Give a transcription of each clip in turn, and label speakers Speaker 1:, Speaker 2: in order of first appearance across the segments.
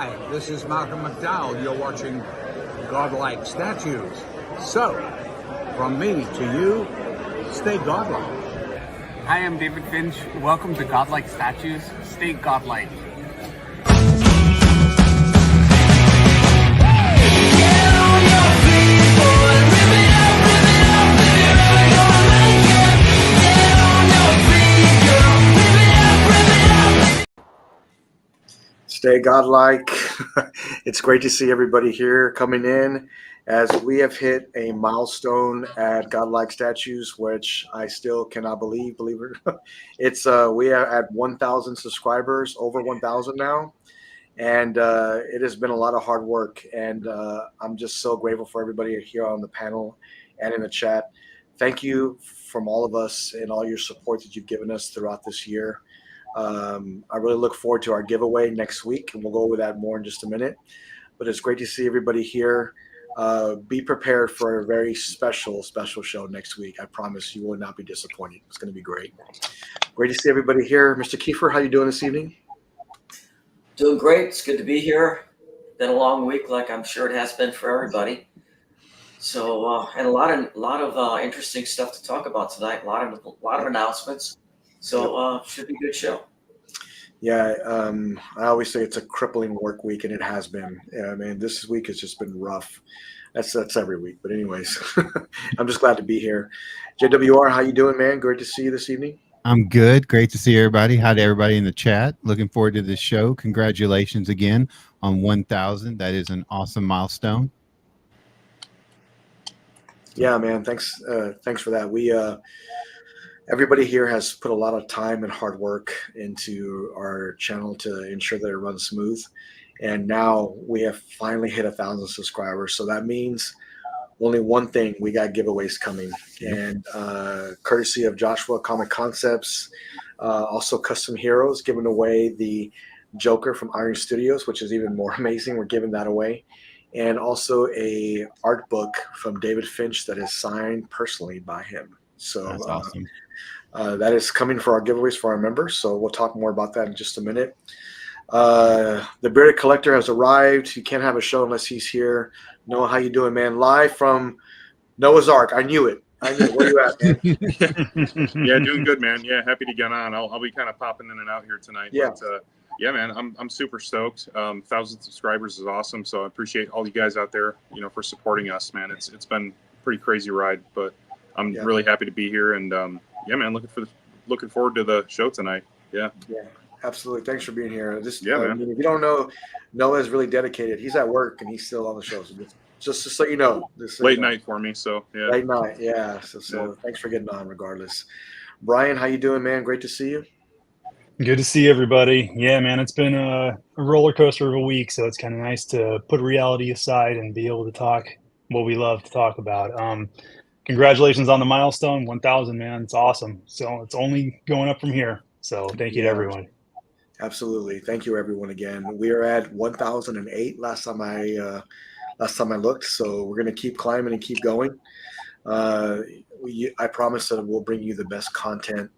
Speaker 1: Hi, this is Malcolm McDowell. You're watching Godlike Statues. So, from me to you, stay godlike.
Speaker 2: Hi, I'm David Finch. Welcome to Godlike Statues. Stay godlike.
Speaker 3: Stay godlike. It's great to see everybody here coming in as we have hit a milestone at Godlike Statues, which I still cannot believe it or not. It's we are at 1,000 subscribers, over 1,000 now, and it has been a lot of hard work, and I'm just so grateful for everybody here on the panel and in the chat. Thank you from all of us and all your support that you've given us throughout this year. I really look forward to our giveaway next week, and we'll go over that more in just a minute. But it's great to see everybody here. Be prepared for a very special show next week. I promise you will not be disappointed. It's going to be great. Great to see everybody here. Mr. Kiefer, how you doing this evening?
Speaker 4: Doing great. It's good to be here. Been a long week, like I'm sure it has been for everybody. So, and a lot of interesting stuff to talk about tonight. A lot of announcements. So, should be a good show.
Speaker 3: Yeah, I always say it's a crippling work week, and it has been. Yeah, I mean, this week has just been rough. That's every week. But anyways, I'm just glad to be here. JWR, how you doing, man? Great to see you this evening.
Speaker 5: I'm good. Great to see everybody. Hi to everybody in the chat. Looking forward to this show. Congratulations again on 1,000. That is an awesome milestone.
Speaker 3: Yeah, man. Thanks for that. We everybody here has put a lot of time and hard work into our channel to ensure that it runs smooth. And now we have finally hit 1,000 subscribers. So that means only one thing: we got giveaways coming, and courtesy of Joshua Comic Concepts, also Custom Heroes, giving away the Joker from Iron Studios, which is even more amazing. We're giving that away, and also a art book from David Finch that is signed personally by him. So
Speaker 5: that's awesome.
Speaker 3: That is coming for our giveaways for our members. So we'll talk more about that in just a minute. The Bearded Collector has arrived. He can't have a show unless he's here. Noah, how you doing, man? Live from Noah's Ark. I knew it. Where you at, man?
Speaker 6: Yeah, doing good, man. Yeah, happy to get on. I'll be kind of popping in and out here tonight.
Speaker 3: Yeah.
Speaker 6: But, yeah, man, I'm super stoked. 1,000 subscribers is awesome. So I appreciate all you guys out there, for supporting us, man. It's been a pretty crazy ride, but I'm really happy to be here. And yeah, man, looking forward to the show tonight. Yeah.
Speaker 3: Yeah. Absolutely. Thanks for being here.
Speaker 6: Man.
Speaker 3: If you don't know, Noah is really dedicated. He's at work and he's still on the show. So just so you know.
Speaker 6: Late night for me, so yeah.
Speaker 3: Late night, yeah. So thanks for getting on regardless. Brian, how you doing, man? Great to see you.
Speaker 7: Good to see everybody. Yeah, man, it's been a roller coaster of a week, so it's kind of nice to put reality aside and be able to talk what we love to talk about. Congratulations on the milestone, 1,000, man. It's awesome. So it's only going up from here. So thank you to everyone.
Speaker 3: Absolutely. Thank you, everyone, again. We are at 1,008 last time I looked. So we're going to keep climbing and keep going. I promise that we'll bring you the best content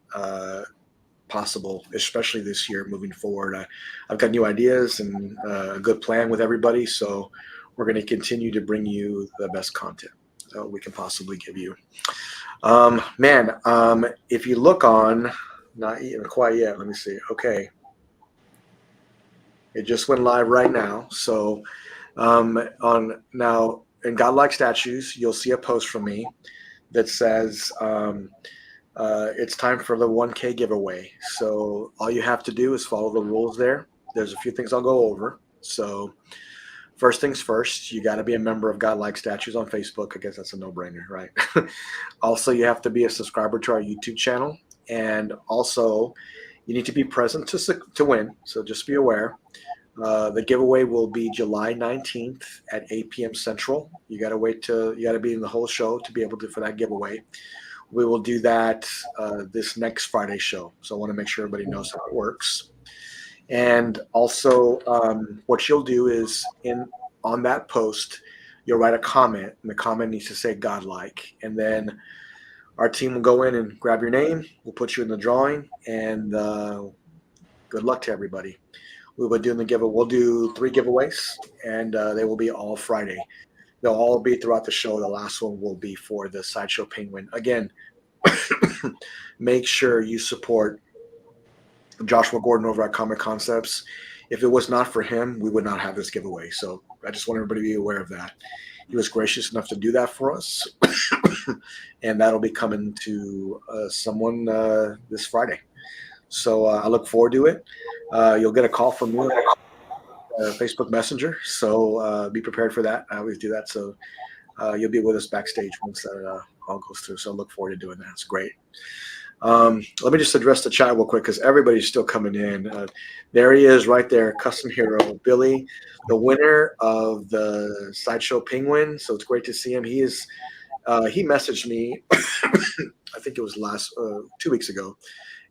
Speaker 3: possible, especially this year moving forward. I've got new ideas and a good plan with everybody. So we're going to continue to bring you the best content we can possibly give you. If you look on, not even quite yet. Let me see. Okay. It just went live right now. So on now in Godlike Statues, you'll see a post from me that says it's time for the 1K giveaway. So all you have to do is follow the rules there. There's a few things I'll go over. So first things first, you got to be a member of Godlike Statues on Facebook. I guess that's a no-brainer, right? Also, you have to be a subscriber to our YouTube channel. And also, you need to be present to win. So just be aware. The giveaway will be July 19th at 8 p.m. Central. You got to be in the whole show to be able to for that giveaway. We will do that this next Friday show. So I want to make sure everybody knows how it works. And also, what you'll do is on that post, you'll write a comment, and the comment needs to say Godlike. And then our team will go in and grab your name. We'll put you in the drawing, and good luck to everybody. we will doing the giveaway. We'll do 3 giveaways, and they will be all Friday. They'll all be throughout the show. The last one will be for the Sideshow Penguin. Again, make sure you support Joshua Gordon over at Comic Concepts. If it was not for him, we would not have this giveaway. So I just want everybody to be aware of that. He was gracious enough to do that for us. And that'll be coming to someone this Friday. So I look forward to it. You'll get a call from me, Facebook Messenger. So be prepared for that. I always do that. So you'll be with us backstage once that all goes through. So I look forward to doing that. It's great. Let me just address the chat real quick because everybody's still coming in. There he is right there, Custom Hero, Billy, the winner of the Sideshow Penguin. So it's great to see him. He messaged me, I think it was 2 weeks ago,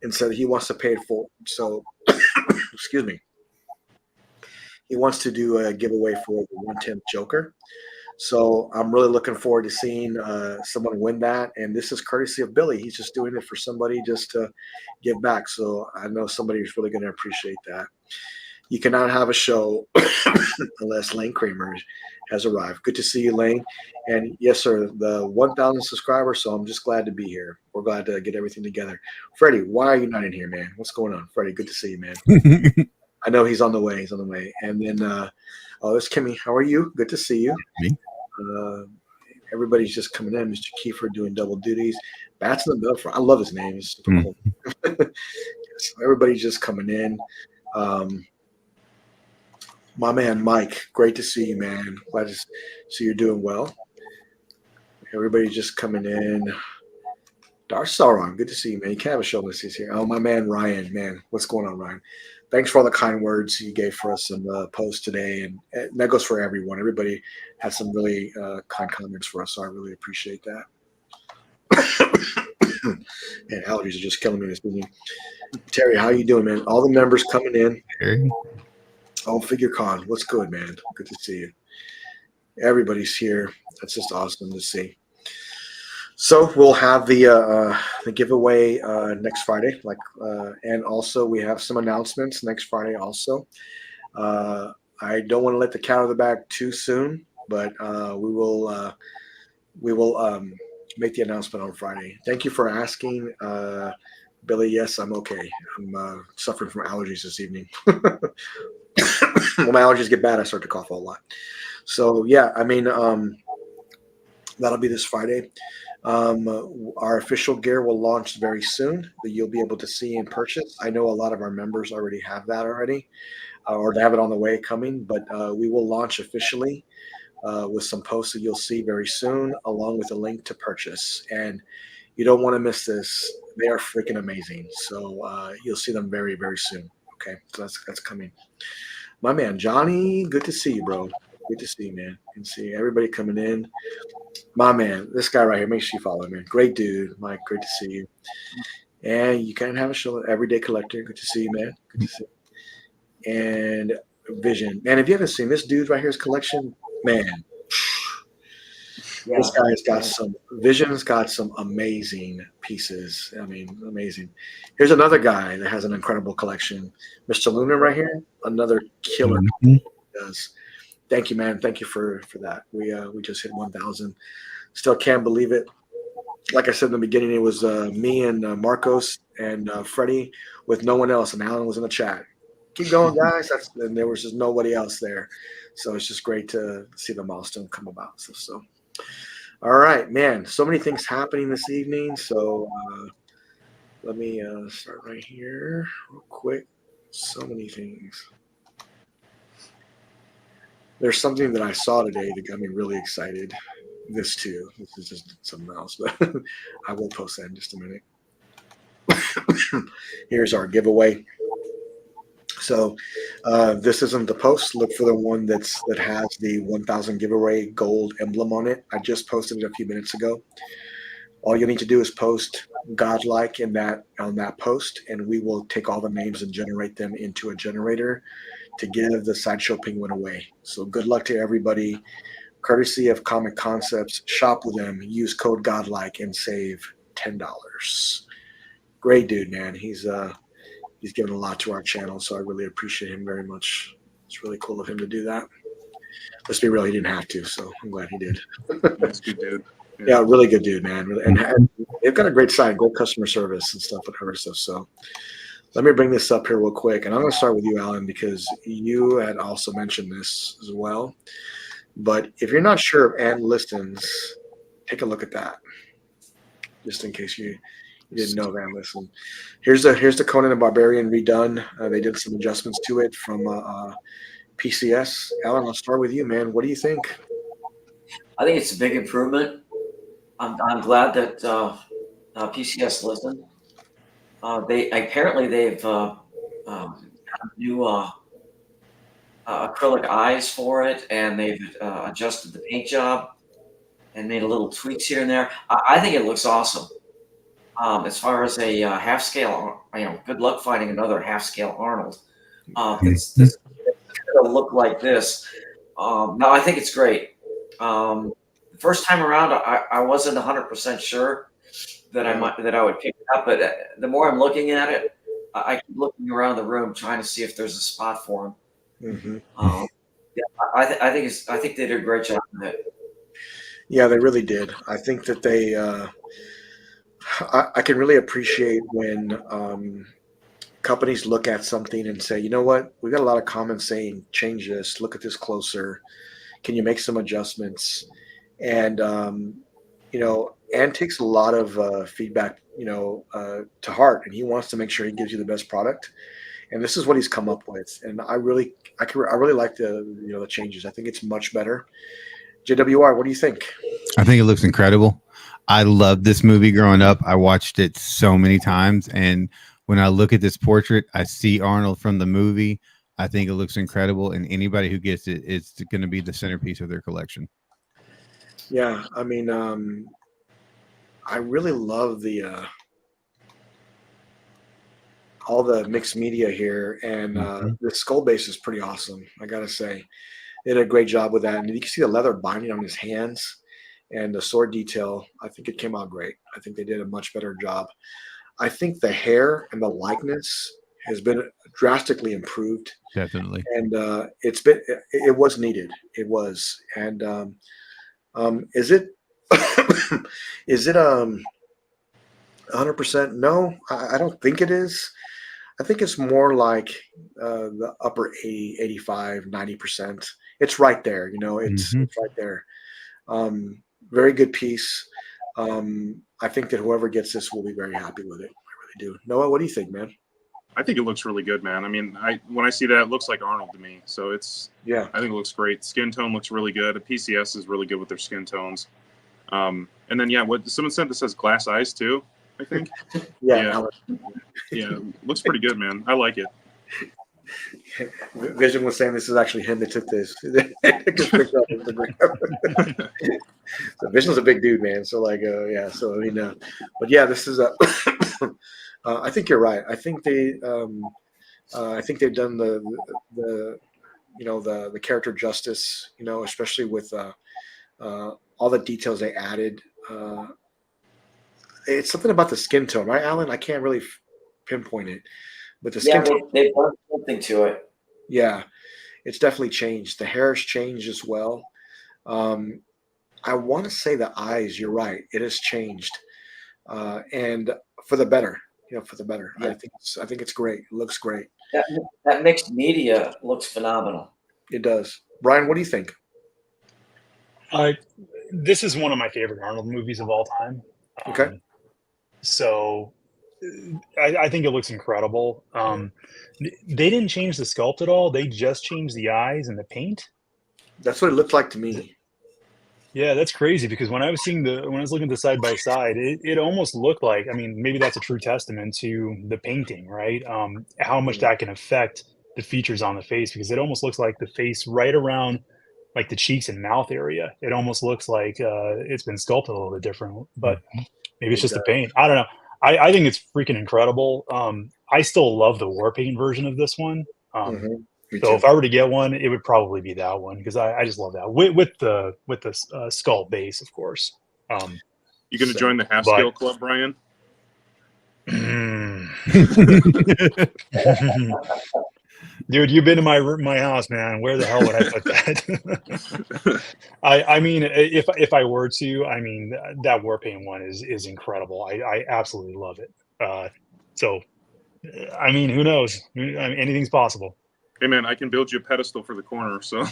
Speaker 3: and said he wants to pay it forward. So, excuse me. He wants to do a giveaway for the 1/10 Joker. So I'm really looking forward to seeing someone win that. And this is courtesy of Billy. He's just doing it for somebody just to give back. So I know somebody who's really going to appreciate that. You cannot have a show unless Lane Kramer has arrived. Good to see you, Lane. And yes, sir, the 1,000 subscribers. So I'm just glad to be here. We're glad to get everything together. Freddie, why are you not in here, man? What's going on? Freddie, good to see you, man. I know he's on the way. He's on the way. And then, there's Kimmy. How are you? Good to see you. Everybody's just coming in. Mr. Kiefer doing double duties. Bats in the middle. I love his name. It's super cool. So everybody's just coming in. My man, Mike. Great to see you, man. Glad to see you're doing well. Everybody's just coming in. Darth Sauron. Good to see you, man. You can't have a show unless he's here. Oh, my man, Ryan. Man, what's going on, Ryan? Thanks for all the kind words you gave for us in the post today. And that goes for everyone. Everybody had some really kind comments for us, so I really appreciate that. And allergies are just killing me this evening. Terry, how you doing, man? All the members coming in.
Speaker 5: Terry.
Speaker 3: Oh, Figure Con. What's good, man? Good to see you. Everybody's here. That's just awesome to see. So we'll have the giveaway next Friday, and also we have some announcements next Friday. Also, I don't want to let the cat out of the bag too soon, but we will make the announcement on Friday. Thank you for asking, Billy. Yes, I'm okay. I'm suffering from allergies this evening. When my allergies get bad, I start to cough a lot. So yeah, I mean, that'll be this Friday. Our official gear will launch very soon that you'll be able to see and purchase. I know a lot of our members already have that already, or they have it on the way coming, but we will launch officially with some posts that you'll see very soon, along with a link to purchase. And you don't want to miss this. They are freaking amazing. So you'll see them very, very soon. Okay, so that's coming. My man, Johnny, good to see you, bro. Good to see you, man. Good to see everybody coming in. My man, this guy right here, make sure you follow him, man. Great dude, Mike. Great to see you. And you can have a show, Everyday Collector. Good to see you, man. Good to see you. And Vision. Man, if you haven't seen this dude right here's collection, man, this guy has got Vision's got some amazing pieces. I mean, amazing. Here's another guy that has an incredible collection. Mr. Lunar right here, another killer. Does. Thank you, man. Thank you for that. We just hit 1,000. Still can't believe it. Like I said in the beginning, it was me and Marcos and Freddie with no one else, and Alan was in the chat. Keep going, guys. And there was just nobody else there. So it's just great to see the milestone come about. So all right, man. So many things happening this evening. So let me start right here real quick. So many things. There's something that I saw today that got me really excited. This too. This is just something else, but I will post that in just a minute. Here's our giveaway. So this isn't the post. Look for the one that has the 1,000 giveaway gold emblem on it. I just posted it a few minutes ago. All you need to do is post Godlike on that post, and we will take all the names and generate them into a generator to give the Sideshow Penguin away. So good luck to everybody. Courtesy of Comic Concepts. Shop with them. Use code Godlike and save $10. Great dude, man. He's he's given a lot to our channel, so I really appreciate him very much. It's really cool of him to do that. Let's be real, he didn't have to, so I'm glad he did.
Speaker 6: That's a good dude.
Speaker 3: Yeah, really good dude, man. And they've got a great site, great customer service and stuff, whatever stuff. So let me bring this up here real quick, and I'm going to start with you, Alan, because you had also mentioned this as well. But if you're not sure of Ann Liston's, take a look at that, just in case you didn't know Ann Liston. Here's the Conan the Barbarian redone. They did some adjustments to it from PCS. Alan, I'll start with you, man. What do you think?
Speaker 4: I think it's a big improvement. I'm glad that PCS listened. They've got new acrylic eyes for it, and they've adjusted the paint job and made a little tweaks here and there. I think it looks awesome. As far as a half scale, good luck finding another half scale Arnold. It's going to look like this. No, I think it's great. The first time around, I wasn't 100% sure that I would pick it up, but the more I'm looking at it, I keep looking around the room trying to see if there's a spot for him.
Speaker 3: Mm-hmm.
Speaker 4: I think they did a great job with it.
Speaker 3: Yeah, they really did. I think that they. I can really appreciate when companies look at something and say, you know what, we got a lot of comments saying change this, look at this closer. Can you make some adjustments? And Ann takes a lot of feedback, to heart, and he wants to make sure he gives you the best product. And this is what he's come up with. And I really like the changes. I think it's much better. JWR, what do you think?
Speaker 5: I think it looks incredible. I loved this movie growing up. I watched it so many times, and when I look at this portrait, I see Arnold from the movie. I think it looks incredible, and anybody who gets it, it's going to be the centerpiece of their collection.
Speaker 3: Yeah, I mean, I really love the all the mixed media here, and the skull base is pretty awesome. I gotta say, they did a great job with that, and you can see the leather binding on his hands and the sword detail. I think it came out great. I think they did a much better job. I think the hair and the likeness has been drastically improved.
Speaker 5: Definitely,
Speaker 3: and it was needed. It was, and is it 100%? No, I don't think it is. I think it's more like the upper 80, 85, 90%. It's right there, it's right there. Very good piece. I think that whoever gets this will be very happy with it. I really do. Noah, what do you think, man?
Speaker 6: I think it looks really good, man. I mean, when I see that, it looks like Arnold to me. So I think it looks great. Skin tone looks really good. The PCS is really good with their skin tones. And then, what someone said that says glass eyes too, I think. Yeah, looks pretty good, man. I like it.
Speaker 3: Vision was saying this is actually him that took this. So Vision's a big dude, man. So So I mean, but yeah, this is a. I think you're right. I think they've done the character justice. Especially with all the details they added. It's something about the skin tone, right, Alan? I can't really pinpoint it, but the skin tone.
Speaker 4: They've done something to it.
Speaker 3: Yeah, it's definitely changed. The hair's changed as well. I want to say the eyes. You're right. It has changed, and for the better. For the better. Yeah, I think it's great. It looks great.
Speaker 4: That mixed media looks phenomenal.
Speaker 3: It does. Brian, what do you think?
Speaker 7: This is one of my favorite Arnold movies of all time.
Speaker 3: Okay.
Speaker 7: So I think it looks incredible. They didn't change the sculpt at all. They just changed the eyes and the paint.
Speaker 3: That's what it looked like to me.
Speaker 7: Yeah, that's crazy, because when I was looking at the side by side, it almost looked like, maybe that's a true testament to the painting, right? How much that can affect the features on the face, because it almost looks like the face right around like the cheeks and mouth area. It almost looks like it's been sculpted a little bit different, but maybe it's just the paint. I don't know. I think it's freaking incredible. I still love the war paint version of this one. So if I were to get one, it would probably be that one, because I just love that with the skull base, of course.
Speaker 6: You going to join the half scale club, Brian?
Speaker 7: Dude, you've been to my house, man. Where the hell would I put that? I mean, if I were to, I mean, that Warpaint one is incredible. I absolutely love it. So, I mean, who knows? I mean, anything's possible.
Speaker 6: Hey man, I can build you a pedestal for the corner. So.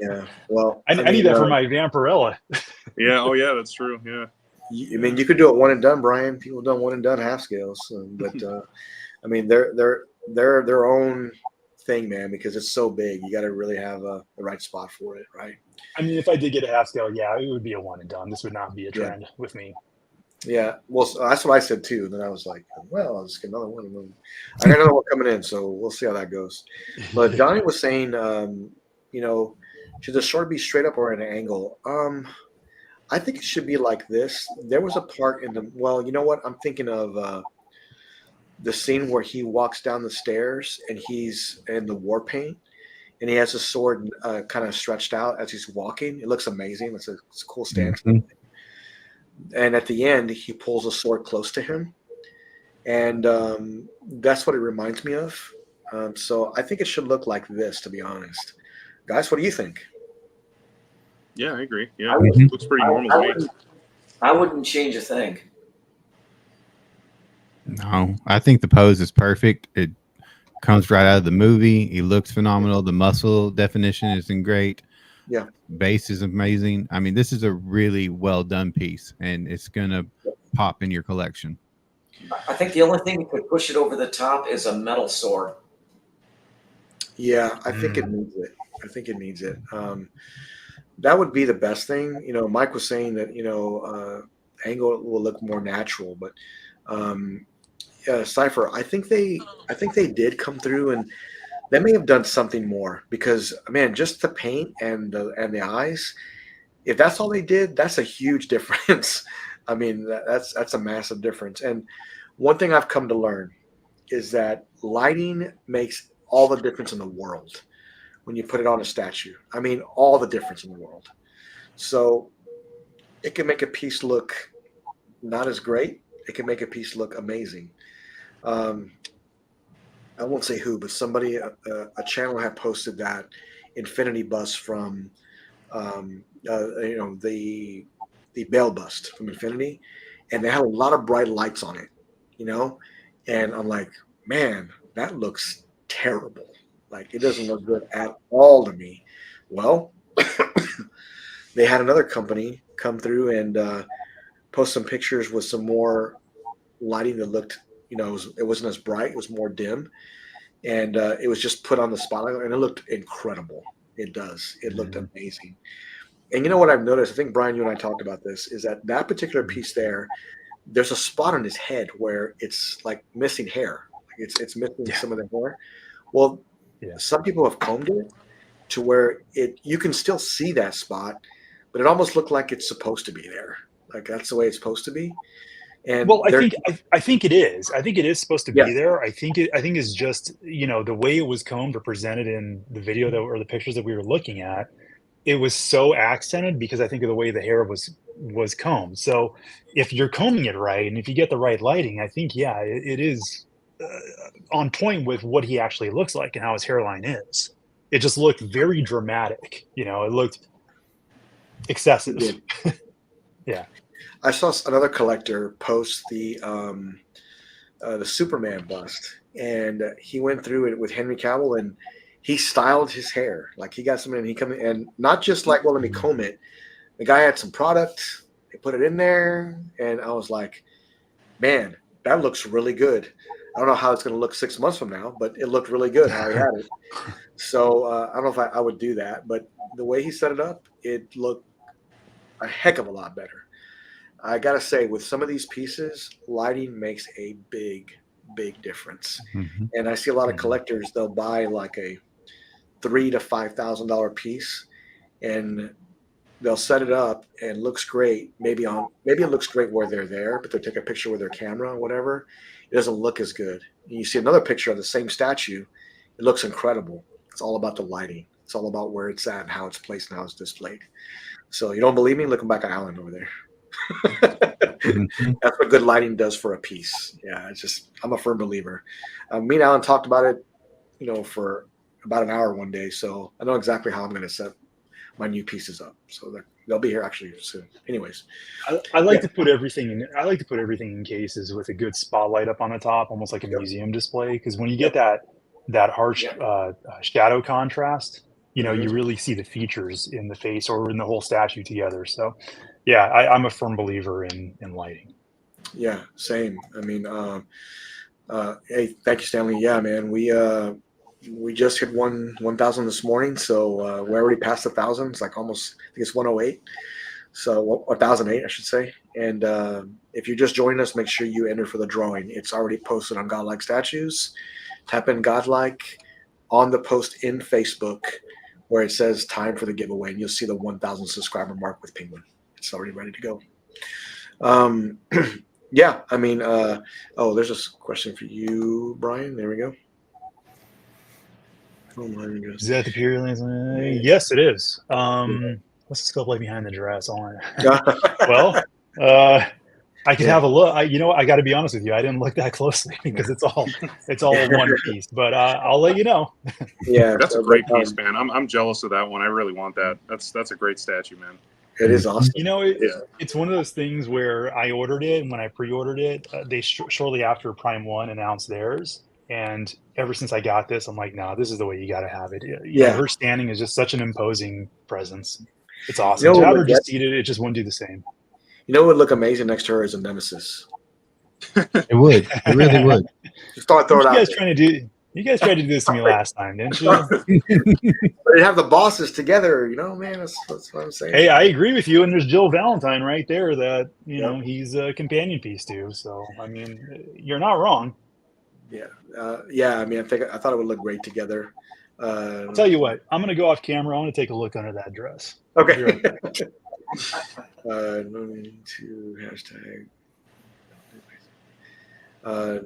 Speaker 3: Yeah. Well,
Speaker 7: I need that for my Vampirella.
Speaker 6: Yeah. Oh yeah, that's true. Yeah.
Speaker 3: I mean, you could do it one and done, Brian. People have done one and done half scales, but I mean, they're their own thing, man, because it's so big. You got to really have the right spot for it, right?
Speaker 7: I mean, if I did get a half scale, yeah, it would be a one and done. This would not be a trend with me.
Speaker 3: Yeah, well, so that's what I said too. Then I was like, well, I'll just get another one. And then I got another one coming in, so we'll see how that goes. But Donnie was saying, you know, should the sword be straight up or at an angle? I think it should be like this. There was a part in the, well, you know what? I'm thinking of the scene where he walks down the stairs and he's in the war paint and he has his sword kind of stretched out as he's walking. It looks amazing. It's a cool stance. Mm-hmm. And at the end, he pulls a sword close to him. And that's what it reminds me of. So I think it should look like this, to be honest. Guys, what do you think?
Speaker 6: Yeah, I agree. Yeah, it looks pretty normal to me.
Speaker 4: I wouldn't change a thing.
Speaker 5: No, I think the pose is perfect. It comes right out of the movie. He looks phenomenal. The muscle definition is great.
Speaker 3: Yeah.
Speaker 5: Base is amazing. I mean, this is a really well done piece, and it's gonna pop in your collection.
Speaker 4: I think the only thing that could push it over the top is a metal sword.
Speaker 3: Yeah, I think it needs it. I think it needs it. That would be the best thing. You know, Mike was saying that, you know, angle will look more natural, but Cypher, I think they did come through and they may have done something more because, man, just the paint and the eyes, if that's all they did, that's a huge difference. I mean, that's a massive difference. And one thing I've come to learn is that lighting makes all the difference in the world when you put it on a statue. I mean, all the difference in the world. So it can make a piece look not as great. It can make a piece look amazing. I won't say who, but somebody, a channel had posted that infinity bust from, you know, the Bale bust from Infinity, and they had a lot of bright lights on it, you know, and I'm like, man, that looks terrible. Like, it doesn't look good at all to me. Well, they had another company come through and post some pictures with some more lighting that looked, you know, it wasn't as bright. It was more dim. And it was just put on the spotlight, and it looked incredible. It does. It looked amazing. And you know what I've noticed? I think, Brian, you and I talked about this, is that particular piece there's a spot on his head where it's like missing hair. Like it's missing some of the hair. Well, some people have combed it to where you can still see that spot, but it almost looked like it's supposed to be there. Like that's the way it's supposed to be. And
Speaker 7: well, I think it is. I think it is supposed to be there. I think it's just, you know, the way it was combed or presented in the video or the pictures that we were looking at. It was so accented because I think of the way the hair was combed. So if you're combing it right and if you get the right lighting, I think it is on point with what he actually looks like and how his hairline is. It just looked very dramatic. You know, it looked excessive. Yeah.
Speaker 3: I saw another collector post the Superman bust, and he went through it with Henry Cavill, and he styled his hair. Like he got something, and he come in, and not just like, well, let me comb it. The guy had some product, they put it in there, and I was like, man, that looks really good. I don't know how it's going to look 6 months from now, but it looked really good how he had it. So I don't know if I would do that, but the way he set it up, it looked a heck of a lot better. I got to say, with some of these pieces, lighting makes a big, big difference. Mm-hmm. And I see a lot of collectors, they'll buy like a $3,000 to $5,000 piece, and they'll set it up and it looks great. Maybe it looks great where they're there, but they'll take a picture with their camera or whatever. It doesn't look as good. And you see another picture of the same statue. It looks incredible. It's all about the lighting. It's all about where it's at and how it's placed and how it's displayed. So you don't believe me? Look back at Alan over there. That's what good lighting does for a piece. Yeah, I'm a firm believer. Me and Alan talked about it, for about an hour one day, so I know exactly how I'm going to set my new pieces up. So they'll be here actually soon. Anyways,
Speaker 7: I like to put everything in. I like to put everything in cases with a good spotlight up on the top, almost like a museum display. Because when you get that harsh shadow contrast, you really see the features in the face or in the whole statue together. So, yeah, I'm a firm believer in lighting.
Speaker 3: Yeah, same. I mean, hey, thank you, Stanley. Yeah, man, we just hit 1,000 this morning, so we're already past 1,000. It's like almost, I think it's 108. So 1,008, I should say. And if you just joined us, make sure you enter for the drawing. It's already posted on Godlike Statues. Tap in Godlike on the post in Facebook where it says time for the giveaway, and you'll see the 1,000 subscriber mark with Penguin. It's already ready to go. Yeah, I mean, there's a question for you, Brian. There we go.
Speaker 7: Is that the Imperial? Yes, it is. What's the sculpt like behind the dress? Well, I could have a look. I got to be honest with you. I didn't look that closely because it's all one piece. But I'll let you know.
Speaker 3: Yeah,
Speaker 6: that's a great piece, man. I'm jealous of that one. I really want that. That's a great statue, man.
Speaker 3: It is awesome.
Speaker 7: It's one of those things where I ordered it, and when I pre-ordered it, they shortly after Prime 1 announced theirs. And ever since I got this, I'm like, no, this is the way you got to have it. Her standing is just such an imposing presence. It's awesome. To have her just seated, it just wouldn't do the same.
Speaker 3: What would look amazing next to her is a nemesis.
Speaker 5: It would. It really would.
Speaker 3: Just throw it out.
Speaker 7: You guys tried to do this to me last time, didn't you?
Speaker 3: But to have the bosses together, man, that's what I'm saying.
Speaker 7: Hey, I agree with you. And there's Jill Valentine right there that, he's a companion piece to. So, I mean, you're not wrong.
Speaker 3: Yeah. I mean, I thought it would look great together.
Speaker 7: I'll tell you what, I'm going to go off camera. I want to take a look under that dress.
Speaker 3: Okay. No need to hashtag.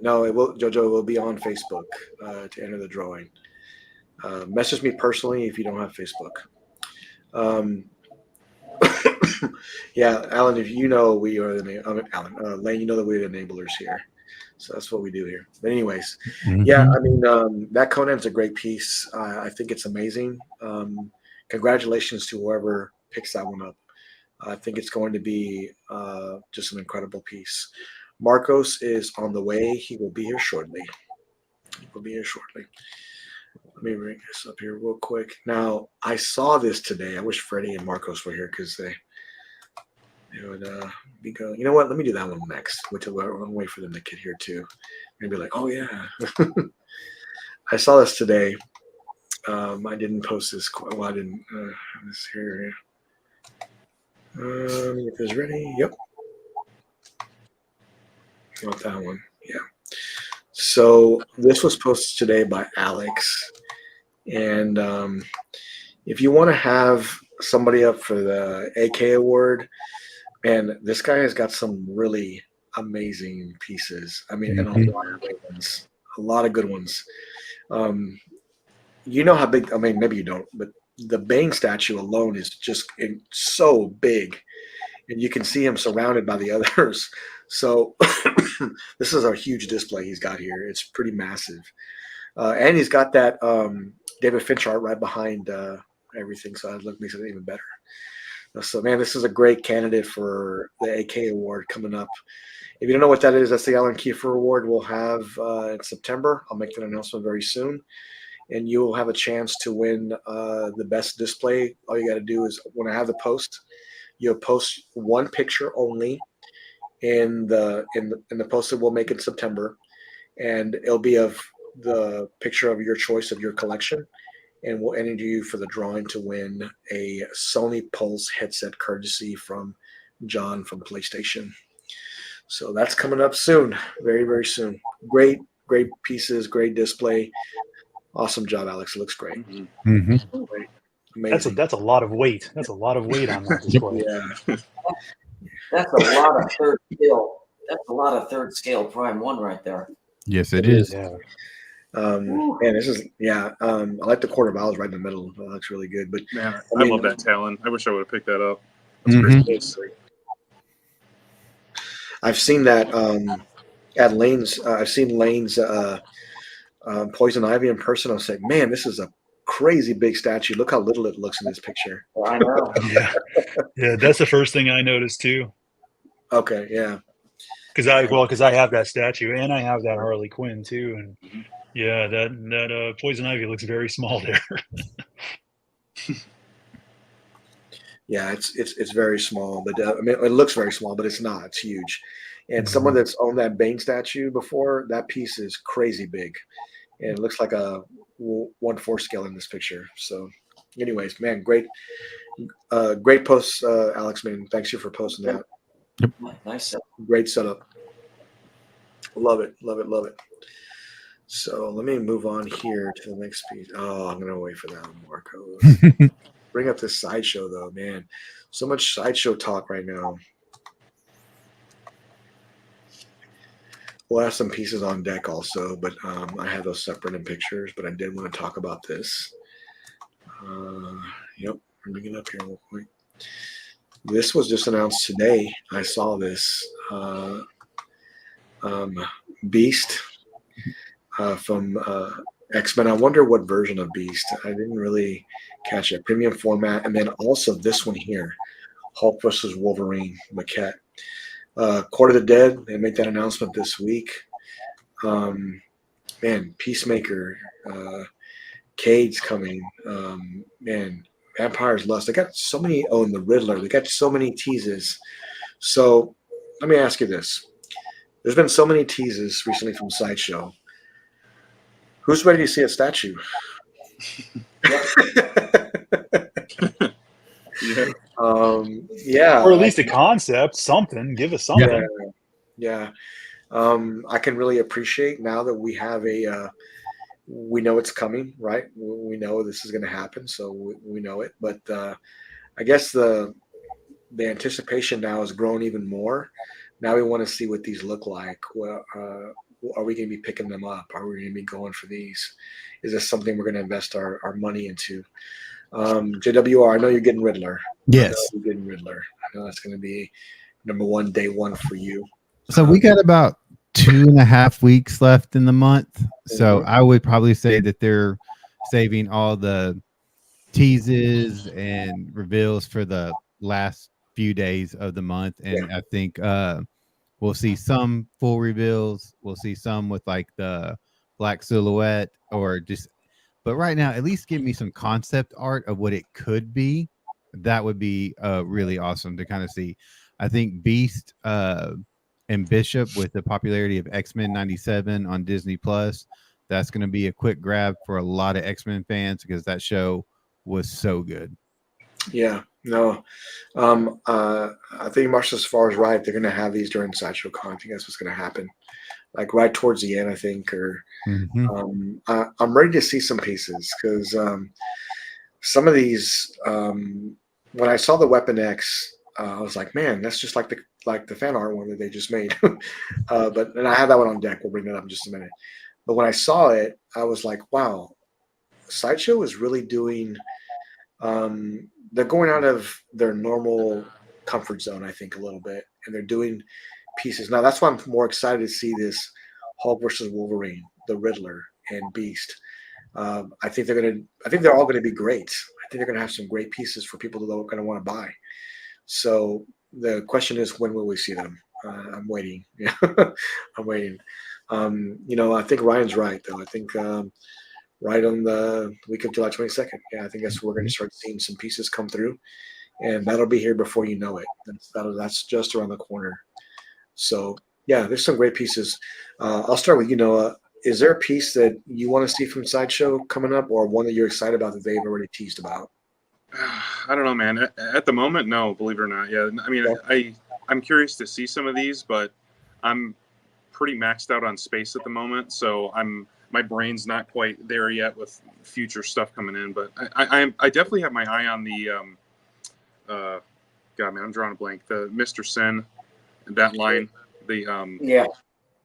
Speaker 3: No, it will. Jojo will be on Facebook to enter the drawing. Message me personally if you don't have Facebook. Yeah, Alan, if we are Lane, you know that we're the enablers here. So that's what we do here. But anyways, yeah, I mean, that Conan's a great piece. I think it's amazing. Congratulations to whoever picks that one up. I think it's going to be just an incredible piece. Marcos is on the way. He will be here shortly. Let me bring this up here real quick. Now, I saw this today. I wish Freddie and Marcos were here because they would be going, you know what? Let me do that one next. I'll wait for them to get here too. And be like, oh, yeah. I saw this today. I didn't post this. Well, I didn't. This here. If it's ready. Yep. Not that one. Yeah. So this was posted today by Alex. And if you want to have somebody up for the AK award, and this guy has got some really amazing pieces. I mean, and a lot of great ones. A lot of good ones. You know how big, I mean, maybe you don't, but the Bane statue alone is just so big. And you can see him surrounded by the others. So this is a huge display he's got here. It's pretty massive. And he's got that David Finch art right behind everything. So that makes it even better. So, man, this is a great candidate for the AK award coming up. If you don't know what that is, that's the Alan Kiefer Award we'll have in September. I'll make that announcement very soon. And you will have a chance to win the best display. All you got to do is, when I have the post, you'll post one picture only in the post that we'll make in September. And it'll be of the picture of your choice of your collection. And we'll enter you for the drawing to win a Sony Pulse headset courtesy from John from PlayStation. So that's coming up soon, very, very soon. Great pieces, great display. Awesome job, Alex. It looks great.
Speaker 5: Mm-hmm.
Speaker 3: Amazing.
Speaker 7: That's a lot of weight. That's a lot of weight on that display.
Speaker 3: Yeah.
Speaker 4: That's a lot of third scale. That's a lot of third scale Prime 1 right there.
Speaker 5: Yes, it is.
Speaker 7: Yeah.
Speaker 3: Man, this is I like the quarter vowels right in the middle. That looks really good. But
Speaker 6: man, I love that talon. I wish I would have picked that up. That's
Speaker 5: Mm-hmm.
Speaker 6: great.
Speaker 3: I've seen that at Lane's. I've seen Lane's Poison Ivy in person. I was like, man, this is a crazy big statue. Look how little it looks in this picture.
Speaker 4: I know.
Speaker 7: Yeah, that's the first thing I noticed too.
Speaker 3: Okay, yeah.
Speaker 7: Because I have that statue and I have that Harley Quinn too, and yeah, that Poison Ivy looks very small there.
Speaker 3: Yeah, it's very small, but I mean, it looks very small, but it's not. It's huge. And someone that's owned that Bane statue before, that piece is crazy big, and it looks like a 1/4 scale in this picture. So, anyways, man, great post, Alex. Man, thanks you for posting that.
Speaker 4: Nice setup.
Speaker 3: Great setup. Love it, love it, love it. So let me move on here to the next piece. Oh, I'm gonna wait for that one, Marcos. Bring up this Sideshow though, man. So much Sideshow talk right now. We'll have some pieces on deck also, but I have those separate in pictures, but I did want to talk about this. Yep, bring it up here real quick. This was just announced today. I saw this. Beast from X-Men. I wonder what version of Beast. I didn't really catch it. Premium format. And then also this one here, Hulk versus Wolverine maquette. Court of the Dead, they made that announcement this week. Man, Peacemaker, Cade's coming. Man, Vampire's Lust. They got so many. Oh, and the Riddler. They got so many teases. So let me ask you this. There's been so many teases recently from Sideshow. Who's ready to see a statue? Yeah.
Speaker 7: Or at least a concept, something. Give us something.
Speaker 3: Yeah. I can really appreciate now that we have we know it's coming, right? We know this is going to happen, so we know it. But I guess the anticipation now has grown even more. Now we want to see what these look like. Well, are we going to be picking them up? Are we going to be going for these? Is this something we're going to invest our money into? JWR, I know you're getting Riddler.
Speaker 5: Yes.
Speaker 3: You're getting Riddler. I know that's going to be number one, day one for you.
Speaker 5: So we got about 2.5 weeks left in the month. So I would probably say that they're saving all the teases and reveals for the last few days of the month. And I think we'll see some full reveals. We'll see some with like the black silhouette or just, but right now, at least give me some concept art of what it could be. That would be really awesome to kind of see. I think Beast and Bishop, with the popularity of X-Men 97 on Disney Plus, that's going to be a quick grab for a lot of X-Men fans because that show was so good.
Speaker 3: Yeah, no. I think Marshall Safar is right. They're going to have these during Sideshow Con. I think that's what's going to happen. Like right towards the end, I think. Or I'm ready to see some pieces because some of these. When I saw the Weapon X, I was like, man, that's just like the fan art one that they just made. And I have that one on deck. We'll bring that up in just a minute. But when I saw it, I was like, wow, Sideshow is really doing. They're going out of their normal comfort zone, I think, a little bit, and they're doing pieces. Now, that's why I'm more excited to see this Hulk versus Wolverine, the Riddler, and Beast. I think they're all going to be great. I think they're going to have some great pieces for people that are going to want to buy. So the question is, when will we see them? I'm waiting. Yeah, I'm waiting. I think Ryan's right, though. I think right on the week of July 22nd. Yeah, I think that's where we're going to start seeing some pieces come through, and that'll be here before you know it. That's just around the corner. So yeah, there's some great pieces. I'll start with is there a piece that you want to see from Sideshow coming up, or one that you're excited about that they've already teased about?
Speaker 6: I don't know, man. At the moment, no, believe it or not. Yeah, I mean, I'm curious to see some of these, but I'm pretty maxed out on space at the moment, so my brain's not quite there yet with future stuff coming in. But I definitely have my eye on the God, man, I'm drawing a blank. The Mr. Sin, that line. The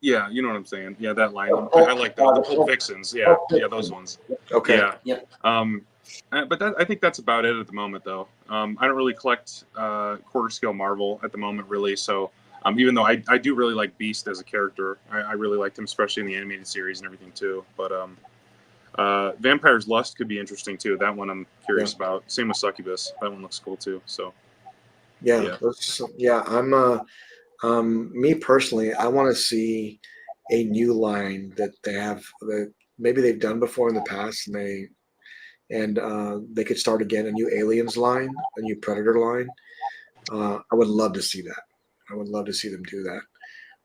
Speaker 6: yeah, you know what I'm saying. Yeah, that line. I like that. The Pulp Vixens. Yeah, those ones.
Speaker 3: Okay.
Speaker 6: Yeah. But I think that's about it at the moment, though. I don't really collect quarter scale Marvel at the moment, really. So Even though I do really like Beast as a character, I really liked him, especially in the animated series and everything too. But Vampire's Lust could be interesting too. That one I'm curious about. Same with Succubus. That one looks cool too. So
Speaker 3: I'm me personally, I want to see a new line that they have that maybe they've done before in the past, and they could start again, a new Aliens line, a new Predator line. I would love to see that. I would love to see them do that.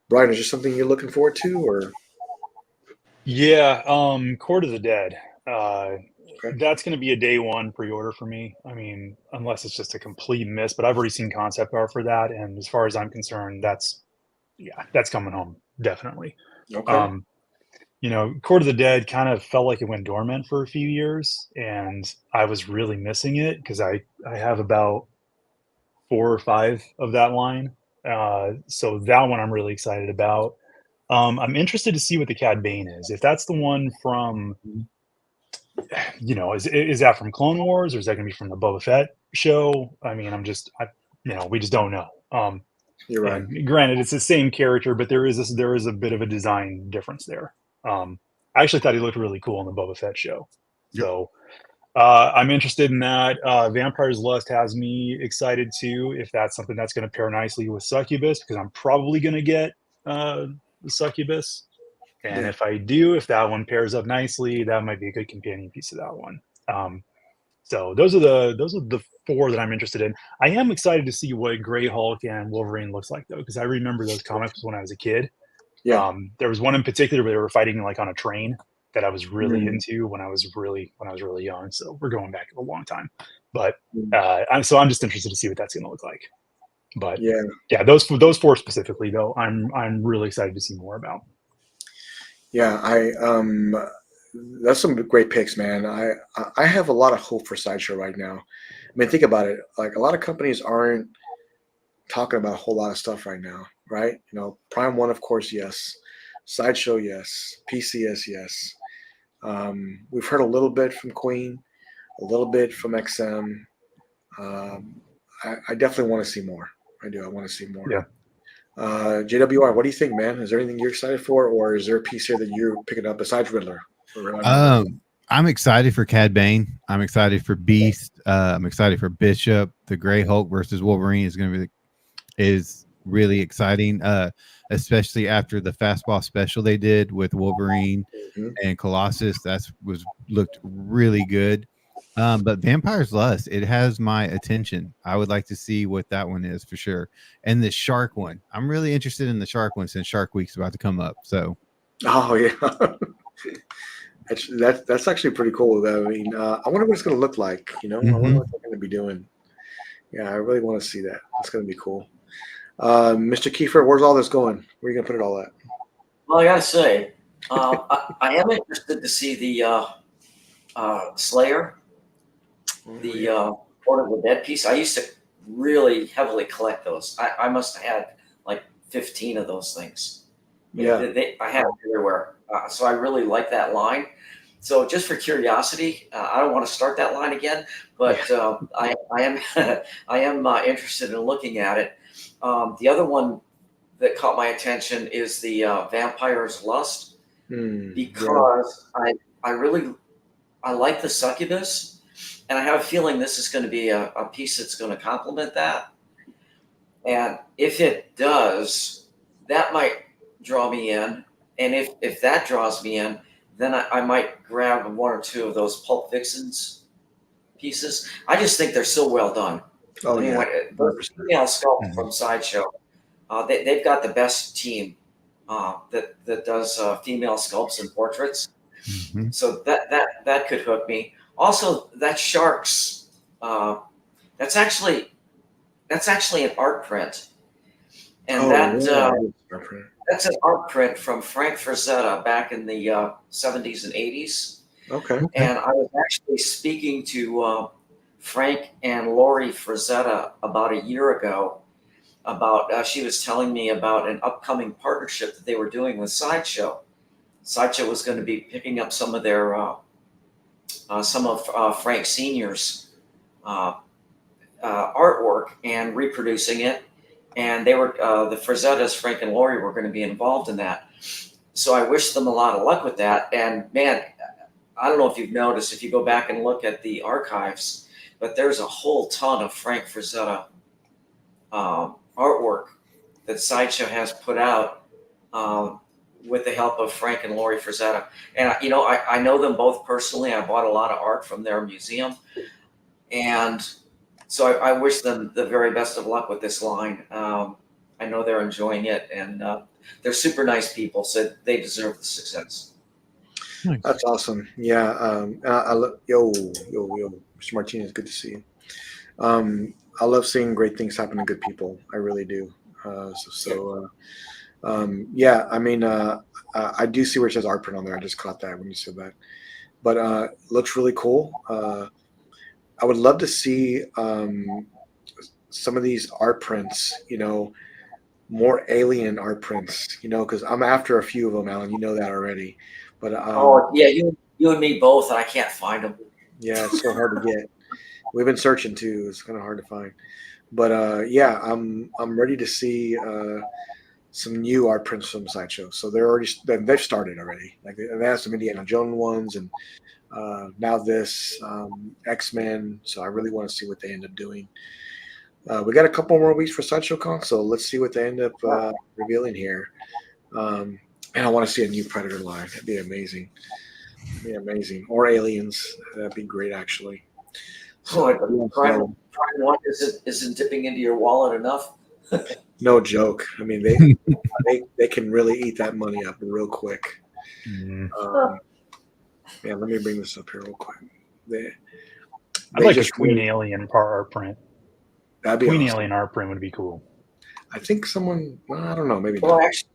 Speaker 3: Brian, is there something you're looking forward to, or?
Speaker 7: Yeah, Court of the Dead. That's going to be a day one pre-order for me. I mean, unless it's just a complete miss, but I've already seen concept art for that, and as far as I'm concerned, that's coming home definitely.
Speaker 3: Okay.
Speaker 7: Court of the Dead kind of felt like it went dormant for a few years, and I was really missing it because I have about 4 or 5 of that line. So that one I'm really excited about. I'm interested to see what the Cad Bane is. If that's the one from, is that from Clone Wars, or is that going to be from the Boba Fett show? I mean, we just don't know.
Speaker 3: You're right.
Speaker 7: Granted, it's the same character, but there is a bit of a design difference there. I actually thought he looked really cool in the Boba Fett show.
Speaker 3: Yep.
Speaker 7: So I'm interested in that. Vampire's Lust has me excited too, if that's something that's going to pair nicely with Succubus, because I'm probably going to get the Succubus. And if that one pairs up nicely, that might be a good companion piece of that one. So those are the 4 that I'm interested in. I am excited to see what Grey Hulk and Wolverine looks like though, because I remember those comics when I was a kid.
Speaker 3: Yeah.
Speaker 7: There was one in particular where they were fighting like on a train that I was really into when I was really young. So we're going back a long time, but I'm just interested to see what that's going to look like. But those 4 specifically though, I'm really excited to see more about.
Speaker 3: Yeah, that's some great picks, man. I have a lot of hope for Sideshow right now. I mean, think about it. Like, a lot of companies aren't talking about a whole lot of stuff right now, right? Prime One, of course, yes. Sideshow, yes. PCS, yes. We've heard a little bit from Queen, a little bit from XM. I definitely want to see more. I do. I want to see more.
Speaker 7: Yeah.
Speaker 3: JWR, what do you think, man? Is there anything you're excited for, or is there a piece here that you're picking up besides Riddler?
Speaker 5: I'm excited for Cad Bane. I'm excited for Beast. I'm excited for Bishop. The Grey Hulk versus Wolverine is really exciting, especially after the fastball special they did with Wolverine and Colossus. Looked really good. But Vampire's Lust, it has my attention. I would like to see what that one is for sure. And the shark one, I'm really interested in the shark one since Shark Week's about to come up. So,
Speaker 3: oh yeah, that's actually pretty cool. Though. I mean, I wonder what it's going to look like. I wonder what they're going to be doing. Yeah, I really want to see that. That's going to be cool. Mr. Kiefer, where's all this going? Where are you going to put it all at?
Speaker 4: Well, I gotta say, I am interested to see the Slayer. The Court of the Dead piece. I used to really heavily collect those. I must have had like 15 of those things.
Speaker 3: Yeah,
Speaker 4: I have them everywhere. So I really like that line. So just for curiosity, I don't want to start that line again, but I am interested in looking at it. The other one that caught my attention is the Vampire's Lust, because I like the Succubus. And I have a feeling this is going to be a piece that's going to complement that. And if it does, that might draw me in. And if that draws me in, then I might grab 1 or 2 of those Pulp Vixens pieces. I just think they're so well done.
Speaker 3: Oh, yeah.
Speaker 4: The female sculpt from Sideshow, they've got the best team that does female sculpts and portraits. So that could hook me. Also, that sharks, that's actually an art print, and that's an art print from Frank Frazetta back in the 70s and 80s.
Speaker 3: Okay.
Speaker 4: And I was actually speaking to Frank and Lori Frazetta about a year ago about she was telling me about an upcoming partnership that they were doing with Sideshow. Sideshow was going to be picking up some of their Frank Sr.'s artwork and reproducing it and they were the Frazettas, Frank and Laurie, were going to be involved in that. So I wish them a lot of luck with that. And man, I don't know if you've noticed, if you go back and look at the archives, but there's a whole ton of Frank Frazetta artwork that Sideshow has put out with the help of Frank and Laurie Frazetta. And, I know them both personally. I bought a lot of art from their museum. And so I wish them the very best of luck with this line. I know they're enjoying it, and they're super nice people, so they deserve the success.
Speaker 5: Nice.
Speaker 3: That's awesome. Yeah. Yo, Mr. Martinez, good to see you. I love seeing great things happen to good people. I really do. Yeah. I mean, I do see where it says art print on there. I just caught that when you said that. But looks really cool. I would love to see some of these art prints, more alien art prints, because I'm after a few of them, Alan. You know that already. But
Speaker 4: yeah, you and me both, and I can't find them.
Speaker 3: Yeah, it's so hard to get. We've been searching too. It's kind of hard to find. But yeah, I'm ready to see some new art prints from Sideshow. So they've started already. Like they have some Indiana Jones ones, and now this X-Men. So I really want to see what they end up doing. We got a couple more weeks for Sideshow Con, so let's see what they end up revealing here. And I want to see a new Predator line. That'd be amazing. Or aliens. That'd be great, actually.
Speaker 4: So, Prime One isn't dipping into your wallet enough.
Speaker 3: No joke. I mean, they can really eat that money up real quick. Yeah, let me bring this up here real quick.
Speaker 7: I'd like a Queen Alien art print.
Speaker 3: That'd be
Speaker 7: Queen
Speaker 3: awesome.
Speaker 7: Alien art print would be cool.
Speaker 3: I think someone. I don't know. Maybe.
Speaker 4: Well,
Speaker 3: not.
Speaker 4: actually,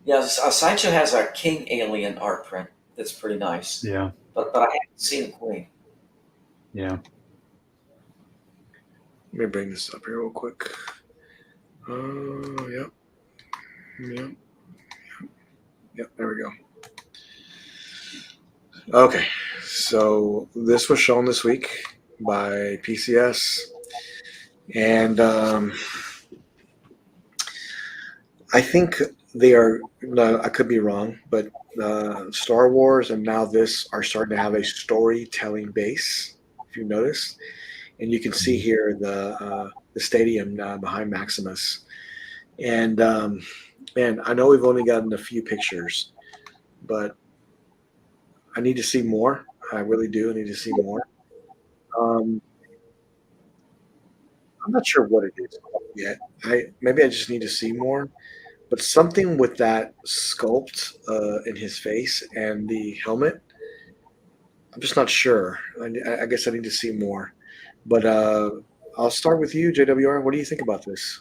Speaker 4: yeah, Sideshow has a King Alien art print that's pretty nice.
Speaker 7: Yeah.
Speaker 4: But I haven't seen the Queen.
Speaker 7: Yeah.
Speaker 3: Let me bring this up here real quick. Yep. There we go. Okay, so this was shown this week by PCS, and I think they are. I could be wrong, but Star Wars and now this are starting to have a storytelling base. If you notice, and you can see here the stadium behind Maximus, and I know we've only gotten a few pictures, but I need to see more. I really do. I need to see more. I'm not sure what it is yet. Maybe I just need to see more. But something with that sculpt in his face and the helmet, I'm just not sure. I guess I need to see more. But I'll start with you, JWR. What do you think about this?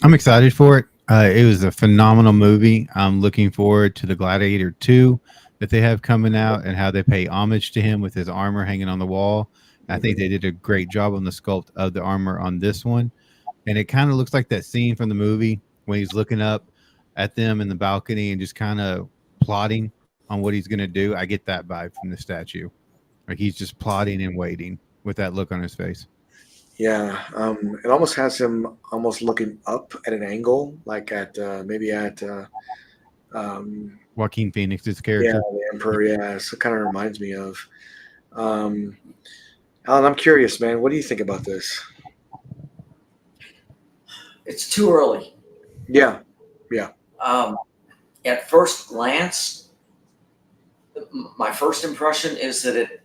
Speaker 5: I'm excited for it. It was a phenomenal movie. I'm looking forward to the Gladiator 2 that they have coming out and how they pay homage to him with his armor hanging on the wall. I think they did a great job on the sculpt of the armor on this one. And it kind of looks like that scene from the movie when he's looking up at them in the balcony and just kind of plotting on what he's going to do. I get that vibe from the statue. Like he's just plotting and waiting with that look on his face.
Speaker 3: Yeah, it almost has him almost looking up at an angle, like at maybe at
Speaker 5: Joaquin Phoenix's character.
Speaker 3: Yeah, the Emperor. Yeah, so it kind of reminds me of. Alan, I'm curious, man. What do you think about this?
Speaker 4: It's too early.
Speaker 3: Yeah.
Speaker 4: At first glance, my first impression is that it.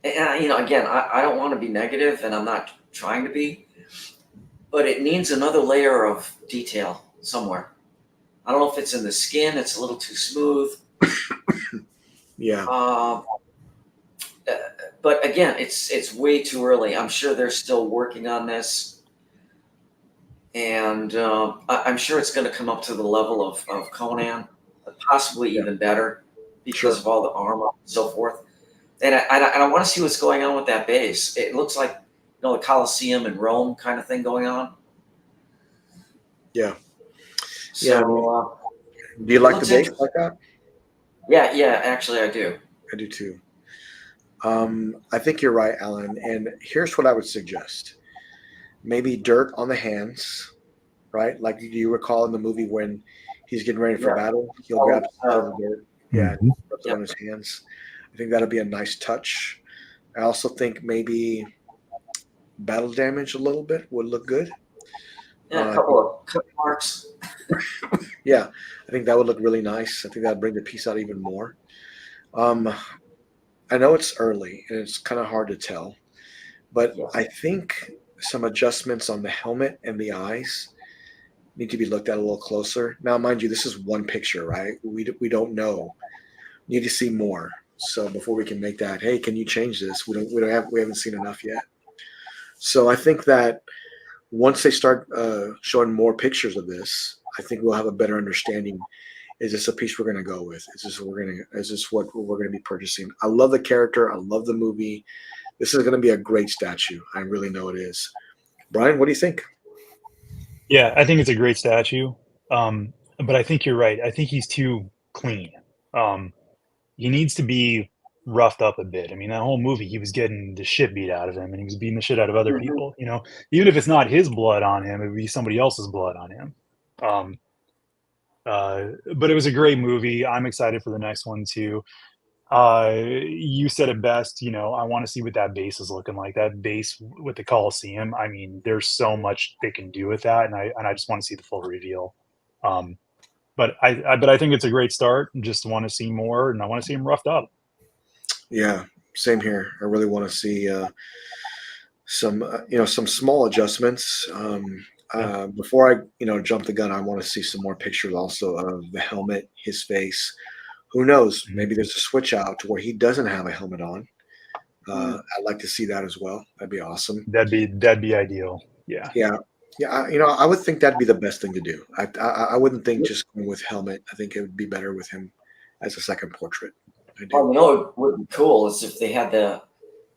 Speaker 4: And again, I don't want to be negative, and I'm not trying to be, but it needs another layer of detail somewhere. I don't know if it's in the skin; it's a little too smooth.
Speaker 3: Yeah.
Speaker 4: But again, it's way too early. I'm sure they're still working on this, and I'm sure it's going to come up to the level of Conan, possibly even better because of all the armor and so forth. And I want to see what's going on with that base. It looks like the Colosseum in Rome kind of thing going on.
Speaker 3: Yeah.
Speaker 4: So,
Speaker 3: do you like the base like that?
Speaker 4: Yeah. Actually, I do.
Speaker 3: I do too. I think you're right, Alan. And here's what I would suggest. maybe dirt on the hands, right? Like, do you recall in the movie when he's getting ready for battle, he'll grab some of the dirt,
Speaker 5: Mhm.
Speaker 3: rub it on his hands. I think that'll be a nice touch. I also think maybe battle damage a little bit would look good.
Speaker 4: Yeah, a couple of cut marks.
Speaker 3: Yeah, I think that would look really nice. I think that'd bring the piece out even more. I know it's early and it's kind of hard to tell, but
Speaker 4: Yes.
Speaker 3: I think some adjustments on the helmet and the eyes need to be looked at a little closer. Now, mind you, this is one picture, right? We don't know. We need to see more. So before we can make that, hey, can you change this? We haven't seen enough yet. So I think that once they start showing more pictures of this, I think we'll have a better understanding. Is this a piece we're going to go with? Is this what we're going to be purchasing? I love the character. I love the movie. This is going to be a great statue. I really know it is. Brian, what do you think?
Speaker 7: Yeah, I think it's a great statue. But I think you're right. I think he's too clean. He needs to be roughed up a bit. I mean, that whole movie, he was getting the shit beat out of him, and he was beating the shit out of other people. You know, even if it's not his blood on him, it would be somebody else's blood on him. But it was a great movie. I'm excited for the next one too. You said it best. You know, I want to see what that base is looking like. That base with the Coliseum. I mean, there's so much they can do with that, and I just want to see the full reveal. But I think it's a great start. Just want to see more, and I want to see him roughed up.
Speaker 3: Yeah, same here. I really want to see some small adjustments. Before I jump the gun, I want to see some more pictures also of the helmet, his face. Who knows? Maybe there's a switch out to where he doesn't have a helmet on. I'd like to see that as well. That'd be awesome.
Speaker 7: That'd be ideal. Yeah.
Speaker 3: Yeah. I would think that'd be the best thing to do. I wouldn't think just going with helmet. I think it would be better with him as a second portrait. I do.
Speaker 4: Oh, what would be cool is if they had the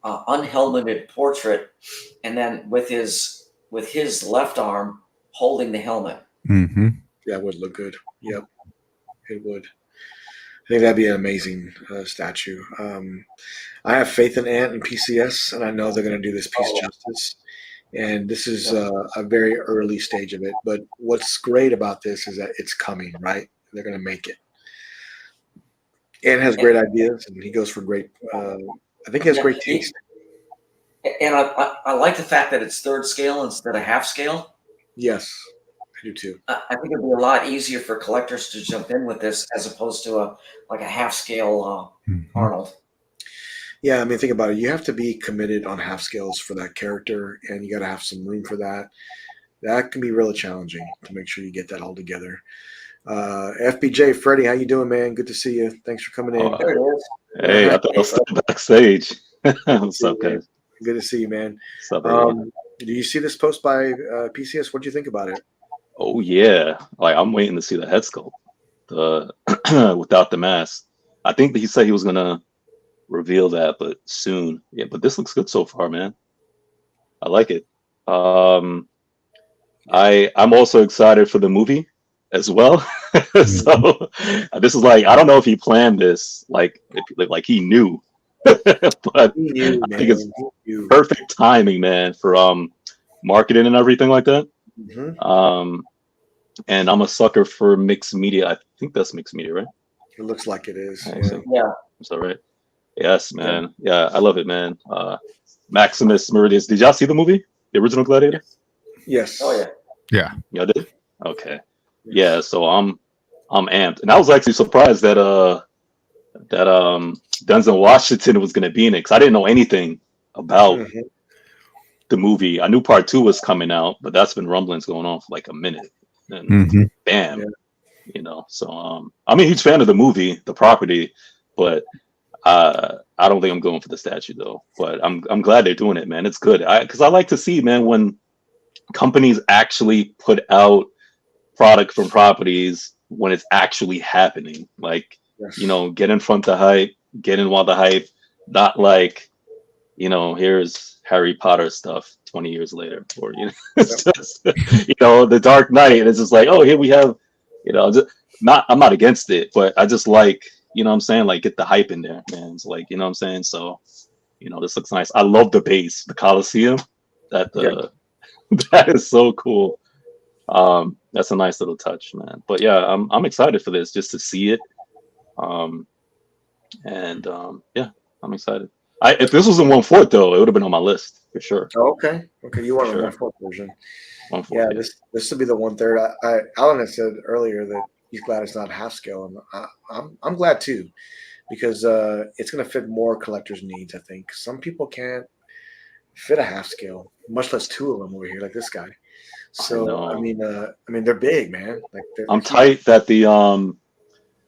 Speaker 4: unhelmeted portrait, and then with his left arm holding the helmet.
Speaker 5: Mm-hmm.
Speaker 3: That would look good. Yep, it would. I think that'd be an amazing statue. I have faith in Ant and PCS, and I know they're going to do this piece justice. And this is a very early stage of it. But what's great about this is that it's coming, right? They're going to make it. Ant has great ideas, and he goes for great. I think he has great taste.
Speaker 4: And I like the fact that it's third scale instead of half scale.
Speaker 3: Yes, I do too.
Speaker 4: I think it'd be a lot easier for collectors to jump in with this as opposed to a half scale Arnold.
Speaker 3: Yeah, I mean, think about it. You have to be committed on half scales for that character, and you got to have some room for that. That can be really challenging to make sure you get that all together. FBJ, Freddie, how you doing, man? Good to see you. Thanks for coming in.
Speaker 4: There it is.
Speaker 8: Hey, I thought I was still backstage. What's up, guys?
Speaker 3: Good to see you, man.
Speaker 8: What's up,
Speaker 3: do you see this post by PCS? What do you think about it?
Speaker 8: Oh yeah, like I'm waiting to see the head sculpt, without the mask. I think that he said he was gonna reveal that, but soon. Yeah, but this looks good so far, man. I like it. I'm also excited for the movie as well. So this is like, I don't know if he planned this, like he knew, but
Speaker 3: He knew,
Speaker 8: I think it's perfect timing, man, for marketing and everything like that.
Speaker 3: Mm-hmm.
Speaker 8: And I'm a sucker for mixed media. I think that's mixed media, right?
Speaker 3: It looks like it is.
Speaker 4: Yeah.
Speaker 8: Is that right? Yes, man. Yeah, I love it, man. Maximus Meridius. Did y'all see the movie, the original Gladiator?
Speaker 3: Yes.
Speaker 4: Oh yeah.
Speaker 5: Yeah.
Speaker 8: Y'all did? Okay. Yeah, so I'm amped, and I was actually surprised that Denzel Washington was going to be in it, because I didn't know anything about the movie. I knew part 2 was coming out, but that's been rumblings going on for like a minute, and bam, So I'm a huge fan of the movie, the property, but I don't think I'm going for the statue though. But I'm glad they're doing it, man. It's good, because I like to see, man, when companies actually put out product from properties when it's actually happening. Like, get in front of hype, get in while the hype, not like, here's Harry Potter stuff 20 years later, or it's just, the Dark Knight, and it's just like, oh, here we have, I'm not against it, but I just like, what I'm saying, like, get the hype in there, man. It's like, what I'm saying. So, this looks nice. I love the base, the Coliseum, That is so cool. That's a nice little touch, man. But yeah, I'm excited for this just to see it. Yeah, I'm excited. If this was in 1/4 though, it would have been on my list for sure.
Speaker 3: Oh, okay. You want a
Speaker 8: Sure.
Speaker 3: 1/4 version?
Speaker 8: 1/4.
Speaker 3: Yeah, this would be the 1/3. Alan had said earlier that he's glad it's not half scale, and I'm glad too, because it's going to fit more collectors' needs. I think some people can't fit a half scale, much less two of them over here, like this guy. So I mean, they're big, man. Like
Speaker 8: I'm tight that the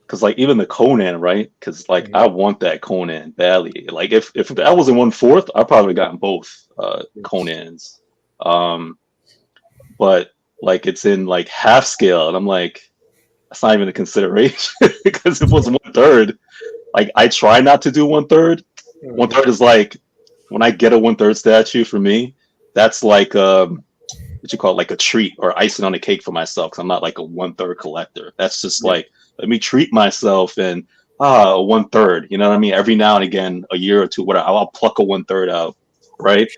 Speaker 8: because like even the Conan, right? Because like I want that Conan badly. Like if that was in 1/4, I probably gotten both Conans. But like it's in like half scale, and I'm like, that's not even a consideration because if it was 1/3, like I try not to do 1/3. 1/3 is like when I get a 1/3 statue for me, that's like what you call it, like a treat or icing on the cake for myself. Because I'm not like a 1/3 collector. That's just like let me treat myself and a 1/3. You know what I mean? Every now and again, a year or two, whatever, I'll pluck a 1/3 out, right?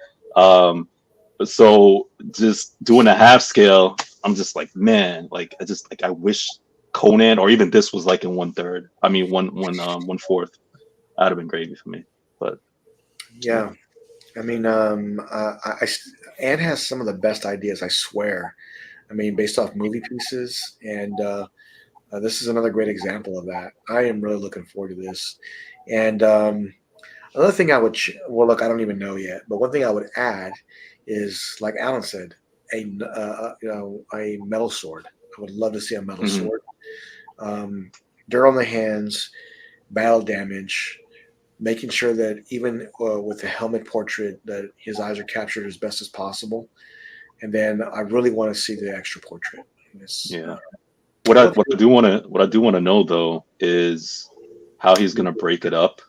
Speaker 8: So just doing a half scale, I'm just like, man, like I wish Conan or even this was like in 1/3. I mean 1/4. That'd have been gravy for me. But
Speaker 3: yeah, I mean, Anne has some of the best ideas, I swear. I mean, based off movie pieces, and this is another great example of that. I am really looking forward to this. And another thing I would, well, look, I don't even know yet, but one thing I would add is, like Alan said, a metal sword. I would love to see a metal sword. Dirt on the hands, battle damage, making sure that even with the helmet portrait that his eyes are captured as best as possible. And then I really want to see the extra portrait.
Speaker 8: What I do want to know though is how he's going to break it up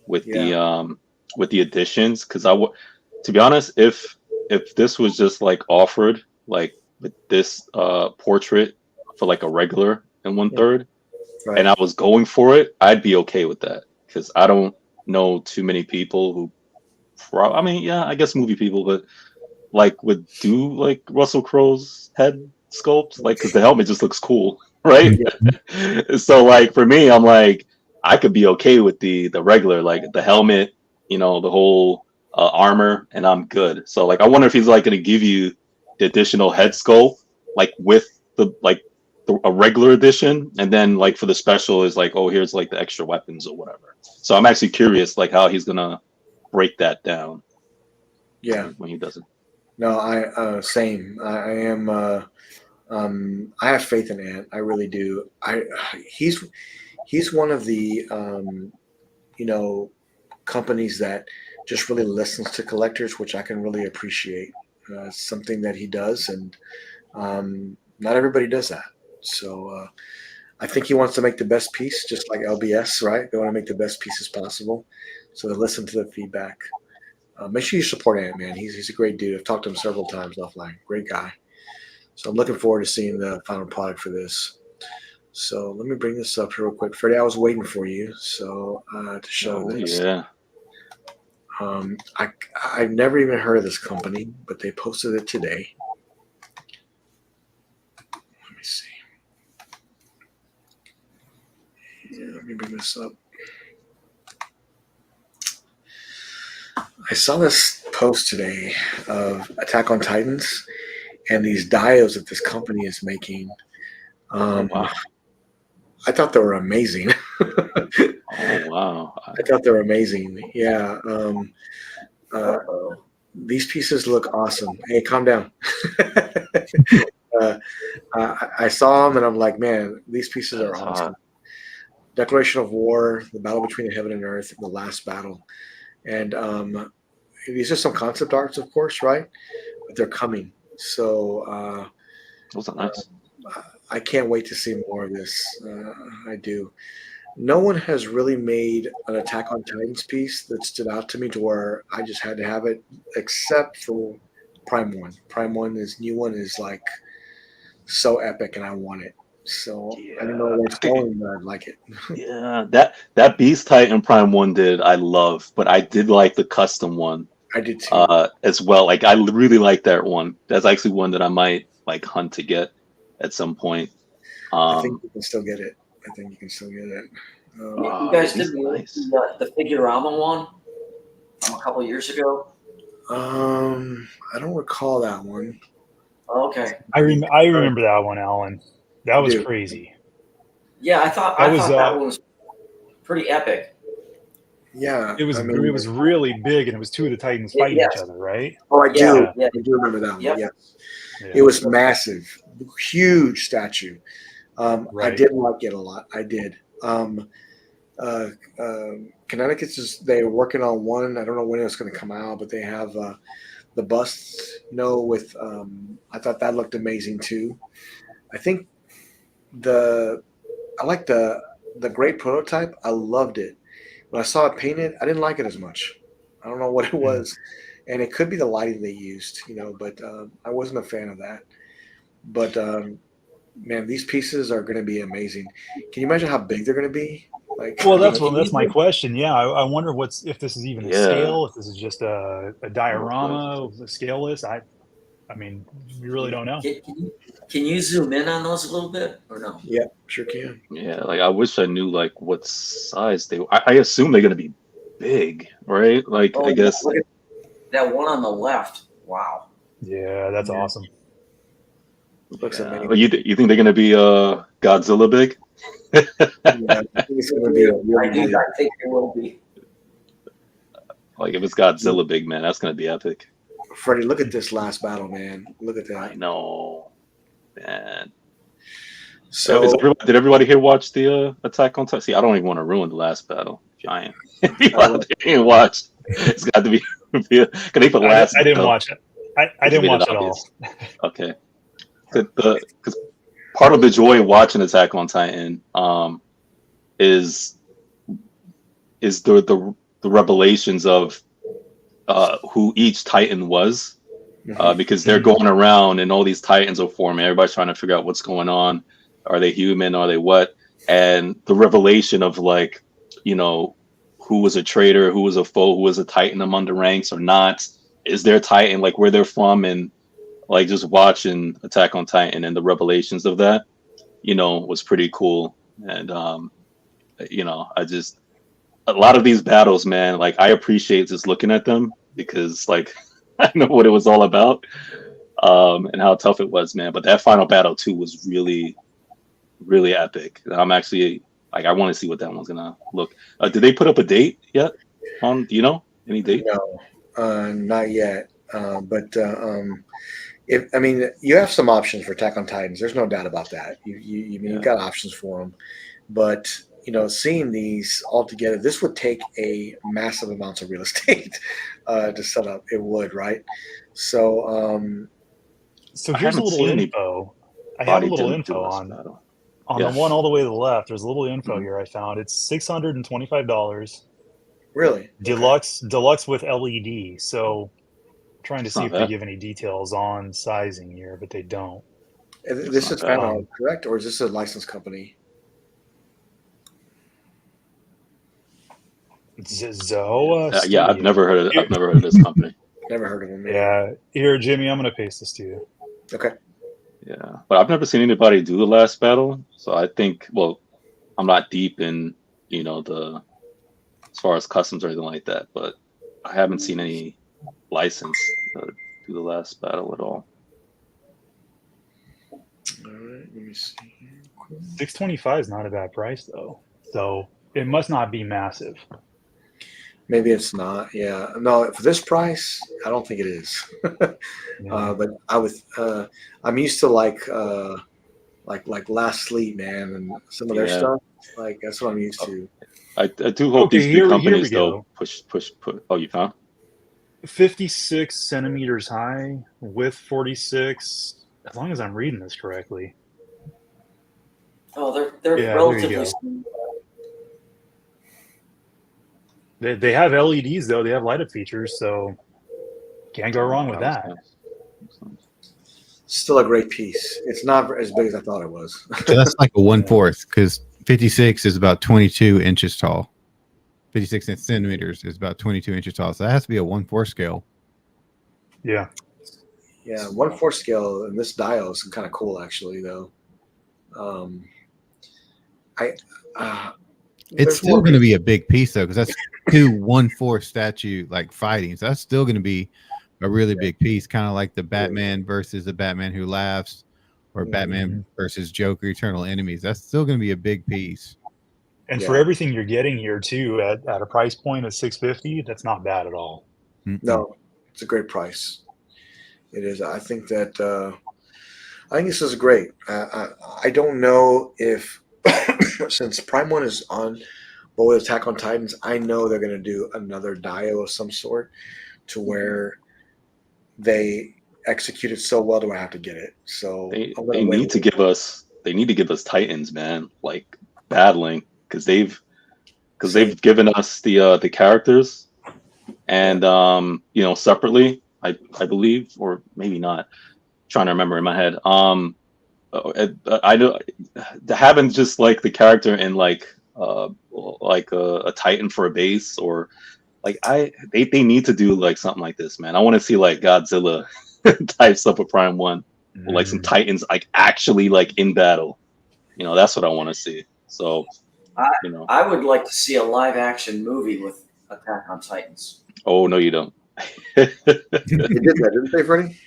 Speaker 8: with the additions. Because to be honest, if this was just like offered like with this portrait for like a regular in 1/3, and I was going for it, I'd be okay with that. Because I don't know too many people who, I mean, yeah, I guess movie people, but like would do like Russell Crowe's head sculpt, like because the helmet just looks cool, right? So like for me, I'm like I could be okay with the regular, like the helmet, the whole armor, and I'm good. So like I wonder if he's like going to give you the additional head sculpt, like with a regular edition, and then like for the special is like, oh, here's like the extra weapons or whatever. So I'm actually curious like how he's gonna break that down. When he does it.
Speaker 3: No, same. I am. I have faith in Ant. I really do. He's one of the companies that just really listens to collectors, which I can really appreciate. Something that he does, and not everybody does that. So I think he wants to make the best piece, just like LBS, right? They want to make the best pieces possible. So they listen to the feedback. Make sure you support Ant, man. He's a great dude. I've talked to him several times offline. Great guy. So I'm looking forward to seeing the final product for this. So let me bring this up here real quick. Freddie, I was waiting for you to show this.
Speaker 8: Yeah.
Speaker 3: I've never even heard of this company, but they posted it today. Let me see. Yeah, let me bring this up. I saw this post today of Attack on Titans and these dios that this company is making.
Speaker 8: Wow.
Speaker 3: I thought they were amazing.
Speaker 8: Oh wow!
Speaker 3: I thought they were amazing. Yeah. These pieces look awesome. Hey, calm down. I saw them and I'm like, man, these pieces are awesome. Declaration of War, the battle between the heaven and earth, the last battle, and these are some concept arts, of course, right? But they're coming. So
Speaker 8: those are nice.
Speaker 3: I can't wait to see more of this. I do. No one has really made an Attack on Titans piece that stood out to me to where I just had to have it, except for Prime 1. Prime 1, this new one is like so epic, and I want it. So I don't know where it's going, but I like it.
Speaker 8: Yeah, that Beast Titan Prime 1 I love, but I did like the custom one
Speaker 3: I did too.
Speaker 8: As well. Like I really like that one. That's actually one that I might like hunt to get at some point.
Speaker 3: I think you can still get it.
Speaker 4: You guys did the Figurama one a couple years ago.
Speaker 3: I don't recall that one.
Speaker 4: Oh, okay.
Speaker 7: I remember that one, Alan. That was
Speaker 3: Dude.
Speaker 7: crazy.
Speaker 4: Yeah, I thought that one was pretty epic.
Speaker 3: Yeah,
Speaker 7: it was really big, and it was two of the Titans fighting each other, right?
Speaker 3: Oh, I do.
Speaker 4: Yeah.
Speaker 3: I do remember that one.
Speaker 4: Yep.
Speaker 3: Yes,
Speaker 7: Yeah.
Speaker 3: it was massive, huge statue.
Speaker 7: Right.
Speaker 3: I did like it a lot. I did. Connecticut's they're working on one. I don't know when it's going to come out, but they have the busts. With I thought that looked amazing too. I think I like the great prototype. I loved it. When I saw it painted, I didn't like it as much. I don't know what it was, and it could be the lighting they used, but I wasn't a fan of that. But man, these pieces are going to be amazing. Can you imagine how big they're going to be?
Speaker 7: Well, that's my question. Yeah, I wonder if this is even a scale, if this is just a diorama, scaleless. I mean, we really don't know.
Speaker 4: Can you zoom in on those a little bit or no?
Speaker 3: Yeah, sure can.
Speaker 8: Yeah, like I wish I knew like what size they. I assume they're gonna be big, right? Like I guess
Speaker 4: look at that one on the left. Wow.
Speaker 7: Yeah, that's awesome.
Speaker 3: Looks amazing.
Speaker 8: Well, you think they're gonna be Godzilla big?
Speaker 3: Yeah, I think it's gonna be.
Speaker 4: I think it will be.
Speaker 8: Like if it's Godzilla big, man, that's gonna be epic.
Speaker 3: Freddie, look at this last battle, man. Look at that.
Speaker 8: I know, man.
Speaker 3: So
Speaker 8: did everybody here watch the Attack on Titan? See, I don't even want to ruin the last battle. Giant. If you watched, it's got to be. Can they put last?
Speaker 7: I didn't watch it. I didn't watch it all.
Speaker 8: Okay. Because part of the joy of watching Attack on Titan is the revelations of who each Titan was, because they're going around and all these Titans are forming. Everybody's trying to figure out what's going on. Are they human? Are they what? And the revelation of like, who was a traitor, who was a foe, who was a Titan among the ranks or not? Is their Titan like where they're from? And like just watching Attack on Titan and the revelations of that, was pretty cool. And I just a lot of these battles, man, like I appreciate just looking at them because like I know what it was all about and how tough it was, man. But that final battle too was really, really epic. I'm actually like I want to see what that one's gonna look. Did they put up a date yet? Do you know any date?
Speaker 3: No, not yet. But you have some options for Attack on Titans. There's no doubt about that. You've got options for them, but seeing these all together, this would take a massive amounts of real estate to set up. It would, right? So
Speaker 7: here's a little info. I have a little info on the one all the way to the left. There's a little info here I found. It's $625.
Speaker 3: Really?
Speaker 7: Deluxe with LED. So I'm trying to see if they give any details on sizing here, but they don't.
Speaker 3: This is correct, or is this a licensed company?
Speaker 7: Zoa.
Speaker 8: Yeah, I've never heard of this company.
Speaker 3: Never heard of them.
Speaker 7: Yeah, here, Jimmy, I'm gonna paste this to you.
Speaker 3: Okay.
Speaker 8: Yeah, but I've never seen anybody do the last battle, so I think. Well, I'm not deep in the as far as customs or anything like that, but I haven't seen any license do the last battle at all.
Speaker 3: All right, let me see.
Speaker 7: $625 is not a bad price though, so it must not be massive.
Speaker 3: Maybe it's not. Yeah, no. For this price, I don't think it is. But I'm used to like Last Sleep, man, and some of their stuff. Like that's what I'm used to.
Speaker 8: I do hope these big companies though push. Oh, you found
Speaker 7: 56 centimeters high, width 46. As long as I'm reading this correctly.
Speaker 4: Oh, they're relatively.
Speaker 7: They have LEDs though. They have light up features, so can't go wrong with that.
Speaker 3: Still a great piece. It's not as big as I thought it was.
Speaker 5: So that's like a 1/4 because 56 is about 22 inches tall. 56 centimeters is about 22 inches tall. So that has to be a 1/4 scale.
Speaker 7: Yeah.
Speaker 3: Yeah, 1/4 scale, and this dial is kind of cool, actually, though.
Speaker 5: It's still going to be a big piece, though, because that's 2 1/4 statue like fighting. So that's still going to be a really big piece, kind of like the Batman versus the Batman Who Laughs, or Batman versus Joker, Eternal Enemies. That's still going to be a big piece.
Speaker 7: And for everything you're getting here too, at a price point of $650, that's not bad at all.
Speaker 3: No, it's a great price. It is. I think that I think this is great. I don't know if since Prime 1 is on, but with Attack on Titans, I know they're going to do another dio of some sort to where they execute it so well. Do I have to get it? So
Speaker 8: they need to give us Titans, man, like battling, because they've given us the characters, and separately, I believe, or maybe not. Trying to remember in my head. I know having just like the character in like a Titan for a base, or like they need to do like something like this, man. I want to see like Godzilla type stuff with Prime 1, or like some Titans like actually like in battle. That's what I want to see. So
Speaker 4: I would like to see a live action movie with Attack on Titans.
Speaker 8: Oh no, you don't.
Speaker 3: They did that, didn't they, Freddie?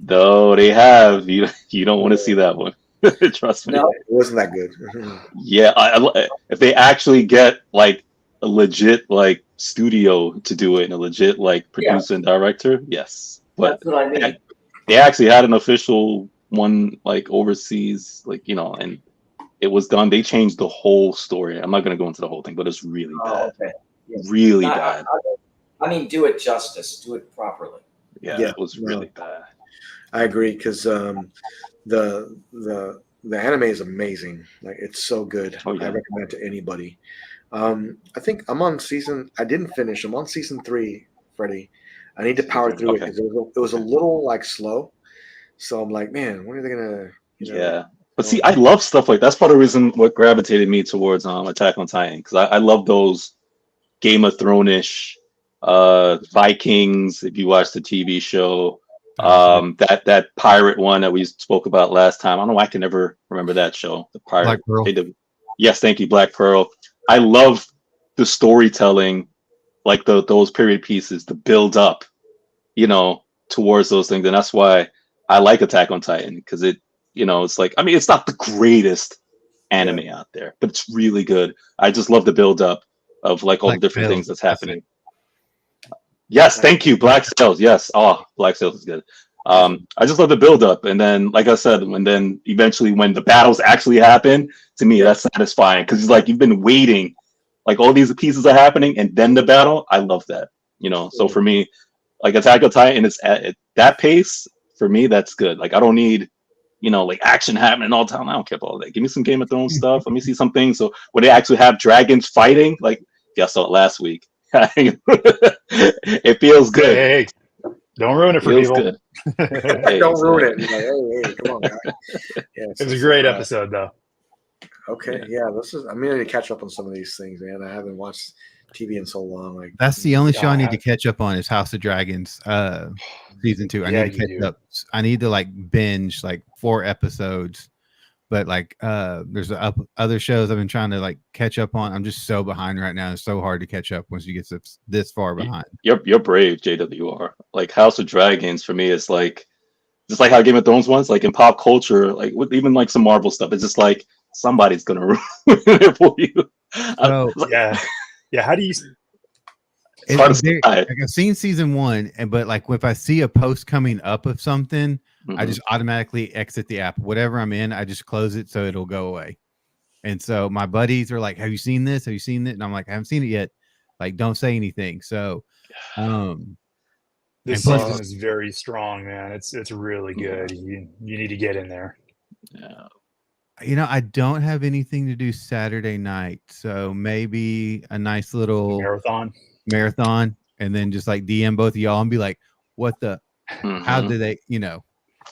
Speaker 8: No, they have. You don't want to see that one. Trust me.
Speaker 4: No,
Speaker 3: it wasn't that good.
Speaker 8: Yeah, if they actually get like a legit like studio to do it and a legit like producer and director, yes. But
Speaker 4: that's what I mean.
Speaker 8: They actually had an official one like overseas, like and it was done. They changed the whole story. I'm not going to go into the whole thing, but it's really bad.
Speaker 4: Okay. Yeah.
Speaker 8: Really bad.
Speaker 4: I mean, do it justice. Do it properly.
Speaker 8: Yeah, it was really bad.
Speaker 3: I agree, because the anime is amazing. Like, it's so good. I recommend it to anybody. I think I'm on I didn't finish. I'm on season 3, Freddie. I need to power through it because it was a little like slow. So I'm like, man, when are they gonna?
Speaker 8: Yeah, but see, I love stuff like that's part of the reason what gravitated me towards Attack on Titan, because I love those Game of Thrones-ish Vikings. If you watch the TV show. That pirate one that we spoke about last time. I don't know why I can never remember that show. The pirate.
Speaker 5: Black Pearl.
Speaker 8: Yes, thank you, Black Pearl. I love the storytelling, like those period pieces, the build up, towards those things, and that's why I like Attack on Titan, because it's like, I mean, it's not the greatest anime out there, but it's really good. I just love the build up of like all the different things that's happening. Yes, thank you, Black Sails. Yes, Black Sails is good. I just love the build up, and then, like I said, then eventually when the battles actually happen, to me that's satisfying, because it's like you've been waiting, like all these pieces are happening, and then the battle. I love that, So for me, like Attack on Titan, it's at that pace. For me, that's good. Like I don't need, like action happening all the time. I don't care about all that. Give me some Game of Thrones stuff. Let me see something. So when they actually have dragons fighting, like I saw it last week. It feels good.
Speaker 7: Hey, don't ruin it for people.
Speaker 8: Good.
Speaker 3: Don't ruin it. Like, hey, come on, guys. Yeah,
Speaker 7: it was a great episode, though.
Speaker 3: Okay, yeah, I'm ready to catch up on some of these things, man. I haven't watched TV in so long. Like
Speaker 5: that's the only show I need to catch up on is House of Dragons, season 2. I need to catch up. I need to like binge like 4 episodes. But like there's other shows I've been trying to like catch up on. I'm just so behind right now. It's so hard to catch up once you get this far behind.
Speaker 8: You're brave, JWR. Like House of Dragons for me is like just like how Game of Thrones was, like in pop culture, like with even like some Marvel stuff. It's just like somebody's gonna ruin it for you.
Speaker 7: Yeah. How do you?
Speaker 5: Like I've seen season 1, but like if I see a post coming up of something, I just automatically exit the app. Whatever I'm in, I just close it so it'll go away. And so my buddies are like, "Have you seen this? Have you seen it?" And I'm like, "I haven't seen it yet." Like, don't say anything. So,
Speaker 7: this season is very strong, man. It's really good. You need to get in there.
Speaker 8: Yeah.
Speaker 5: I don't have anything to do Saturday night, so maybe a nice little marathon, and then just like DM both of y'all and be like, "What the? How did they?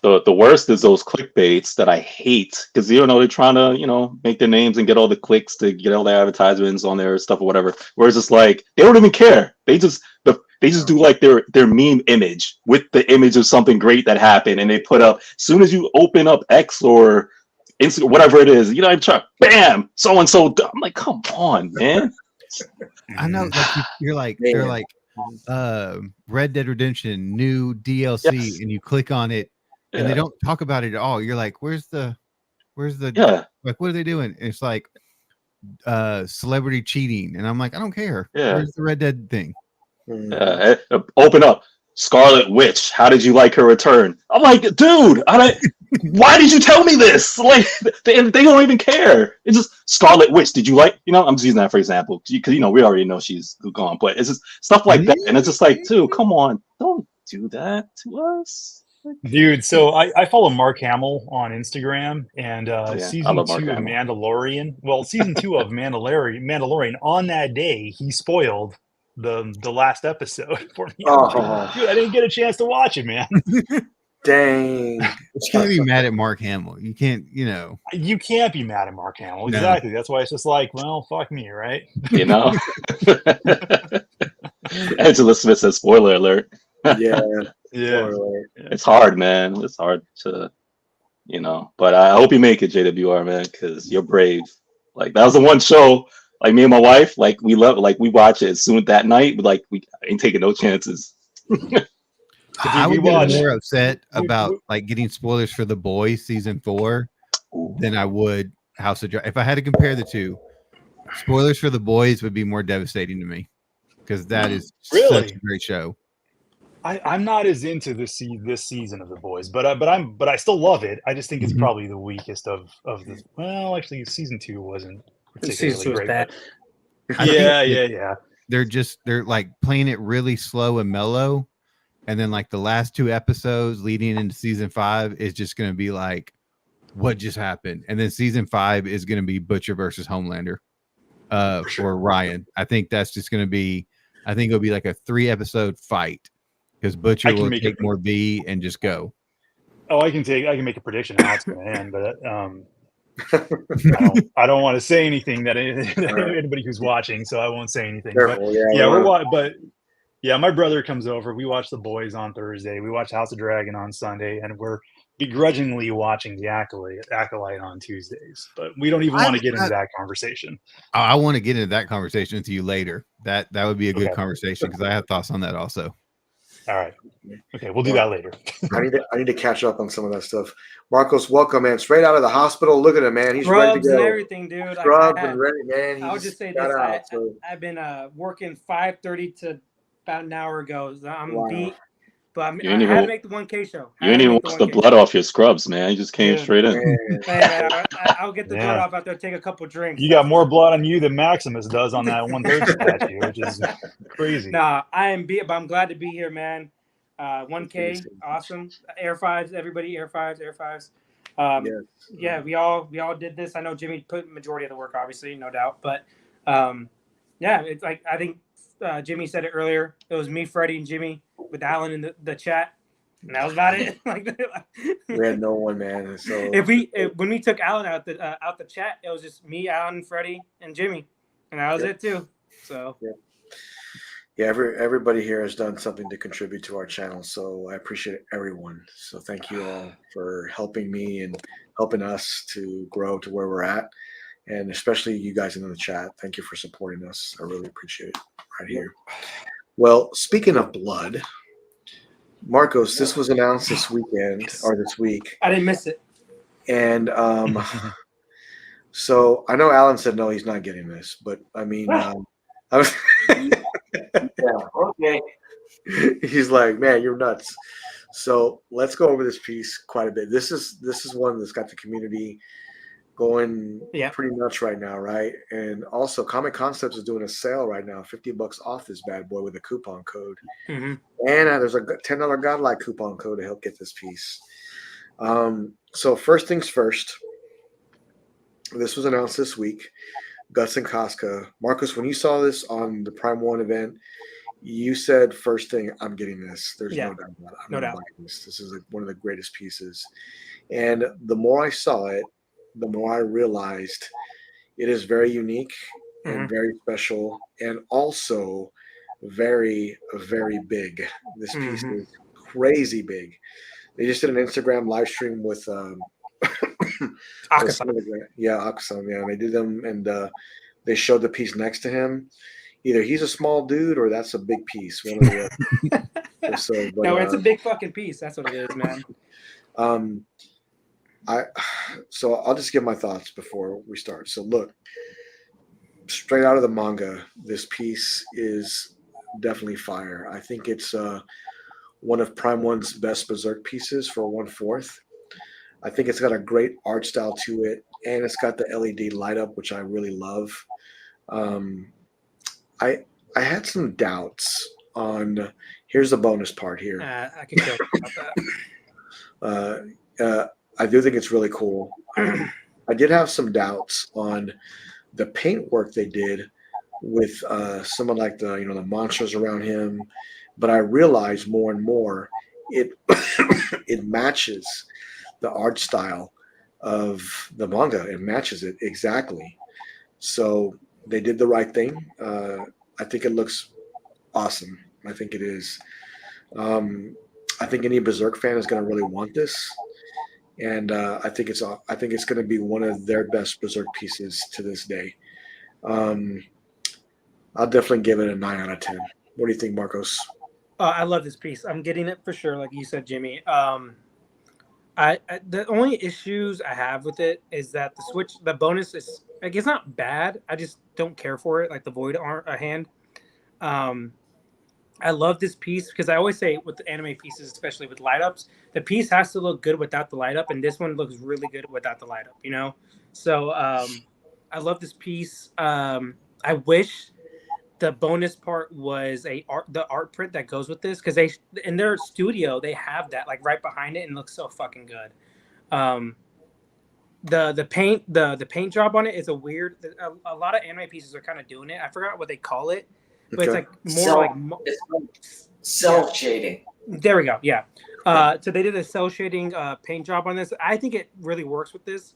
Speaker 8: The worst is those clickbaits that I hate because they're trying to make their names and get all the clicks to get all the advertisements on their stuff or whatever. Whereas it's like they don't even care. They just do like their meme image with the image of something great that happened, and they put up as soon as you open up X or Instagram, whatever it is, I'm trying, bam, so and so. I'm like, come on, man.
Speaker 5: I know, like you're like they're like Red Dead Redemption new DLC,
Speaker 8: Yes.
Speaker 5: and you click on it. And they don't talk about it at all. You're like, where's the like, what are they doing? And it's like celebrity cheating. And I'm like, I don't care.
Speaker 8: Yeah.
Speaker 5: Where's the Red Dead thing?
Speaker 8: Open up. Scarlet Witch. How did you like her return? I'm like, dude, why did you tell me this? Like, they don't even care. It's just Scarlet Witch. Did you like, I'm just using that for example. Because, we already know she's gone. But it's just stuff like that. And it's just like, dude, come on. Don't do that to us.
Speaker 7: Dude, so I follow Mark Hamill on Instagram, and season 2 of Mandalorian. Well, season 2 of Mandalorian. On that day, he spoiled the last episode for me.
Speaker 3: Oh.
Speaker 7: Dude, I didn't get a chance to watch it, man.
Speaker 3: Dang.
Speaker 5: You can't be mad at Mark Hamill. You can't,
Speaker 7: You can't be mad at Mark Hamill.
Speaker 5: No.
Speaker 7: Exactly. That's why it's just like, well, fuck me, right?
Speaker 8: Angela Smith says, spoiler alert.
Speaker 3: Yeah.
Speaker 8: It's hard, man. It's hard to, but I hope you make it, JWR, man, because you're brave. Like, that was the one show, like, me and my wife, like, we love it. Like, we watch it soon that night, but, like, we ain't taking no chances.
Speaker 5: I would be more upset about, like, getting spoilers for The Boys season 4 than I would House of Dragon. If I had to compare the two, spoilers for The Boys would be more devastating to me because that is such a great show.
Speaker 7: I'm not as into this season of The Boys, but I still love it. I just think it's probably the weakest of the. Well, actually, season 2 wasn't particularly great. Bad. Yeah.
Speaker 5: They're like playing it really slow and mellow, and then like the last 2 episodes leading into season 5 is just going to be like, what just happened? And then season 5 is going to be Butcher versus Homelander, for Ryan. I think that's just going to be. I think it'll be like a 3-episode fight. Because Butcher will take more V and just go.
Speaker 7: Oh, I can make a prediction how it's going to end, but I don't want to say anything that anybody who's watching, so I won't say anything.
Speaker 3: Careful,
Speaker 7: my brother comes over. We watch The Boys on Thursday. We watch House of Dragon on Sunday, and we're begrudgingly watching The Acolyte on Tuesdays. But we don't even want to get into that conversation.
Speaker 5: I want to get into that conversation with you later. That would be a good conversation because I have thoughts on that also.
Speaker 7: All right. Okay, we'll do that later.
Speaker 3: I need to catch up on some of that stuff. Marcos, welcome, man. Straight out of the hospital. Look at him, man. He's ready to go.
Speaker 9: And everything, dude.
Speaker 3: Scrubs and ready, man.
Speaker 9: I'll just say this. I've been working 5:30 to about an hour ago. So I'm beat, but I had to make the 1K show.
Speaker 8: You didn't even wash the blood off your scrubs, man. You just came straight in.
Speaker 9: I'll get the blood off out there, take a couple drinks.
Speaker 7: You got more blood on you than Maximus does on that 1/3 statue, which is crazy.
Speaker 9: Nah, I am beat, but I'm glad to be here, man. 1K, awesome. Air 5s, everybody, Air 5s. Yeah, we all did this. I know Jimmy put the majority of the work, obviously, no doubt. But it's like I think Jimmy said it earlier. It was me, Freddie, and Jimmy with Alan in the chat, and that was about it.
Speaker 3: We had no one, man. So
Speaker 9: when we took Alan out the chat, it was just me, Alan, Freddie, and Jimmy, and that was it too. So
Speaker 3: everybody here has done something to contribute to our channel, so I appreciate everyone. So thank you all for helping me and helping us to grow to where we're at, and especially you guys in the chat. Thank you for supporting us. I really appreciate it right here. Well, speaking of blood, Marcos, this was announced this week.
Speaker 9: I didn't miss it.
Speaker 3: And so I know Alan said no, he's not getting this, but I mean,
Speaker 4: Okay.
Speaker 3: He's like, man, you're nuts. So let's go over this piece quite a bit. This is one that's got the community going pretty nuts right now, right? And also, Comic Concepts is doing a sale right now, $50 off this bad boy with a coupon code. And there's a $10 Godlike coupon code to help get this piece. So first things first, this was announced this week. Guts and Casca. Marcus, when you saw this on the Prime 1 event, you said first thing, I'm getting this. There's
Speaker 9: Yeah.
Speaker 3: no doubt about it. I'm
Speaker 9: No
Speaker 3: gonna
Speaker 9: doubt.
Speaker 3: buy this. This is like one of the greatest pieces. And the more I saw it, the more I realized it is very unique and very special, and also very, very big. This piece is crazy big. They just did an Instagram live stream with
Speaker 9: Akasan.
Speaker 3: Akasan, yeah. They did them, and they showed the piece next to him. Either he's a small dude or that's a big piece. One of the other. So, but,
Speaker 9: No, it's a big fucking piece. That's what it is, man.
Speaker 3: So I'll just give my thoughts before we start. So look, straight out of the manga, this piece is definitely fire. I think it's one of Prime One's best Berserk pieces for 1/4. I think it's got a great art style to it, and it's got the LED light up, which I really love. I had some doubts on. Here's the bonus part here.
Speaker 9: I can go about that.
Speaker 3: I do think it's really cool. I did have some doubts on the paint work they did with someone like the monsters around him, but I realized more and more it it matches the art style of the manga. It matches it exactly. So they did the right thing. I think it looks awesome. I think it is. I think any Berserk fan is going to really want this, and I think it's going to be one of their best Berserk pieces to this day. I'll definitely give it a 9 out of 10. What do you think, Marcos?
Speaker 9: I love this piece. I'm getting it for sure, like you said, Jimmy. I the only issues I have with it is that the bonus is like it's not bad. I just don't care for it, like the void hand. I love this piece because I always say with the anime pieces, especially with light ups, the piece has to look good without the light up, and this one looks really good without the light up. So I love this piece. I wish the bonus part was the art print that goes with this, because they in their studio they have that like right behind it and looks so fucking good. The paint job on it is a lot of anime pieces are kind of doing it. I forgot what they call it, but it's like more
Speaker 4: it's cell shading.
Speaker 9: There we go. Yeah. So they did a cell shading paint job on this. I think it really works with this.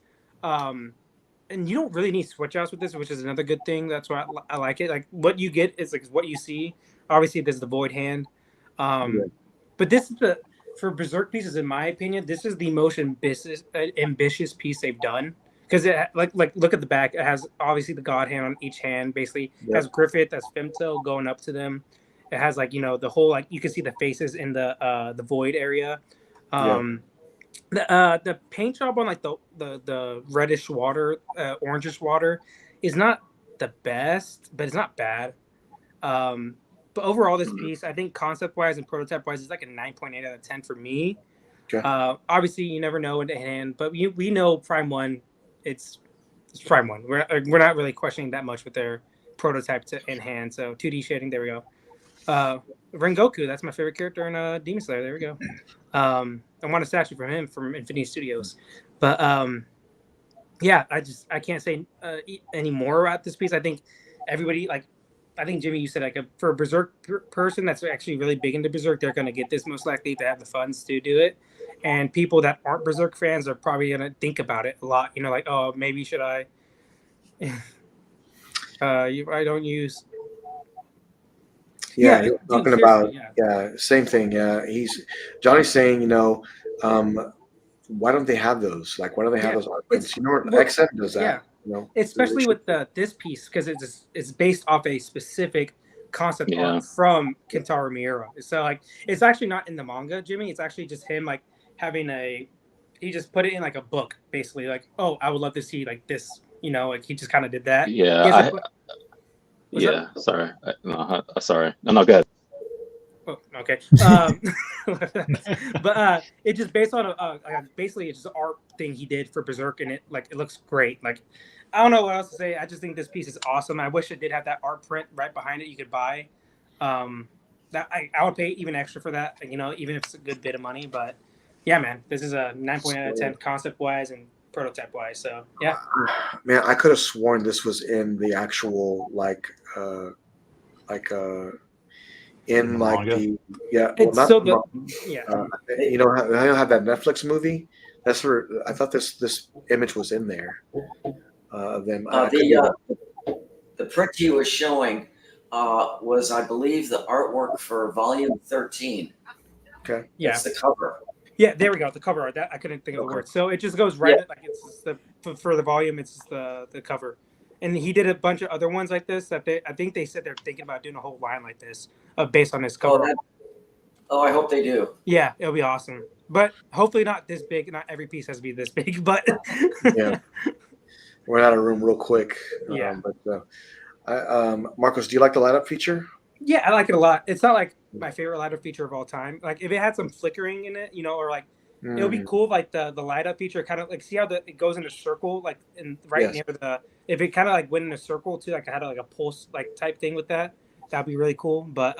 Speaker 9: And you don't really need switch outs with this, which is another good thing. That's why I like it. Like what you get is like what you see. Obviously, there's the void hand. But this is for Berserk pieces, in my opinion, this is the most ambitious piece they've done. Because it like look at the back. It has obviously the god hand on each hand. Basically, it has Griffith, that's Femto going up to them. It has like the whole like you can see the faces in the void area. The paint job on like the reddish water, orangish water, is not the best, but it's not bad. But overall, this piece, I think concept wise and prototype wise, is like a 9.8 out of 10 for me.
Speaker 3: Okay.
Speaker 9: Obviously, you never know in the hand, but we know Prime One, it's Prime One. We're not really questioning that much with their prototype in hand. So 2D shading, there we go. Rengoku, that's my favorite character in Demon Slayer. There we go. I want a statue from him from Infinity Studios. But yeah, I can't say any more about this piece. I think everybody, like, I think Jimmy, you said like for a Berserk person that's actually really big into Berserk, they're gonna get this most likely if they have the funds to do it. And people that aren't Berserk fans are probably gonna think about it a lot. Like, oh, maybe should I? I don't use.
Speaker 3: Yeah, dude, talking about same thing. Yeah, Johnny's saying, why don't they have those? Like, why don't they have those art prints? XM does that.
Speaker 9: Especially with this piece, because it's based off a specific concept art from Kentaro Miura. So like, it's actually not in the manga, Jimmy. It's actually just him like having he just put it in like a book, basically. Like, oh, I would love to see like this. Like he just kind of did that.
Speaker 8: Yeah. Sorry. Sorry. No, go ahead.
Speaker 9: Oh, okay. But it's just based on basically it's just an art thing he did for Berserk, and it looks great. Like, I don't know what else to say. I just think this piece is awesome. I wish it did have that art print right behind it you could buy. That I would pay even extra for that. Even if it's a good bit of money. But yeah, man, this is a 9.8 out of 10 concept wise and prototype wise. So yeah.
Speaker 3: Man, I could have sworn this was in the actual in like
Speaker 7: manga?
Speaker 9: It's
Speaker 3: not
Speaker 9: so
Speaker 3: the
Speaker 9: yeah.
Speaker 3: you know how I have that Netflix movie. That's where I thought this image was in there. Of them.
Speaker 4: The print he was showing was, I believe, the artwork for volume 13.
Speaker 3: Okay.
Speaker 9: Yeah.
Speaker 4: It's the cover.
Speaker 9: Yeah, there we go. The cover art. That I couldn't think of the word. So it just goes right like it's just for the volume. It's just the cover. And he did a bunch of other ones like this that I think they said they're thinking about doing a whole line like this based on his cover.
Speaker 4: I hope they do.
Speaker 9: Yeah, it'll be awesome. But hopefully not this big. Not every piece has to be this big. But
Speaker 3: yeah, we're out of room real quick.
Speaker 9: Yeah.
Speaker 3: Marcos, do you like the light up feature?
Speaker 9: Yeah, I like it a lot. It's not like my favorite light up feature of all time. Like if it had some flickering in it, or like it would be cool if, like the light up feature kind of like see how it goes in a circle, like near the, if it kind of like went in a circle too, like I had like a pulse like type thing with that'd be really cool. But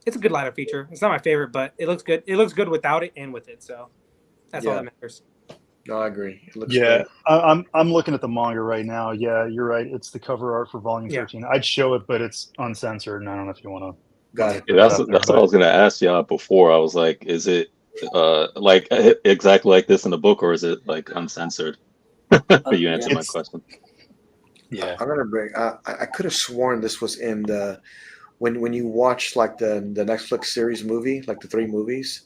Speaker 9: it's a good light up feature. It's not my favorite, but it looks good. It looks good without it and with it, so that's all that matters.
Speaker 3: No, I agree. It looks
Speaker 7: yeah,
Speaker 3: great.
Speaker 7: I'm looking at the manga right now. Yeah, you're right. It's the cover art for volume 13. I'd show it, but it's uncensored, and I don't know if you want to.
Speaker 3: Got it.
Speaker 8: Yeah, that's what I was gonna ask y'all before. I was like, is it like exactly like this in the book, or is it like uncensored? You answered my question.
Speaker 7: Yeah,
Speaker 3: I'm gonna bring. I could have sworn this was in the when you watch like the Netflix series movie, like the 3 movies.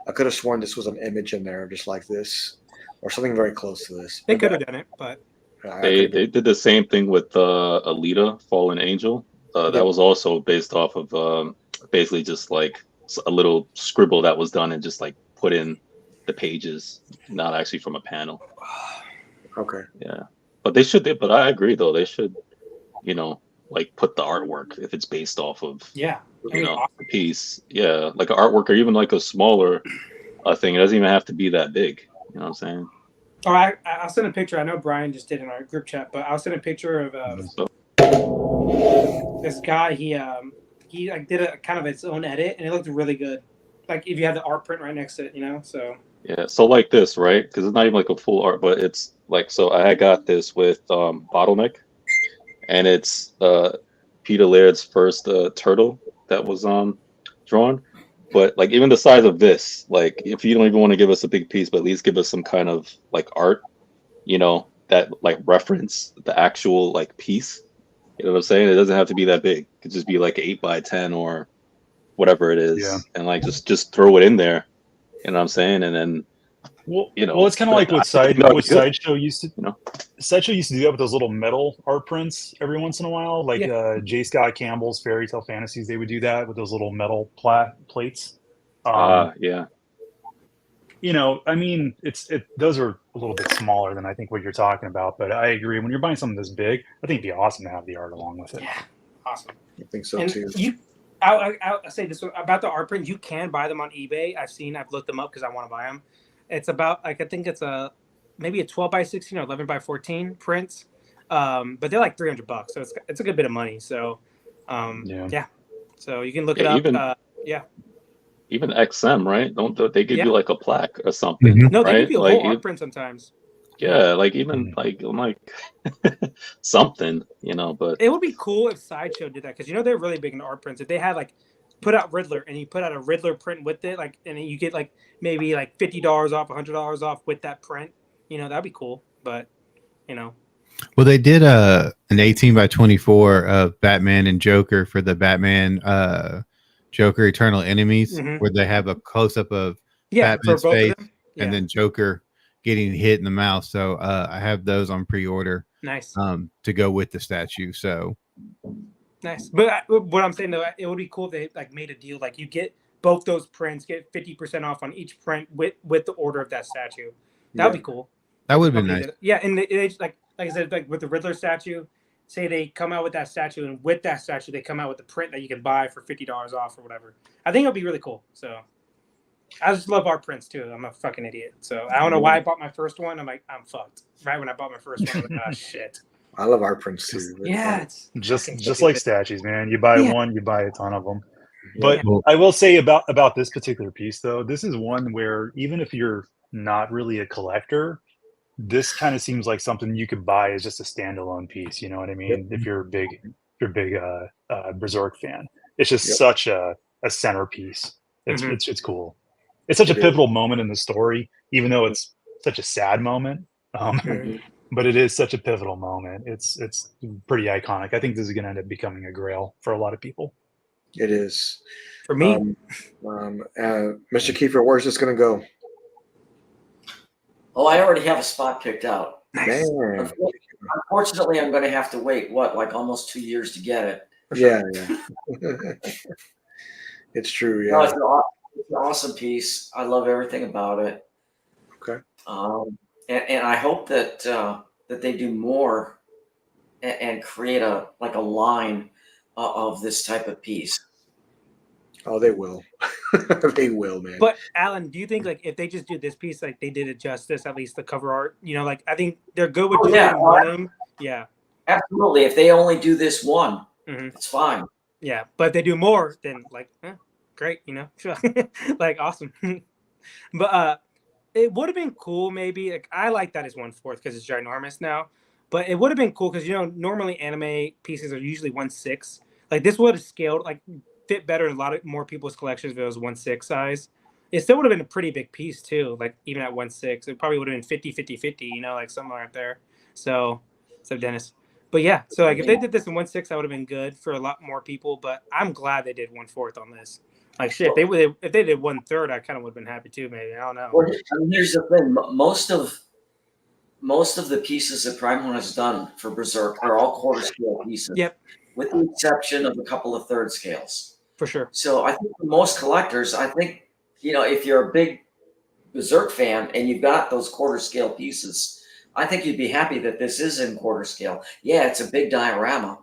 Speaker 3: I could have sworn this was an image in there, just like this, or something very close to this.
Speaker 9: They could have done it, but
Speaker 8: they did the same thing with Alita, Fallen Angel. That was also based off of basically just like a little scribble that was done and just like put in the pages, not actually from a panel.
Speaker 3: Okay.
Speaker 8: Yeah, but they should. But I agree, though. They should, like put the artwork if it's based off of the piece. Yeah, like an artwork or even like a smaller thing. It doesn't even have to be that big. You know what I'm saying?
Speaker 9: Oh, I'll send a picture. I know Brian just did in our group chat, but I'll send a picture of this guy. He like did a kind of its own edit, and it looked really good. Like if you have the art print right next to it, so.
Speaker 8: Yeah, so like this, right? Because it's not even like a full art, but it's like, so I got this with Bottleneck, and it's Peter Laird's first turtle that was drawn. But like even the size of this, like if you don't even want to give us a big piece, but at least give us some kind of like art, that like reference the actual like piece. You know what I'm saying? It doesn't have to be that big. It could just be like 8x10 or whatever it is, and like just throw it in there. You know what I'm saying? And then,
Speaker 7: well, it's kind of like what Sideshow used to. Sideshow used to do that with those little metal art prints every once in a while, like J. Scott Campbell's Fairy Tale Fantasies. They would do that with those little metal plates.
Speaker 8: Yeah.
Speaker 7: I mean, those are a little bit smaller than I think what you're talking about, but I agree. When you're buying something this big, I think it'd be awesome to have the art along with it.
Speaker 9: Yeah, awesome.
Speaker 3: I think so too.
Speaker 9: I'll say this about the art print. You can buy them on eBay. I've looked them up because I want to buy them. It's about I think it's maybe a 12x16 or 11x14 prints, but they're like $300, so it's a good bit of money. So, so you can look it up.
Speaker 8: Even XM, right? Don't they give you like a plaque or something? Mm-hmm.
Speaker 9: No, they
Speaker 8: right?
Speaker 9: give you a whole art print sometimes.
Speaker 8: Yeah, like even like something, but
Speaker 9: it would be cool if Sideshow did that because they're really big into art prints. If they had like put out Riddler and you put out a Riddler print with it, like and you get like maybe like $50 off, $100 off with that print, that'd be cool. But
Speaker 5: well, they did an 18x24 of Batman and Joker for the Batman Joker Eternal Enemies, where they have a close up of Batman's face and then Joker getting hit in the mouth. So I have those on pre-order.
Speaker 9: Nice.
Speaker 5: To go with the statue. So
Speaker 9: nice. But what I'm saying though, it would be cool if they like made a deal. Like you get both those prints, get 50% off on each print with the order of that statue. That would be cool.
Speaker 5: That would be nice.
Speaker 9: And they like I said, like with the Riddler statue, say they come out with that statue, and with that statue they come out with the print that you can buy for $50 off or whatever. I think it'll be really cool. So. I just love art prints too. I'm a fucking idiot. So I don't know why I bought my first one. I'm like, I'm fucked. Right when I bought my first one, I'm like, oh shit.
Speaker 3: I love art prints too.
Speaker 9: Yeah, it's
Speaker 7: just like statues, man. You buy one, you buy a ton of them. But I will say about this particular piece though, this is one where even if you're not really a collector, this kind of seems like something you could buy as just a standalone piece. You know what I mean? If you're a big Berserk fan. it's just such a centerpiece. It's cool. It's such a pivotal moment in the story, even though it's such a sad moment. But it is such a pivotal moment. It's pretty iconic. I think this is going to end up becoming a grail for a lot of people.
Speaker 3: It is.
Speaker 9: For me.
Speaker 3: Mr. Kiefer, where's this going to go?
Speaker 4: Oh, I already have a spot picked out.
Speaker 3: Nice.
Speaker 4: Unfortunately, I'm going to have to wait, like almost 2 years to get it.
Speaker 3: Yeah. It's true, yeah.
Speaker 4: No, it's an awesome piece. I love everything about it.
Speaker 3: Okay.
Speaker 4: And I hope that they do more and create a line of this type of piece.
Speaker 3: Oh, they will. They will, man.
Speaker 9: But Alan, do you think like if they just do this piece, like they did it justice, at least the cover art, like I think they're good with doing one of them. Yeah.
Speaker 4: Absolutely. If they only do this one, it's fine.
Speaker 9: Yeah, but if they do more, then great, like awesome. But it would have been cool maybe. Like I like that as 1/4 because it's ginormous now. But it would have been cool because normally anime pieces are usually 1/6. Like this would have scaled fit better in a lot of more people's collections if it was 1/6 size. It still would have been a pretty big piece too. Like even at 1/6, it probably would have been 50-50-50. Like somewhere up there. So Dennis. But yeah, so like if they did this in 1/6, that would have been good for a lot more people. But I'm glad they did 1/4 on this. Like shit, if they did 1/3, I kind of would have been happy too. Maybe I don't know.
Speaker 4: Well, here's the thing: most of the pieces that Prime has done for Berserk are all quarter scale pieces.
Speaker 9: Yep.
Speaker 4: With the exception of a couple of third scales.
Speaker 9: For sure.
Speaker 4: So I think for most collectors, I think if you're a big Berserk fan and you've got those quarter scale pieces, I think you'd be happy that this is in quarter scale. Yeah, it's a big diorama,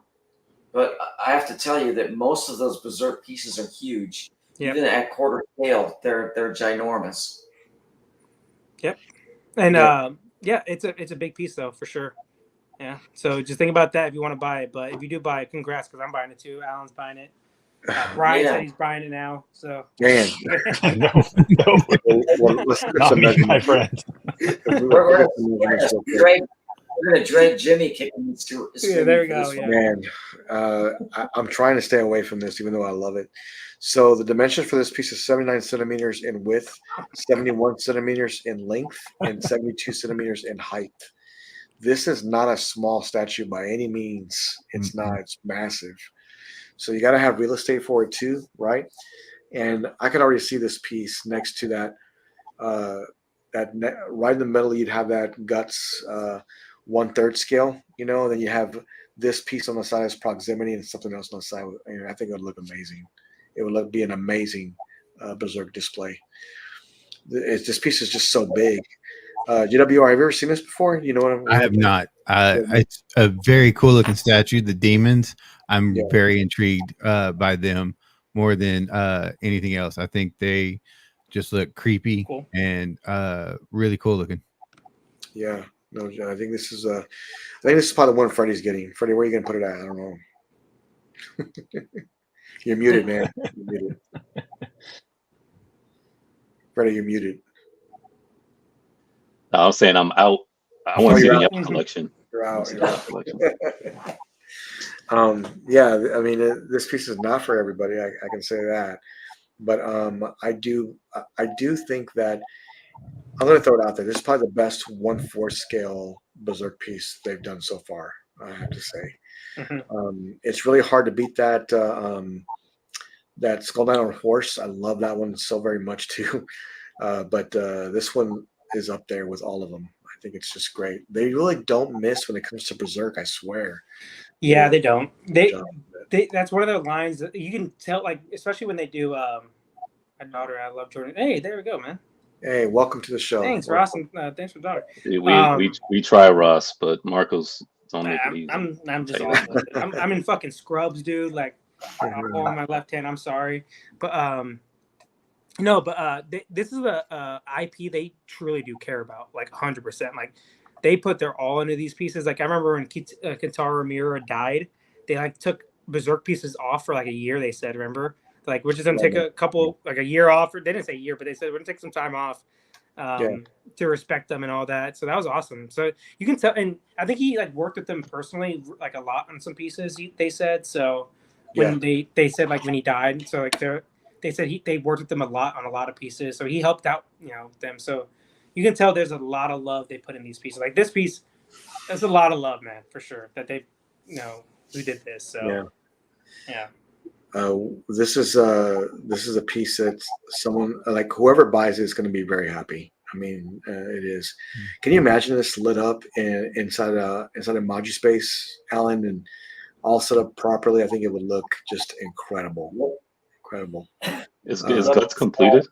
Speaker 4: but I have to tell you that most of those Berserk pieces are huge. Yep. Even at quarter scale, they're ginormous.
Speaker 9: Yep. And it's a big piece though, for sure. Yeah. So just think about that if you want to buy it. But if you do buy it, congrats, because I'm buying it too. Alan's buying it. Ryan said he's buying it now. So
Speaker 3: man,
Speaker 7: no. Well, not me, my friend.
Speaker 4: We're gonna drag Jimmy kicking this too.
Speaker 9: Yeah, there we go. Yeah.
Speaker 3: Man, I'm trying to stay away from this, even though I love it. So the dimensions for this piece is 79 centimeters in width, 71 centimeters in length, and 72 centimeters in height. This is not a small statue by any means. It's not. It's massive. So you got to have real estate for it too, right? And I could already see this piece next to that. Right in the middle, you'd have that guts 1/3 scale, and then you have this piece on the side as proximity and something else on the side. I think it would look amazing. It would be an amazing Berserk display. This piece is just so big. GWR, have you ever seen this before? You know what
Speaker 5: I have not. It's a very cool looking statue. The demons, I'm very intrigued by them more than anything else. I think they just look creepy and really cool looking.
Speaker 3: Yeah, no, I think this is probably the one Freddie's getting. Freddie, where are you gonna put it at? I don't know. You're muted, man. You're muted. Freddie, you're muted.
Speaker 8: I was saying I'm out. I want to see the Yelp collection.
Speaker 3: You're out. Yeah, I mean, this piece is not for everybody. I can say that, but I do think that I'm going to throw it out there. This is probably the best 1/4 scale Berserk piece they've done so far. I have to say, it's really hard to beat that Skull Knight on Horse. I love that one so very much too, but this one is up there with all of them. I think it's just great. They really don't miss when it comes to Berserk, I swear.
Speaker 9: Yeah, they don't. They that's one of their lines that you can tell, like, especially when they do my daughter, I love Jordan. Hey, there we go, man.
Speaker 3: Hey, welcome to the show.
Speaker 9: Thanks, Ross, and thanks for daughter.
Speaker 8: We try Ross, but Marco's don't make it easy.
Speaker 9: I'm just I'm in fucking scrubs, dude. Like on my left hand. I'm sorry. But no, but this is a IP they truly do care about, like 100%. Like they put their all into these pieces. Like I remember when Kentaro Miura died, they like took Berserk pieces off for like a year. They said, remember, like we're just gonna take a couple, like a year off. Or they didn't say a year, but they said we're gonna take some time off to respect them and all that. So that was awesome. So you can tell, and I think he like worked with them personally, like a lot on some pieces. They said so. when they said like when he died. So like they said they worked with them a lot on a lot of pieces. So he helped out, them. So you can tell there's a lot of love they put in these pieces. Like this piece, there's a lot of love, man, for sure. That they, who did this. So yeah.
Speaker 3: This is a piece that someone like whoever buys it is going to be very happy. I mean, it is. Can you imagine this lit up inside a Maji space, Alan, and all set up properly? I think it would look just incredible. Incredible.
Speaker 8: Is Guts completed?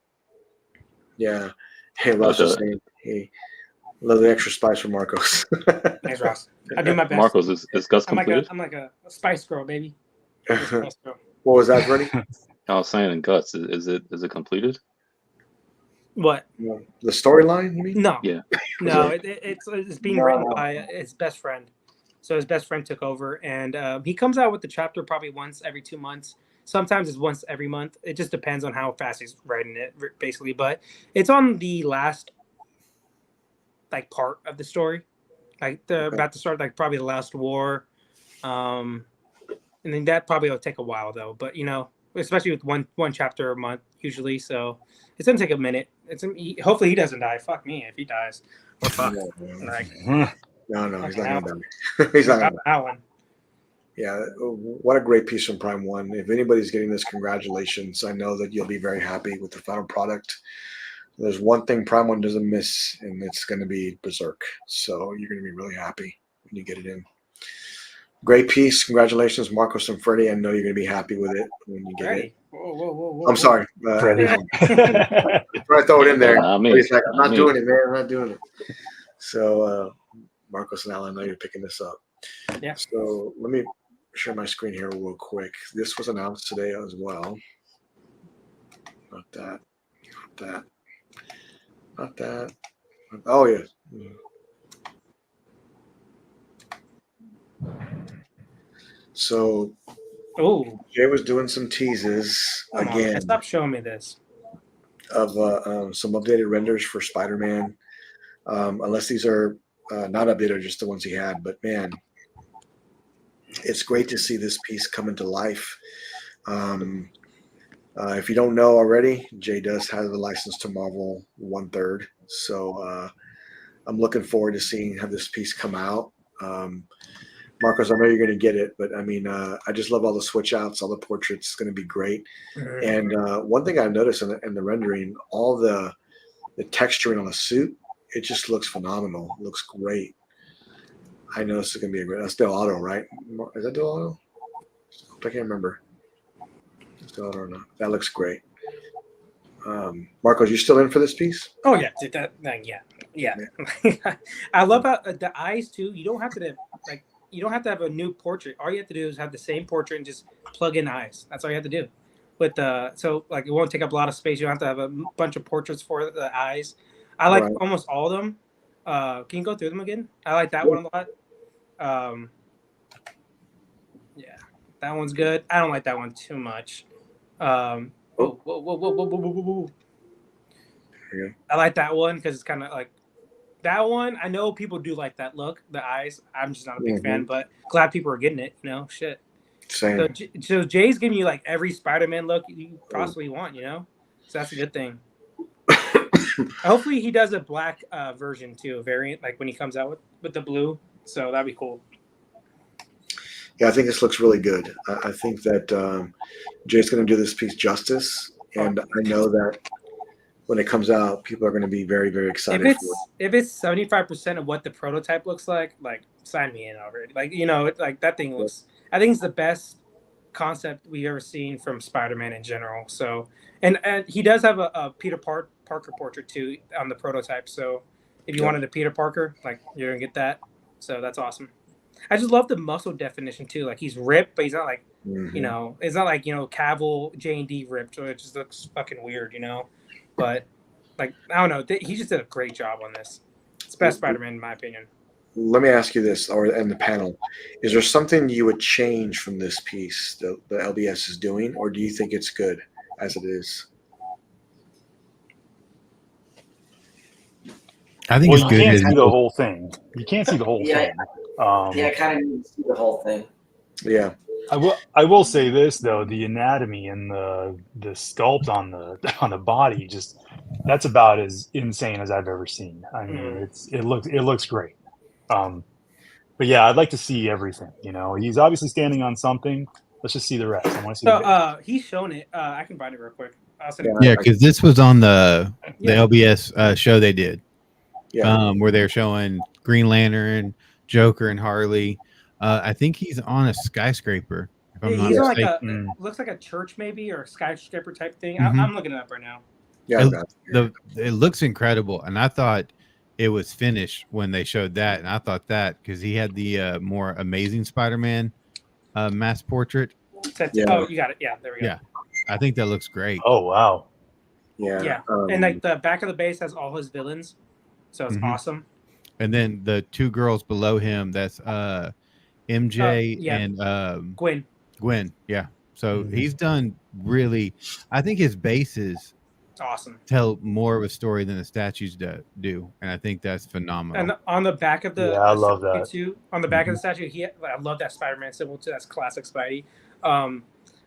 Speaker 3: Yeah. Hey, Ross is saying, hey, love the extra spice from Marcos.
Speaker 9: Thanks, Ross. I do my best.
Speaker 8: Marcos, is Guts completed?
Speaker 9: I'm like a spice girl, baby.
Speaker 3: What was that, Freddie?
Speaker 8: I was saying in Guts, is it completed?
Speaker 9: What?
Speaker 3: The storyline, you mean?
Speaker 9: No.
Speaker 8: Yeah.
Speaker 9: No, it's being written by his best friend. So his best friend took over, and he comes out with the chapter probably once every 2 months. Sometimes it's once every month. It just depends on how fast he's writing it, basically. But it's on the last part of the story, about to start, probably the last war, and then that probably will take a while though. But especially with one chapter a month usually, so it's gonna take a minute. Hopefully he doesn't die. Fuck me if he dies. Or fuck.
Speaker 3: No, he's not
Speaker 9: Alan.
Speaker 3: gonna die. He's not gonna die.
Speaker 9: Alan.
Speaker 3: Yeah, what a great piece from Prime One. If anybody's getting this, congratulations. I know that you'll be very happy with the final product. There's one thing Prime One doesn't miss, and it's going to be Berserk. So you're going to be really happy when you get it in. Great piece. Congratulations, Marcos and Freddie. I know you're going to be happy with it when you get it.
Speaker 9: Whoa.
Speaker 3: I'm sorry.
Speaker 7: Freddie.
Speaker 3: I throw it in there. He's like, I'm not doing it, man. I'm not doing it. So, Marcos and Alan, I know you're picking this up.
Speaker 9: Yeah.
Speaker 3: So let me share my screen here real quick. This was announced today as well. Not that. Oh, yeah. So Jay was doing some teases again.
Speaker 9: Stop showing me this.
Speaker 3: Of some updated renders for Spider-Man. Unless these are not updated, just the ones he had. But man, it's great to see this piece come into life. If you don't know already, Jay does have the license to Marvel 1/3. So I'm looking forward to seeing how this piece come out. Marcos, I know you're going to get it, but I mean, I just love all the switch outs, all the portraits. It's going to be great. And one thing I noticed in the rendering, all the texturing on the suit, it just looks phenomenal. It looks great. I know this is going to be a great. That's Del Auto, right? Is that Del Auto? I can't remember. Del Auto or not. That looks great. Marcos, you still in for this piece?
Speaker 9: Oh yeah, yeah. I love how the eyes too. You don't have to have a new portrait. All you have to do is have the same portrait and just plug in eyes. That's all you have to do. But so it won't take up a lot of space. You don't have to have a bunch of portraits for the eyes. I like almost all of them. Can you go through them again? I like that one a lot. Yeah, that one's good. I don't like that one too much. Whoa. I like that one because it's kind of like that one. I know people do like that look, the eyes. I'm just not a big fan, but glad people are getting it. Shit.
Speaker 3: Same.
Speaker 9: So Jay's giving you like every Spider-Man look you possibly want. So that's a good thing. Hopefully he does a black version too, a variant, like when he comes out with the blue. So that'd be cool.
Speaker 3: Yeah, I think this looks really good. I think that Jay's going to do this piece justice, and I know that when it comes out, people are going to be very, very excited.
Speaker 9: If it's 75% of what the prototype looks like sign me in already. Like that thing looks. I think it's the best concept we've ever seen from Spider-Man in general. So, and he does have a Peter Parker portrait too on the prototype. So, if you wanted a Peter Parker, you're gonna get that. So that's awesome. I just love the muscle definition too. Like he's ripped, but he's not like it's not like Cavill J&D ripped. So it just looks fucking weird, But I don't know. He just did a great job on this. It's the best Spider-Man in my opinion.
Speaker 3: Let me ask you this, in the panel, is there something you would change from this piece that the LBS is doing, or do you think it's good as it is?
Speaker 5: I think it's good.
Speaker 7: You can't see the whole thing. You can't see the whole thing.
Speaker 4: I kind of need to see the whole thing.
Speaker 3: Yeah.
Speaker 7: I will say this though, the anatomy and the sculpt on the body, just that's about as insane as I've ever seen. I mean, it looks great. But yeah, I'd like to see everything. He's obviously standing on something. Let's just see the rest. I want to see.
Speaker 9: So he's shown it. I can find it real quick.
Speaker 5: Yeah, because this was on the LBS show they did.
Speaker 3: Yeah.
Speaker 5: Where they're showing Green Lantern, Joker, and Harley. I think he's on a skyscraper. If I'm not
Speaker 9: He's on
Speaker 5: mistaken.
Speaker 9: looks like a church maybe, or a skyscraper type thing.
Speaker 5: Mhm.
Speaker 9: I'm looking it up right now.
Speaker 3: Yeah,
Speaker 5: it looks incredible, and I thought it was finished when they showed that, and I thought that because he had the more Amazing Spider-Man mass portrait.
Speaker 9: Oh, you got it. Yeah, there we go.
Speaker 5: Yeah, I think that looks great.
Speaker 7: Oh wow.
Speaker 3: Yeah.
Speaker 9: And like the back of the base has all his villains, so it's awesome.
Speaker 5: And then the two girls below him, that's MJ and
Speaker 9: Gwen.
Speaker 5: Gwen, yeah. So he's done really. I think his bases
Speaker 9: awesome.
Speaker 5: Tell more of a story than the statues do, and I think that's phenomenal.
Speaker 9: And on the back of the
Speaker 7: I love that
Speaker 9: too. On the back of the statue, I love that Spider-Man symbol too. That's classic Spidey. On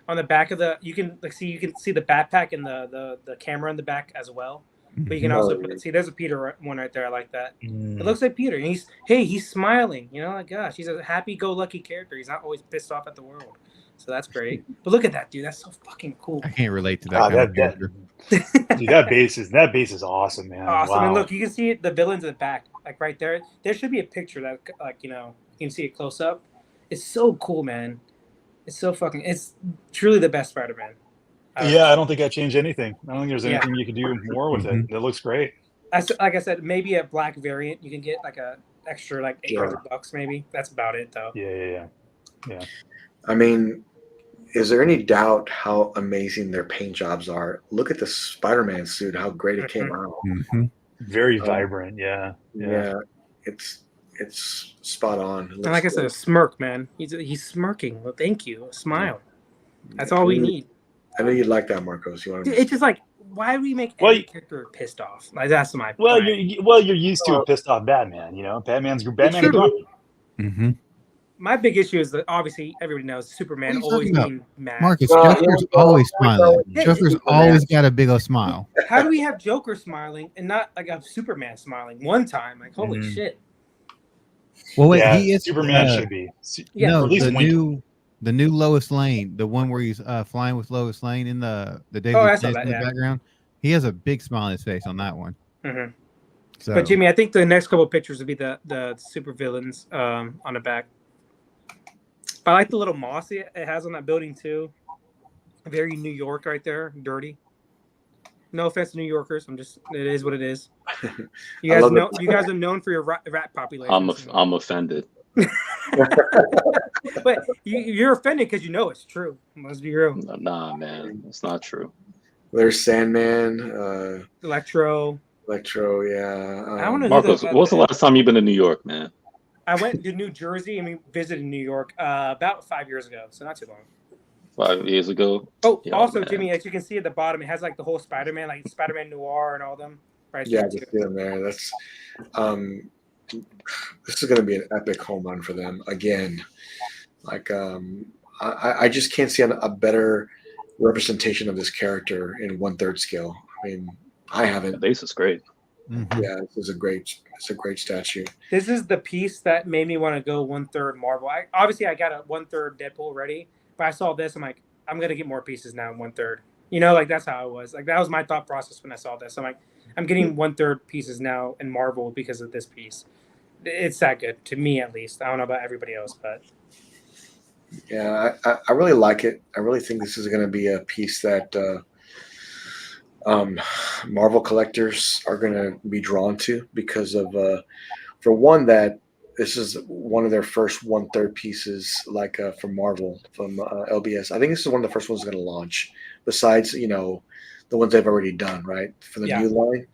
Speaker 9: the back of you can see the backpack and the camera in the back as well. But you can also there's a Peter one right there. I like that. It looks like Peter, and he's smiling. Like, gosh, he's a happy-go-lucky character. He's not always pissed off at the world. So that's great. But look at that, dude. That's so fucking cool.
Speaker 5: I can't relate to that.
Speaker 7: Dude, that base is awesome, man.
Speaker 9: Awesome.
Speaker 7: Wow.
Speaker 9: And look, you can see the villains in the back, like right there. There should be a picture that, you can see it close up. It's so cool, man. It's truly the best Spider-Man.
Speaker 7: I don't think I changed anything. I don't think there's anything you can do more with it. It looks great.
Speaker 9: Like I said, maybe a black variant. You can get like a extra like $800 maybe. That's about it though.
Speaker 7: Yeah.
Speaker 3: I mean, is there any doubt how amazing their paint jobs are? Look at the Spider-Man suit, how great it came out.
Speaker 7: Very vibrant, yeah.
Speaker 3: It's spot on.
Speaker 9: And like I said, a smirk, man. He's smirking. Well, thank you. A smile. That's all we need.
Speaker 3: I know you'd like that, Marcos.
Speaker 9: It's just like, why do we make every character pissed off? Like, that's my
Speaker 7: point. You're used to a pissed off Batman. Batman's grumpy.
Speaker 9: My big issue is that obviously everybody knows Superman always being mad.
Speaker 5: Marcus, Joker's always smiling. Joker's always got a big old smile.
Speaker 9: How do we have Joker smiling and not like a Superman smiling one time? Like, holy shit.
Speaker 5: Well, wait, he is
Speaker 7: Superman should be.
Speaker 5: No, the new Lois Lane, the one where he's flying with Lois Lane in the Daily in the background. He has a big smile on his face on that one. So.
Speaker 9: But Jimmy, I think the next couple of pictures would be the super villains on the back. I like the little moss it has on that building too. Very New York right there, dirty. No offense to New Yorkers, it is what it is. You guys are known for your rat population.
Speaker 8: I'm offended.
Speaker 9: But you're offended because you know it's true. Let's be real.
Speaker 8: Nah, man, it's not true.
Speaker 3: There's Sandman,
Speaker 9: Electro,
Speaker 3: yeah.
Speaker 9: I want to.
Speaker 8: Marcos, when was the last time you've been to New York, man?
Speaker 9: I went to New Jersey and we visited New York about 5 years ago, so not too long.
Speaker 8: 5 years ago.
Speaker 9: Oh, yeah, also, man. Jimmy, as you can see at the bottom, it has like the whole Spider-Man, like Spider-Man Noir and all them. Right.
Speaker 3: Yeah, I just see them there. That's this is going to be an epic home run for them again. Like, I just can't see a better representation of this character in 1/3 scale. I mean, I haven't.
Speaker 8: The base is great.
Speaker 3: Yeah, it's a great statue.
Speaker 9: This is the piece that made me want to go 1/3 Marvel. Obviously I got a 1/3 Deadpool ready, but I saw this. I'm like, I'm gonna get more pieces now in 1/3. Like that's how it was. Like that was my thought process when I saw this. I'm like, I'm getting 1/3 pieces now in Marvel because of this piece. It's that good to me, at least. I don't know about everybody else, but
Speaker 3: yeah, I really like it. I really think this is going to be a piece that Marvel collectors are going to be drawn to because of, for one, that this is one of their first 1/3 pieces, like from Marvel, from LBS. I think this is one of the first ones going to launch, besides the ones they've already done, right, for the new line.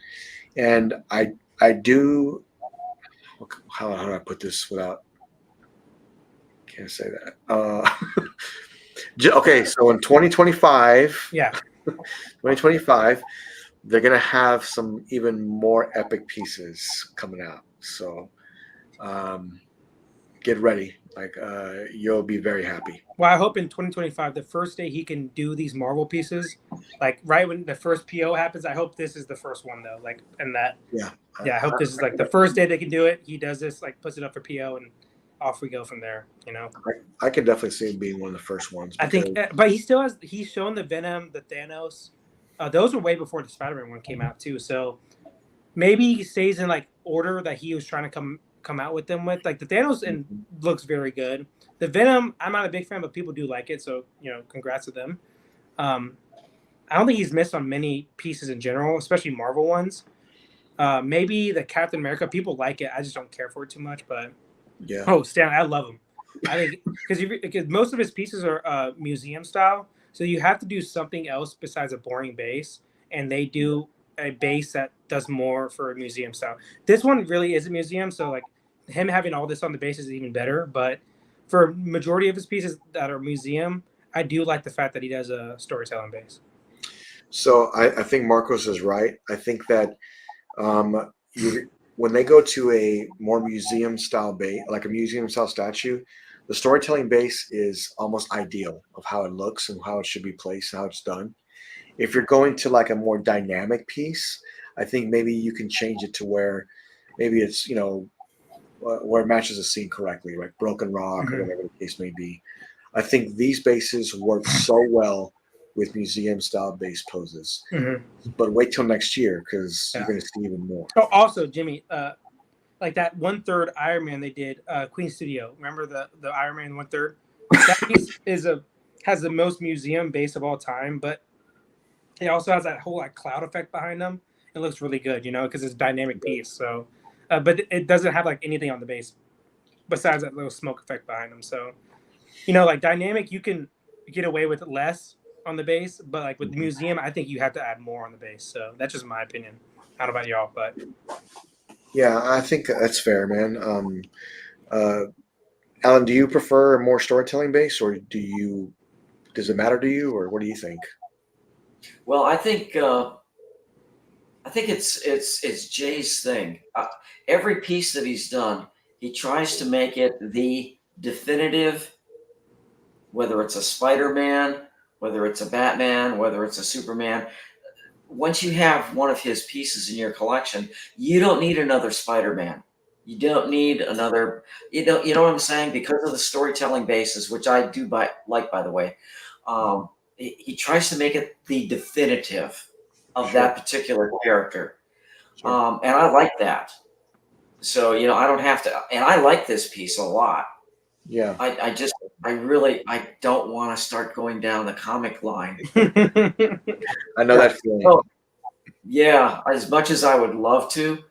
Speaker 3: And I do. How do I put this without? Can't say that. Okay, so in 2025, 2025, they're gonna have some even more epic pieces coming out. So, get ready. Like you'll be very happy.
Speaker 9: Well, I hope in 2025, the first day he can do these Marvel pieces, like right when the first PO happens. I hope this is the first one though. Like, and that.
Speaker 3: Yeah.
Speaker 9: Yeah, I hope this is like the first day they can do it. He does this, like puts it up for PO, and off we go from there. You know.
Speaker 3: I can definitely see him being one of the first ones.
Speaker 9: I think, but he still has. He's shown the Venom, the Thanos. Those were way before the Spider-Man one came out too. So maybe he stays in like order that he was trying to come out with them with. Like the Thanos and looks very good. The Venom, I'm not a big fan, but people do like it. So congrats to them. I don't think he's missed on many pieces in general, especially Marvel ones. Maybe the Captain America, people like it. I just don't care for it too much. But
Speaker 3: yeah.
Speaker 9: Oh, Stan, I love him. I think because most of his pieces are museum style, so you have to do something else besides a boring base, and they do a base that does more for a museum style. This one really is a museum, so like him having all this on the base is even better. But for majority of his pieces that are museum, I do like the fact that he does a storytelling base.
Speaker 3: So I think Marcos is right. I think that when they go to a more museum style base, like a museum style statue, the storytelling base is almost ideal of how it looks and how it should be placed, and how it's done. If you're going to like a more dynamic piece, I think maybe you can change it to where maybe it's where it matches the scene correctly, like broken rock or whatever the case may be. I think these bases work so well with museum style base poses. But wait till next year because you're going to see even more.
Speaker 9: Oh, also, Jimmy, like that 1/3 Iron Man they did, Queen Studio. Remember the Iron Man 1/3? That piece has the most museum base of all time, but it also has that whole like cloud effect behind them. It looks really good, because it's a dynamic piece. So, but it doesn't have like anything on the base besides that little smoke effect behind them. So, like dynamic, you can get away with less on the base, but like with the museum, I think you have to add more on the base. So that's just my opinion. I don't know about y'all, but
Speaker 3: yeah, I think that's fair, man. Alan, do you prefer a more storytelling base, or does it matter to you, or what do you think?
Speaker 4: Well, I think it's Jay's thing. Every piece that he's done, he tries to make it the definitive, whether it's a Spider-Man, whether it's a Batman, whether it's a Superman. Once you have one of his pieces in your collection, you don't need another Spider-Man. You don't need another, you know what I'm saying? Because of the storytelling basis, which I do like, by the way, he tries to make it the definitive of that particular character. And I like that. So, I don't have to, and I like this piece a lot.
Speaker 3: Yeah.
Speaker 4: I don't want to start going down the comic line.
Speaker 3: I know that feeling.
Speaker 4: So, yeah, as much as I would love to,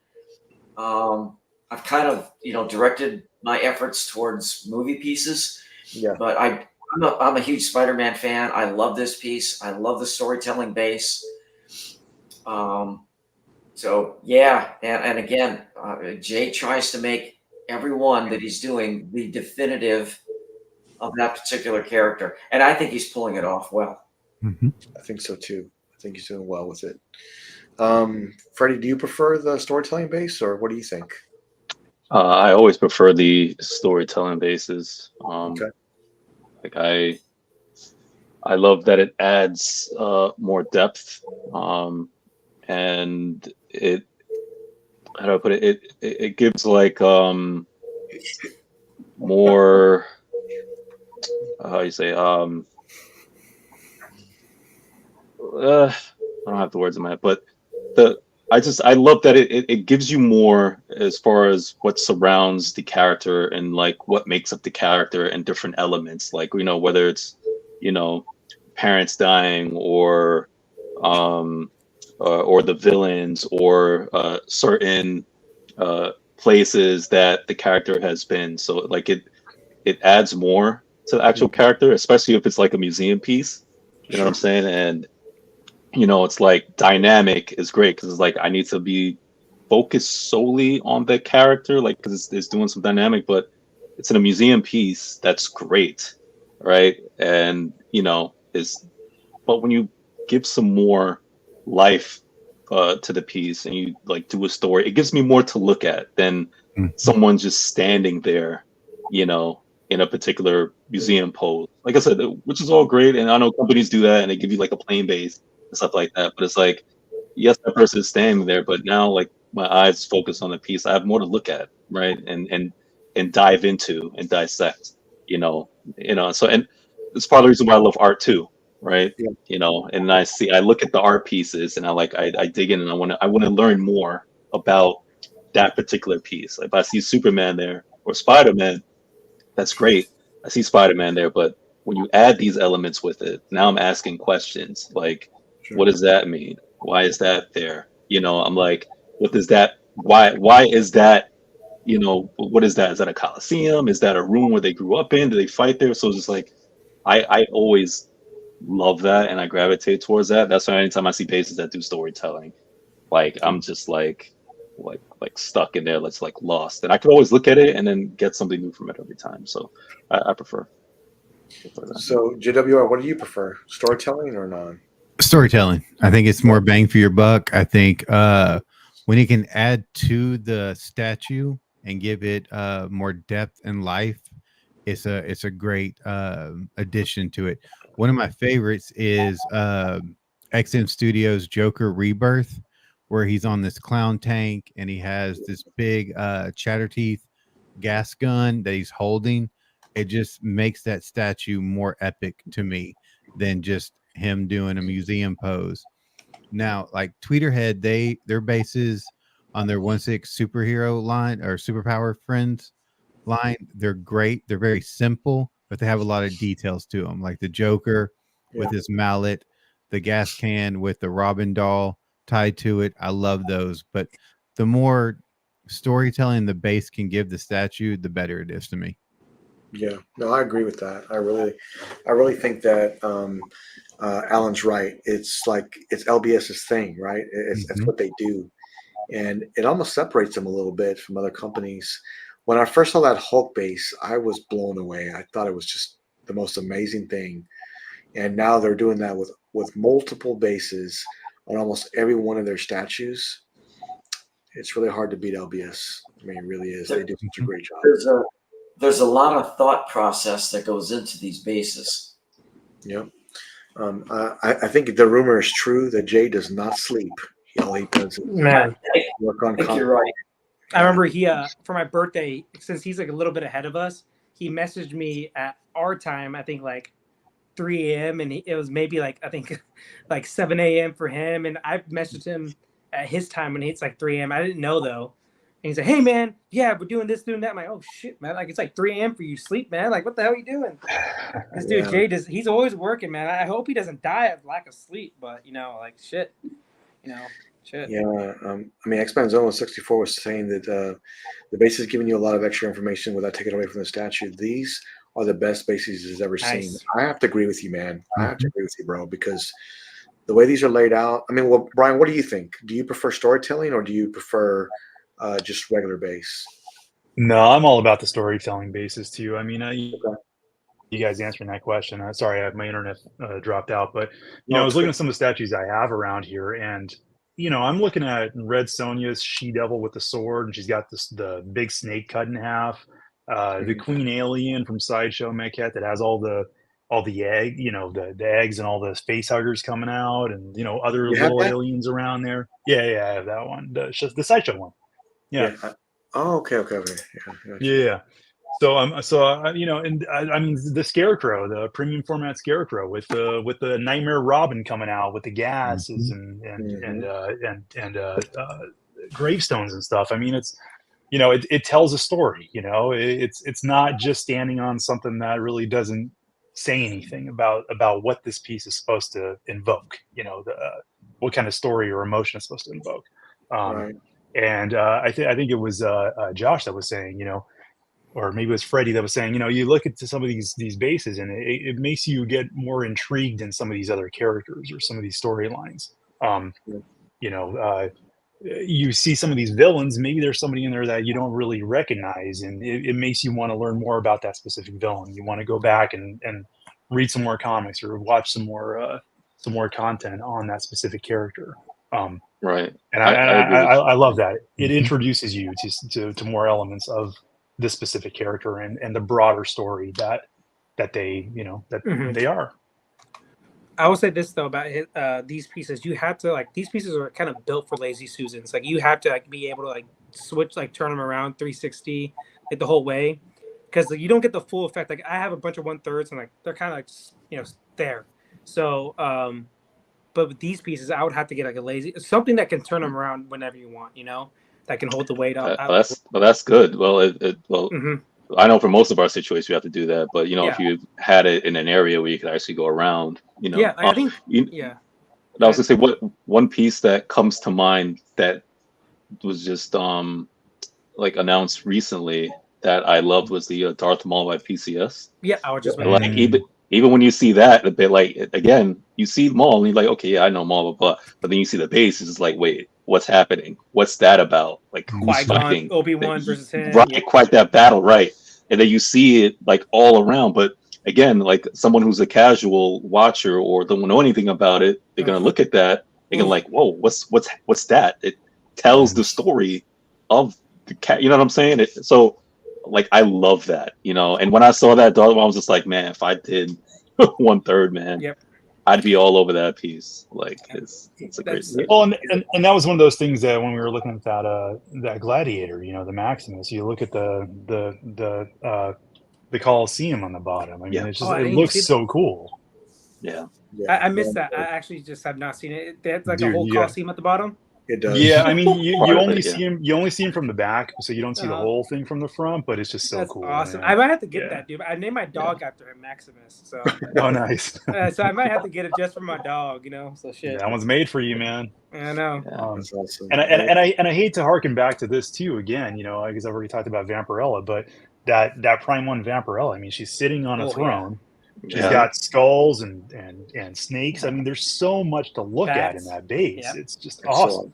Speaker 4: I've kind of, directed my efforts towards movie pieces.
Speaker 3: Yeah.
Speaker 4: But I'm a huge Spider-Man fan. I love this piece. I love the storytelling base. So yeah, and again, Jay tries to make every one that he's doing the definitive of that particular character, and I think he's pulling it off well.
Speaker 3: I think so too. I think he's doing well with it. Freddie, do you prefer the storytelling base, or what do you think?
Speaker 8: I always prefer the storytelling bases.
Speaker 3: Okay.
Speaker 8: Like I love that it adds more depth, and it, how do I put it? It gives like more, how you say, I don't have the words in my head, but I love that it gives you more as far as what surrounds the character and like what makes up the character and different elements, like whether it's parents dying or the villains or certain places that the character has been. So like it adds more to the actual character, especially if it's like a museum piece. You know what I'm saying? And it's like dynamic is great because it's like I need to be focused solely on the character, like because it's doing some dynamic, but it's in a museum piece that's great, right? And but when you give some more life to the piece and you like do a story, it gives me more to look at than someone just standing there, you know, in a particular museum pose. Like I said, which is all great, and I know companies do that and they give you like a plain base and stuff like that. But it's like, yes, that person is standing there, but now like my eyes focus on the piece. I have more to look at, right? And dive into and dissect, So, and it's part of the reason why I love art too, right?
Speaker 3: Yeah.
Speaker 8: And I look at the art pieces and I dig in and I want to learn more about that particular piece. Like if I see Superman there or Spider-Man, that's great. I see Spider-Man there, but when you add these elements with it, now I'm asking questions like, what does that mean? Why is that there? I'm like, what does that? Why is that? What is that? Is that a coliseum? Is that a room where they grew up in? Do they fight there? So it's just like, I always love that and I gravitate towards that. That's why anytime I see bases that do storytelling, like I'm just like stuck in there. That's like lost, and I could always look at it and then get something new from it every time. So I prefer that.
Speaker 3: So JWR, what do you prefer, storytelling or non?
Speaker 5: Storytelling. I think it's more bang for your buck. I think when you can add to the statue and give it more depth and life, it's a great addition to it. One of my favorites is XM Studios Joker Rebirth, where he's on this clown tank and he has this big Chatterteeth gas gun that he's holding. It just makes that statue more epic to me than just him doing a museum pose. Now, like Tweeterhead, their bases on their 1/6 superhero line or superpower friends line, they're great. They're very simple, but they have a lot of details to them, like the Joker with his mallet, the gas can with the Robin doll tied to it. I love those, but the more storytelling the base can give the statue, the better it is to me.
Speaker 3: Yeah, no, I agree with that. I really think that Alan's right. It's like it's LBS's thing, right? It's what they do, and it almost separates them a little bit from other companies. When I first saw that Hulk base, I was blown away. I thought it was just the most amazing thing, and now they're doing that with multiple bases on almost every one of their statues. It's really hard to beat LBS. I mean, it really is. They do such a great job.
Speaker 4: There's a lot of thought process that goes into these bases.
Speaker 3: Yep. I think the rumor is true that Jay does not sleep. All he does is work on content.
Speaker 9: You're right. I remember he for my birthday, since he's like a little bit ahead of us, he messaged me at our time, I think like 3 a.m. and it was maybe like I think like 7 a.m. for him, and I messaged him at his time when it's like 3 a.m. I didn't know though. And he's like, "Hey man, yeah, we're doing this, doing that." I'm like, "Oh shit, man! Like it's like 3 a.m. for you, sleep, man. Like what the hell are you doing?" This dude Jay he's always working, man. I hope he doesn't die of lack of sleep, but like shit, shit.
Speaker 3: Yeah, I mean, X-Men Zone 64 was saying that the base is giving you a lot of extra information without taking away from the statue. These are the best bases he's ever seen. I have to agree with you, man. I have to agree with you, bro, because the way these are laid out. I mean, well, Brian, what do you think? Do you prefer storytelling or do you prefer just regular base?
Speaker 7: No, I'm all about the storytelling bases too. I mean, you guys answering that question. Sorry, my internet dropped out, but I was looking at some of the statues I have around here, and I'm looking at Red Sonja's she-devil with the sword, and she's got the big snake cut in half. The Queen Alien from Sideshow Maquette that has all the egg, the eggs and all the face huggers coming out, and other little aliens around there. Yeah, I have that one. The Sideshow one. Yeah.
Speaker 3: Oh, okay.
Speaker 7: Yeah. So and I mean the Scarecrow, the premium format Scarecrow with the Nightmare Robin coming out with the gases and gravestones and stuff. I mean, it's it tells a story. It's not just standing on something that really doesn't say anything about what this piece is supposed to invoke. What kind of story or emotion it's supposed to invoke.
Speaker 3: Right.
Speaker 7: And I think it was Josh that was saying, or maybe it was Freddie that was saying, you look at some of these bases and it makes you get more intrigued in some of these other characters or some of these storylines. You see some of these villains, maybe there's somebody in there that you don't really recognize, and it makes you want to learn more about that specific villain. You want to go back and read some more comics or watch some more content on that specific character.
Speaker 8: Right.
Speaker 7: And I love that. It introduces you to more elements of this specific character and the broader story that they they are.
Speaker 9: I will say this though about these pieces. You have to like these pieces are kind of built for lazy Susans. Like you have to like be able to like switch, like turn them around 360 like the whole way, because like, you don't get the full effect. Like I have a bunch of 1/3 and like they're kind of like there. So but with these pieces, I would have to get like a lazy something that can turn them around whenever you want. That can hold the weight up.
Speaker 8: That's good. Well, I know for most of our situations we have to do that, but if you had it in an area where you could actually go around,
Speaker 9: I think
Speaker 8: I was gonna say what one piece that comes to mind that was just like announced recently that I loved was the Darth Maul by PCS.
Speaker 9: Yeah, I was just
Speaker 8: like even when you see that a bit, like again, you see Maul and you're like, okay, yeah, I know Maul, but then you see the base, it's just like, wait, what's happening? What's that about? Like who's fighting?
Speaker 9: Obi-Wan versus him.
Speaker 8: Right, quite that battle, right? And then you see it like all around, but again, like someone who's a casual watcher or don't know anything about it, they're gonna look at that, they're gonna like, whoa, what's that? It tells the story of the cat. You know what I'm saying? So like I love that, and when I saw that dog, I was just like, man, if I did 1/3, man, I'd be all over that piece. Like it's a great set.
Speaker 7: Well, and that was one of those things that when we were looking at that Gladiator, the Maximus, you look at the Colosseum on the bottom. I mean, it's just it looks so cool.
Speaker 8: Yeah.
Speaker 9: I missed that. I actually just have not seen it. That's like a whole Colosseum at the bottom.
Speaker 3: It does.
Speaker 7: Yeah, I mean, you only see him. You only see him from the back, so you don't see the whole thing from the front. But it's just so cool.
Speaker 9: Awesome.
Speaker 7: Man.
Speaker 9: I might have to get that, dude. I named my dog after him, Maximus. So.
Speaker 7: Oh, nice.
Speaker 9: So I might have to get it just for my dog. So shit.
Speaker 7: That one's made for you, man.
Speaker 9: I know.
Speaker 3: That's awesome.
Speaker 7: And I hate to harken back to this too again. Because I've already talked about Vampirella, but that Prime 1 Vampirella. I mean, she's sitting on a throne. She's got skulls and snakes. I mean, there's so much to look at in that base. It's just awesome.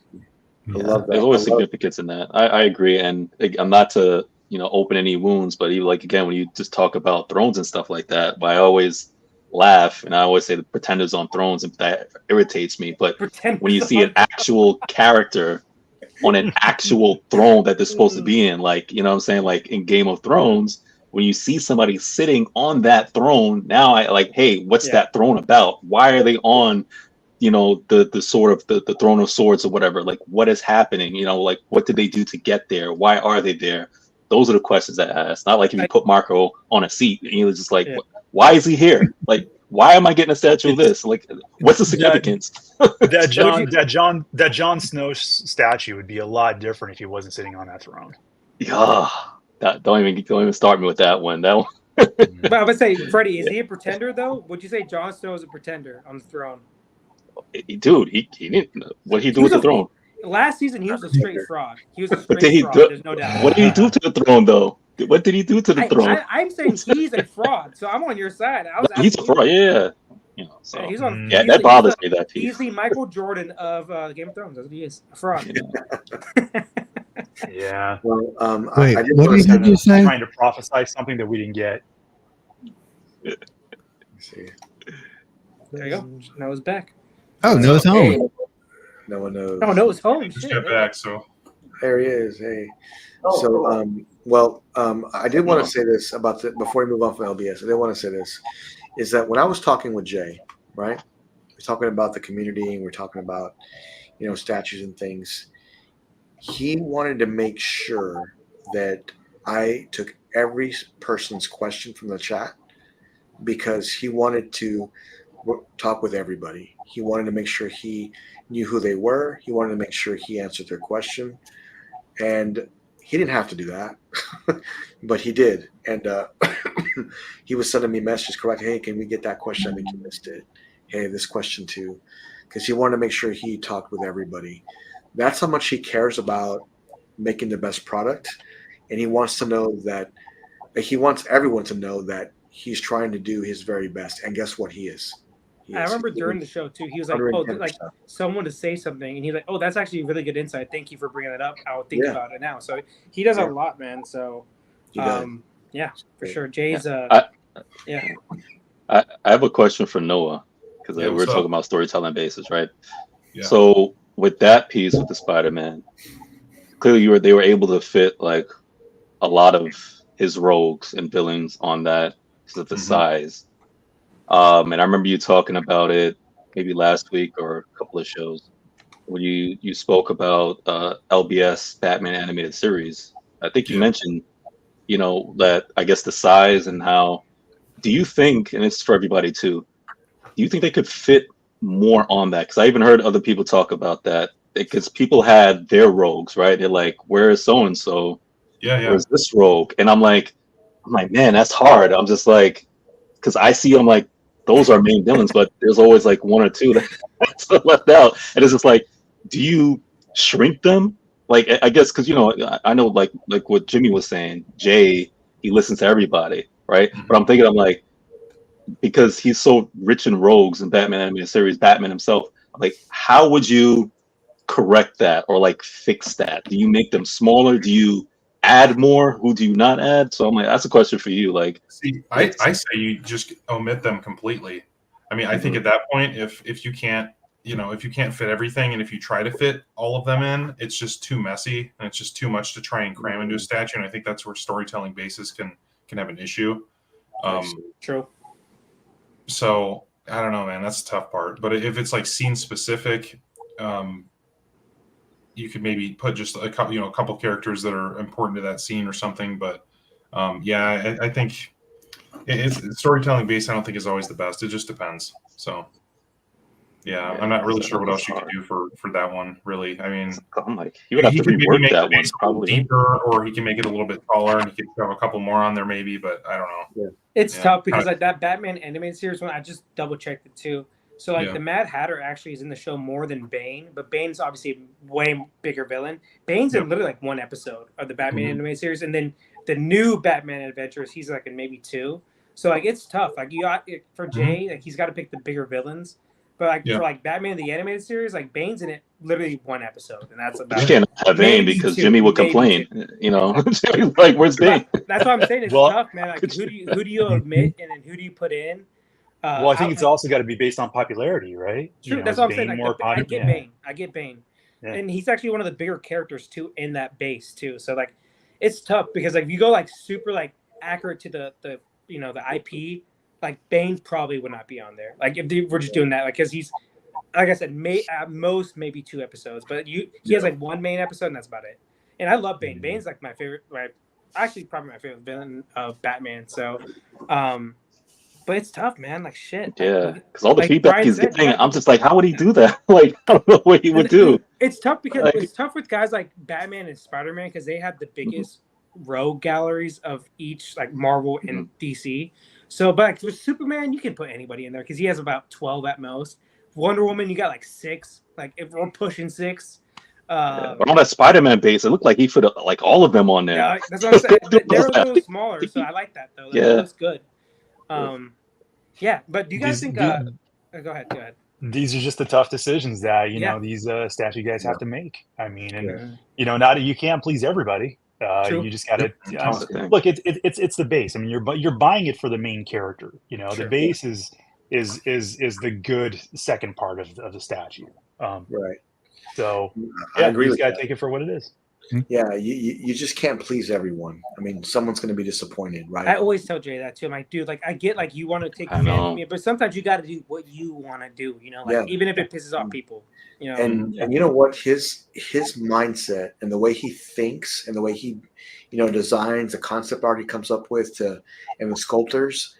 Speaker 3: I love that.
Speaker 8: There's always significance in that. I agree, and I'm not to open any wounds, but even like again when you just talk about thrones and stuff like that, I always laugh and I always say the pretenders on thrones, and that irritates me. But when you see an actual character on an actual throne that they're supposed to be in, like what I'm saying, like in Game of Thrones. When you see somebody sitting on that throne, now I like, hey, what's that throne about? Why are they on, the sort of the throne of swords or whatever? Like, what is happening? Like, what did they do to get there? Why are they there? Those are the questions I ask. Not like if you put Marco on a seat and you're just like, why is he here? Like, why am I getting a statue of this? Like, what's the significance?
Speaker 7: That Jon Snow statue would be a lot different if he wasn't sitting on that throne.
Speaker 8: Yeah. Don't even start me with that one. That one.
Speaker 9: But I would say, Freddie, is he a pretender though? Would you say Jon Snow is a pretender on the throne?
Speaker 8: Dude, he didn't. What did he do with the throne?
Speaker 9: Last season, he was a straight fraud. He was a straight fraud. There's no doubt.
Speaker 8: What did he do to the throne, though? What did he do to the throne?
Speaker 9: I'm saying he's a fraud, so I'm on your side.
Speaker 8: He's a fraud, yeah. So, that bothers me. That piece.
Speaker 9: He's the Michael Jordan of Game of Thrones. That's what he is. A fraud.
Speaker 7: Yeah.
Speaker 3: Well,
Speaker 5: wait, what did you say?
Speaker 7: Trying to prophesy something that we didn't get.
Speaker 3: Let's see.
Speaker 9: There you go. Noah's back.
Speaker 5: Oh, Noah's home.
Speaker 3: No one knows.
Speaker 9: Oh, Noah's home.
Speaker 6: Just got back, so
Speaker 3: there he is. Hey. I did want to say this about before we move on from LBS. I did want to say this is that when I was talking with Jay, right? We're talking about the community and we're talking about statues and things. He wanted to make sure that I took every person's question from the chat because he wanted to talk with everybody. He wanted to make sure he knew who they were. He wanted to make sure he answered their question. And he didn't have to do that, but he did. And he was sending me messages, correct? Hey, can we get that question? I think you missed it. Hey, this question too. Because he wanted to make sure he talked with everybody. That's how much he cares about making the best product. And he wants to know that he wants everyone to know that he's trying to do his very best. And guess what? He is.
Speaker 9: I remember during the show too, he was like, "Oh, like someone to say something," and he's like, "Oh, that's actually really good insight. Thank you for bringing that up. I'll think about it now." So he does a lot, man. So, yeah, for sure. Jay's,
Speaker 8: I have a question for Noah because we're talking about storytelling basis, right? Yeah. So with that piece with the Spider-Man, clearly they were able to fit like a lot of his rogues and villains on that because of the size. And I remember you talking about it maybe last week or a couple of shows when you spoke about LBS Batman animated series. I think you mentioned, that I guess the size and how. Do you think, and it's for everybody too, do you think they could fit more on that? Because I even heard other people talk about that. Because people had their rogues, right? They're like, "Where is so and so? Where's this rogue?" And I'm like, man, that's hard. I'm just like, because I see them like those are main villains, but there's always like one or two that's left out, and it's just like, do you shrink them? Like, I guess because I know like what Jimmy was saying, Jay, he listens to everybody, right? But I'm thinking, I'm like, because he's so rich in rogues in Batman animated series, Batman himself, like, how would you correct that or like fix that? Do you make them smaller? Do you add more? Who do you not add? So I'm like, that's a question for you. Like,
Speaker 10: see, I say you just omit them completely. I mean, I think at that point, if you can't, if you can't fit everything, and if you try to fit all of them in, it's just too messy and it's just too much to try and cram into a statue. And I think that's where storytelling basis can have an issue.
Speaker 9: True.
Speaker 10: So I don't know, man. That's the tough part. But if it's like scene specific, you could maybe put just a couple characters that are important to that scene or something. But I think it's storytelling based. I don't think is always the best. It just depends. So I'm not really sure what else you could do for that one. Really, I mean,
Speaker 8: I'm like, you would have to rework that one probably
Speaker 10: deeper, or he can make it a little bit taller, and he could have a couple more on there maybe. But I don't know.
Speaker 9: It's tough because like that Batman animated series one, I just double checked it too. So like the Mad Hatter actually is in the show more than Bane, but Bane's obviously a way bigger villain. Bane's in literally like one episode of the Batman animated series, and then the new Batman Adventures, he's like in maybe two. So like it's tough. Like you got for Jay, like he's got to pick the bigger villains. But like for like Batman the animated series, like Bane's in it literally one episode, and that's about.
Speaker 8: You can't have Bane because Jimmy would complain. Jimmy's like, "Where's Bane?"
Speaker 9: That's what I'm saying. It's tough, man. Like who do you omit, and then who do you put in?
Speaker 7: I think it's also got to be based on popularity, right?
Speaker 9: True. That's what I'm saying. Like, I get Bane. I get Bane, and he's actually one of the bigger characters too in that base too. So like, it's tough because like if you go like super like accurate to the the IP. Like Bane probably would not be on there. Like if we're just doing that, like because he's, like I said, at most maybe 2 episodes, but he has like one main episode and that's about it. And I love Bane. Bane's like my favorite, actually probably my favorite villain of Batman. So, but it's tough, man. Like shit.
Speaker 8: Yeah, because all the feedback he's getting, I'm just like, how would he do that? Like I don't know what he would do.
Speaker 9: It's tough because it's tough with guys like Batman and Spider-Man because they have the biggest rogue galleries of each like Marvel and DC. So, but like, with Superman, you can put anybody in there because he has about 12 at most. Wonder Woman, you got like 6. Like if we're pushing 6.
Speaker 8: But on that Spider-Man base, it looked like he put like all of them on there.
Speaker 9: Yeah, that's what I'm saying. They're a little smaller, so I like that though. That looks good. But do you guys think? Go ahead.
Speaker 7: These are just the tough decisions that these statue guys have to make. I mean, and you can't please everybody. You just gotta look. It's the base. I mean, you're buying it for the main character. The base is the good second part of the statue.
Speaker 3: Right.
Speaker 7: So
Speaker 3: I agree.
Speaker 7: You just gotta take it for what it is.
Speaker 3: Yeah, you just can't please everyone. I mean, someone's going to be disappointed, right?
Speaker 9: I always tell Jay that too. I'm like, dude, like I get like you want to take the fan of me, but sometimes you got to do what you want to do. Even if it pisses off people.
Speaker 3: And you know what, his mindset and the way he thinks and the way he designs the concept art he comes up with and the sculptors,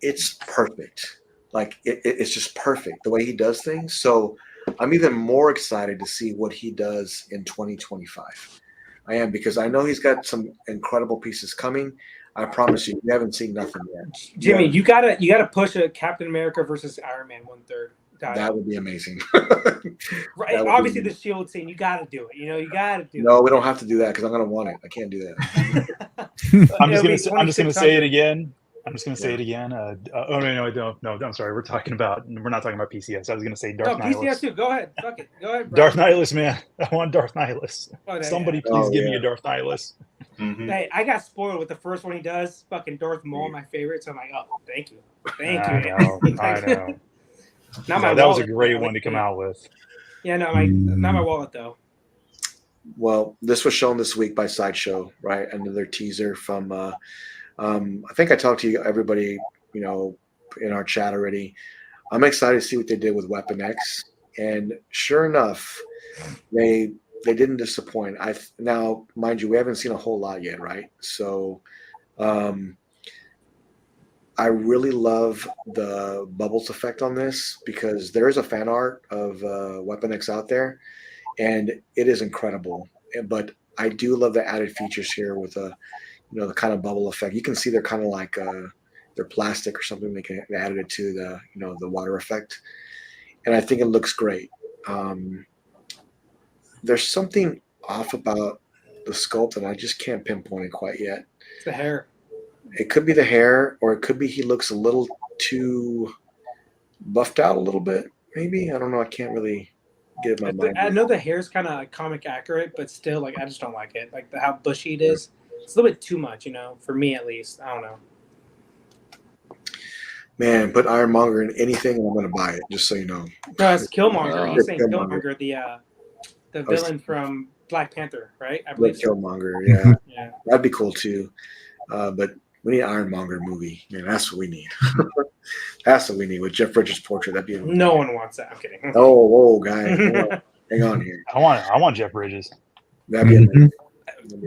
Speaker 3: it's perfect. Like it's just perfect the way he does things. So I'm even more excited to see what he does in 2025. I am, because I know he's got some incredible pieces coming. I promise you haven't seen nothing yet.
Speaker 9: Jimmy, you gotta push a Captain America versus Iron Man 1/3.
Speaker 3: That would be amazing.
Speaker 9: Right. Obviously, the Shield scene, you got to do it. You got to do it.
Speaker 3: No, we don't have to do that because I'm going to want it. I can't do that.
Speaker 7: I'm just going to say it again. I'm just going to say it again. No, I'm sorry. We're not talking about PCS. I was going to say Darth Nihilus.
Speaker 9: PCS too. Go ahead. Fuck it. Go ahead, bro.
Speaker 7: Darth Nihilus, man. I want Darth Nihilus. Somebody please give me a Darth Nihilus.
Speaker 10: Mm-hmm.
Speaker 9: Hey, I got spoiled with the first one he does. Fucking Darth Maul, my favorite. So I'm like, oh, thank you.
Speaker 7: I know. That was a great one to come out with.
Speaker 9: Yeah, no, not my wallet though.
Speaker 3: Well, this was shown this week by Sideshow, right? Another teaser from. I think I talked to you, everybody, you know, in our chat already. I'm excited to see what they did with Weapon X, and sure enough, they didn't disappoint. Now, mind you, we haven't seen a whole lot yet, right? So, I really love the bubbles effect on this because there is a fan art of Weapon X out there, and it is incredible. But I do love the added features here with the kind of bubble effect. You can see they're kind of like they're plastic or something. They added it to the water effect, and I think it looks great. There's something off about the sculpt, and I just can't pinpoint it quite yet.
Speaker 9: It's the hair.
Speaker 3: It could be the hair, or it could be he looks a little too buffed out a little bit. Maybe, I don't know. I can't really get my mind.
Speaker 9: I know the hair's kind of like comic accurate, but still, like I just don't like it. Like how bushy it is. It's a little bit too much, for me at least. I don't know.
Speaker 3: Man, put Ironmonger in anything, and I'm going to buy it. Just so you know.
Speaker 9: No, it's Killmonger. He's saying Killmonger, the villain from Black Panther, right? I believe
Speaker 3: Killmonger. Yeah,
Speaker 9: yeah,
Speaker 3: that'd be cool too. But we need an Ironmonger movie. Man, that's what we need. That's what we need with Jeff Bridges' portrait. That'd be
Speaker 9: no one wants that. I'm kidding.
Speaker 3: Oh, guy, hang on here.
Speaker 7: I want Jeff Bridges.
Speaker 3: That'd be amazing.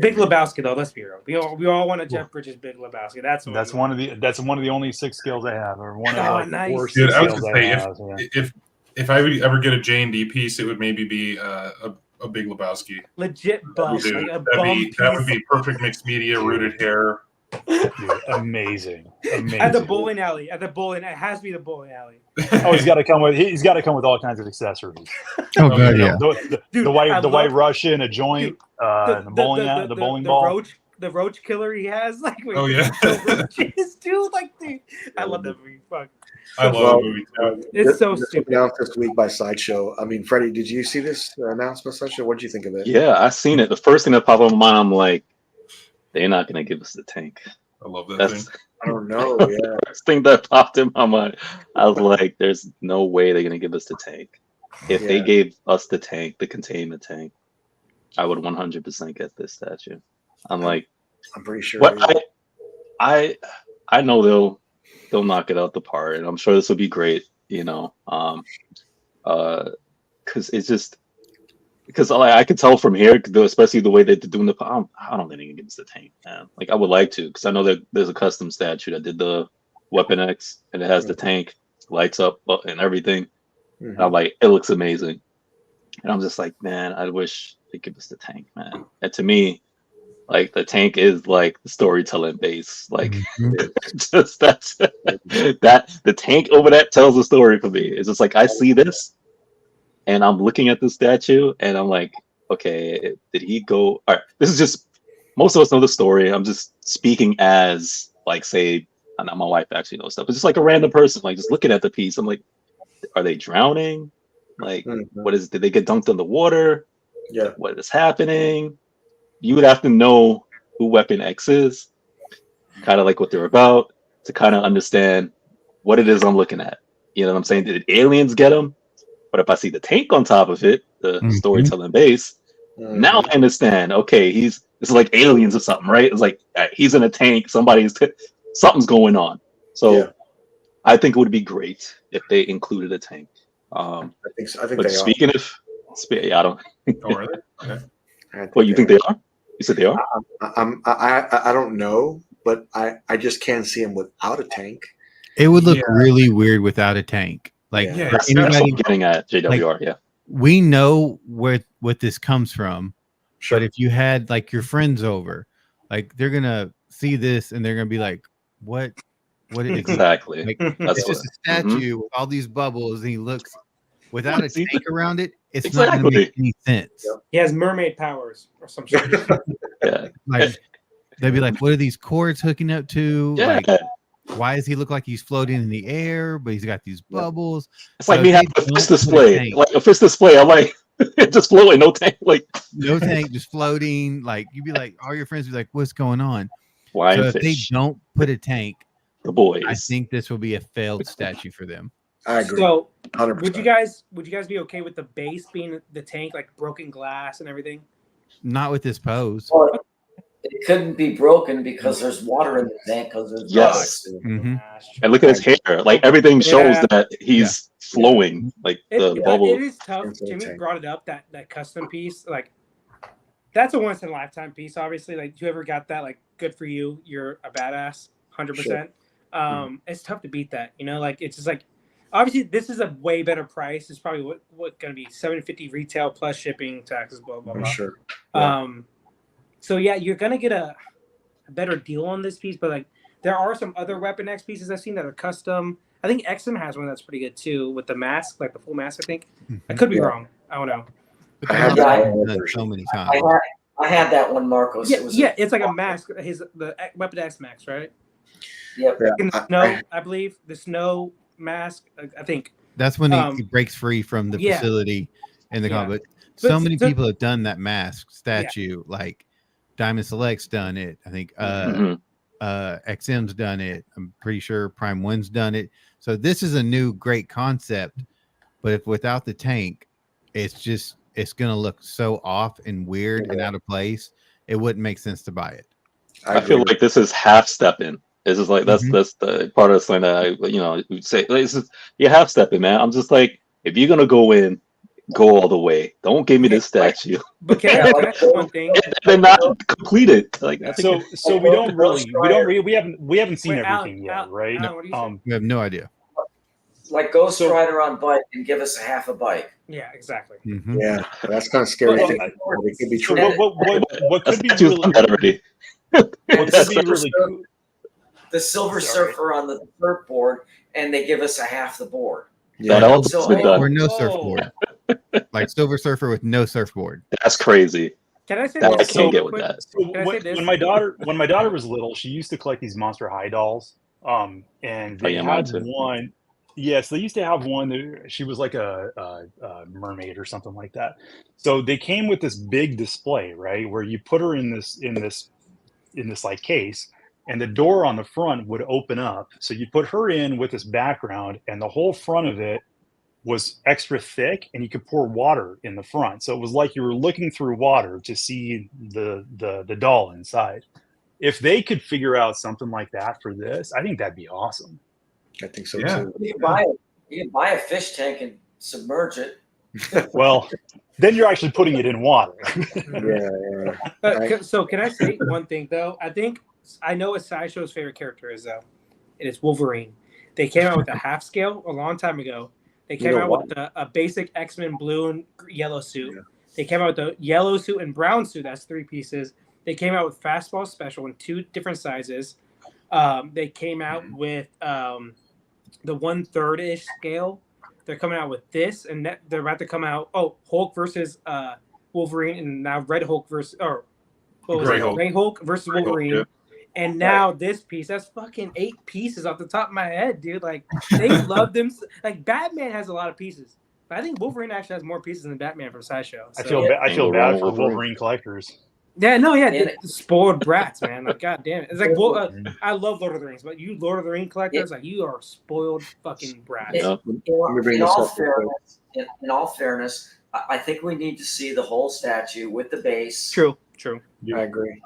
Speaker 9: Big Lebowski, though. Let's be real. We all want a Jeff Bridges Big Lebowski. That's
Speaker 7: one of the only 6 skills I have, or one of
Speaker 9: nice.
Speaker 7: 4
Speaker 10: Dude, I was
Speaker 7: skills
Speaker 10: gonna say,
Speaker 7: I have. Yeah.
Speaker 10: if I would ever get a J&D piece, it would maybe be a Big Lebowski.
Speaker 9: Legit bum.
Speaker 10: Dude,
Speaker 9: Like
Speaker 10: that would be perfect mixed media, rooted hair.
Speaker 7: Dude, amazing.
Speaker 9: At the bowling alley. It has to be the bowling alley.
Speaker 7: Oh, he's got to come with all kinds of accessories.
Speaker 5: Oh god, yeah.
Speaker 7: The white Russian, a joint, the bowling ball.
Speaker 9: The roach killer he has, like
Speaker 10: oh yeah,
Speaker 9: roaches, dude. Like, dude, I love that movie. Fuck.
Speaker 10: I love that movie too.
Speaker 9: It's so stupid.
Speaker 3: Announced this week by Sideshow. I mean, Freddie, did you see this announcement, Sideshow? What did you think of it?
Speaker 8: Yeah, I seen it. The first thing that popped up in my mind, I'm like, they're not gonna give us the tank.
Speaker 10: I love that thing.
Speaker 3: I don't know. Yeah.
Speaker 8: First thing that popped in my mind, I was like, "There's no way they're gonna give us the tank. If they gave us the tank, the containment tank, I would 100% get this statue." I'm
Speaker 3: pretty sure.
Speaker 8: What I know they'll knock it out the park, and I'm sure this will be great. Because it's just. Because I could tell from here, especially the way that they're doing I don't think they can give us the tank, man. Like I would like to, because I know that there's a custom statue that did the Weapon X, and it has the tank, lights up and everything. And I'm like, it looks amazing, and I'm just like, man, I wish they give us the tank, man. And to me, like the tank is like the storytelling base, like just that the tank over that tells the story for me. It's just like I see this. And I'm looking at the statue, and I'm like, okay, did he go? All right, this is just, most of us know the story. I'm just speaking as, like, say, not my wife actually knows stuff, but just like a random person, like, just looking at the piece. I'm like, are they drowning? Like, did they get dunked in the water?
Speaker 3: Yeah.
Speaker 8: What is happening? You would have to know who Weapon X is, kind of like what they're about, to kind of understand what it is I'm looking at. You know what I'm saying? Did aliens get them? But if I see the tank on top of it, the storytelling base, now I understand. Okay, it's like aliens or something, right? It's like he's in a tank. Something's going on. So I think it would be great if they included a tank. I think
Speaker 3: but they
Speaker 8: speaking
Speaker 3: are.
Speaker 8: I don't.
Speaker 10: Oh, are they? Okay.
Speaker 8: Well, you think they are? You said they are?
Speaker 3: I don't know, but I just can't see him without a tank.
Speaker 5: It would look really weird without a tank. Like
Speaker 8: that's what I'm getting at JWR.
Speaker 5: We know what this comes from, but if you had like your friends over, like they're gonna see this and they're gonna be like, "What is
Speaker 8: exactly?"
Speaker 5: Like,
Speaker 8: that's
Speaker 5: it's just a statue with all these bubbles, and he looks without a tank around it. It's not gonna make any sense.
Speaker 9: He has mermaid powers or some shit.
Speaker 5: Like they'd be like, "What are these cords hooking up to?"
Speaker 8: Yeah.
Speaker 5: Like, why does he look like he's floating in the air, but he's got these bubbles?
Speaker 8: It's like me having a fist display. Like a fist display. I'm like, just floating, no tank. Like
Speaker 5: no tank, just floating. Like you'd be like, all your friends would be like, what's going on?
Speaker 8: Why
Speaker 5: so if they don't put a tank,
Speaker 8: the boys,
Speaker 5: I think this will be a failed statue for them.
Speaker 3: I agree.
Speaker 9: So
Speaker 3: 100%.
Speaker 9: would you guys be okay with the base being the tank, like broken glass and everything?
Speaker 5: Not with this pose.
Speaker 4: Well, it couldn't be broken because there's water in the tank because there's
Speaker 8: Yes.
Speaker 5: Mm-hmm.
Speaker 8: And look at his hair. Like everything shows
Speaker 9: Yeah.
Speaker 8: that he's flowing. Like the
Speaker 9: It
Speaker 8: bubble.
Speaker 9: is tough.
Speaker 3: Into the
Speaker 9: Jimmy
Speaker 3: tank.
Speaker 9: brought it up, that custom piece. Like, that's a once in a lifetime piece, obviously. Like, whoever got that, like, good for you. You're a badass, 100%. It's tough to beat that, you know? Like, it's just like, obviously, this is a way better price. It's probably what going to be $750 retail plus shipping, taxes, blah, blah, blah.
Speaker 3: Sure. Yeah.
Speaker 9: So, yeah, you're going to get a better deal on this piece, but, like, there are some other Weapon X pieces I've seen that are custom. I think XM has one that's pretty good, too, with the mask, like the full mask, I think. I could be wrong. I don't know.
Speaker 3: I have
Speaker 4: that
Speaker 5: done so many times.
Speaker 4: I had that one, Marcos.
Speaker 9: Yeah, it's like a mask. The Weapon X mask, right?
Speaker 4: Yep.
Speaker 9: In the snow, I believe the snow mask. I think
Speaker 5: that's when he breaks free from the facility in the comic. So many people have done that mask statue. Like Diamond Select's done it. I think XM's done it. I'm pretty sure Prime One's done it. So this is a new great concept, but if without the tank, it's gonna look so off and weird and out of place. It wouldn't make sense to buy it.
Speaker 8: I feel like this is half stepping. This is like that's the part of the thing that I say. You're half stepping, man. I'm just like, if you're gonna go in, go all the way. Don't give me this statue.
Speaker 9: But can I say one thing?
Speaker 8: They're not completed. Like
Speaker 7: so we haven't seen everything yet, right?
Speaker 5: We have no idea.
Speaker 4: Like Ghost Rider on bike and give us a half a bike.
Speaker 9: Yeah, exactly.
Speaker 3: Yeah, that's kind of scary.
Speaker 7: Well,
Speaker 3: It could be
Speaker 7: so
Speaker 3: true.
Speaker 7: what could be
Speaker 8: Statue's
Speaker 7: really,
Speaker 8: done already.
Speaker 7: what could be really cool?
Speaker 4: The Silver Surfer on the surfboard, and they give us a half the board.
Speaker 3: Yeah,
Speaker 8: That also been done.
Speaker 5: Or no surfboard. Like Silver Surfer with no surfboard.
Speaker 8: That's crazy.
Speaker 9: Can I say
Speaker 8: That I
Speaker 9: this?
Speaker 8: can't get with that.
Speaker 7: So when my daughter was little, she used to collect these Monster High dolls. And they had one. Yes, they used to have one that she was like a mermaid or something like that. So they came with this big display, right, where you put her in this like case, and the door on the front would open up. So you put her in with this background, and the whole front of it was extra thick, and you could pour water in the front. So it was like you were looking through water to see the doll inside. If they could figure out something like that for this, I think that'd be awesome.
Speaker 3: I think so too.
Speaker 4: You can buy a fish tank and submerge it.
Speaker 7: Well, then you're actually putting it in water.
Speaker 3: Yeah.
Speaker 9: So can I say one thing though? I know what Sideshow's favorite character is though. It is Wolverine. They came out with a half scale a long time ago. They came out with a basic X-Men blue and yellow suit. Yeah. They came out with the yellow suit and brown suit. That's 3 pieces. They came out with Fastball Special in 2 different sizes. They came out with the 1/3-ish scale. They're coming out with this, and they're about to come out. Oh, Hulk versus Wolverine, and now Red Hulk versus Gray Hulk versus Wolverine. Yeah. And now this piece, that's fucking 8 pieces off the top of my head, dude. Like, they love them. Like, Batman has a lot of pieces, but I think Wolverine actually has more pieces than Batman from Sideshow. So.
Speaker 7: I feel bad for Wolverine collectors.
Speaker 9: Yeah, no, the spoiled brats, man. Like, god damn it. It's like, I love Lord of the Rings, but you Lord of the Rings collectors, like, you are spoiled fucking brats.
Speaker 4: In all fairness, I think we need to see the whole statue with the base.
Speaker 9: True.
Speaker 3: I agree.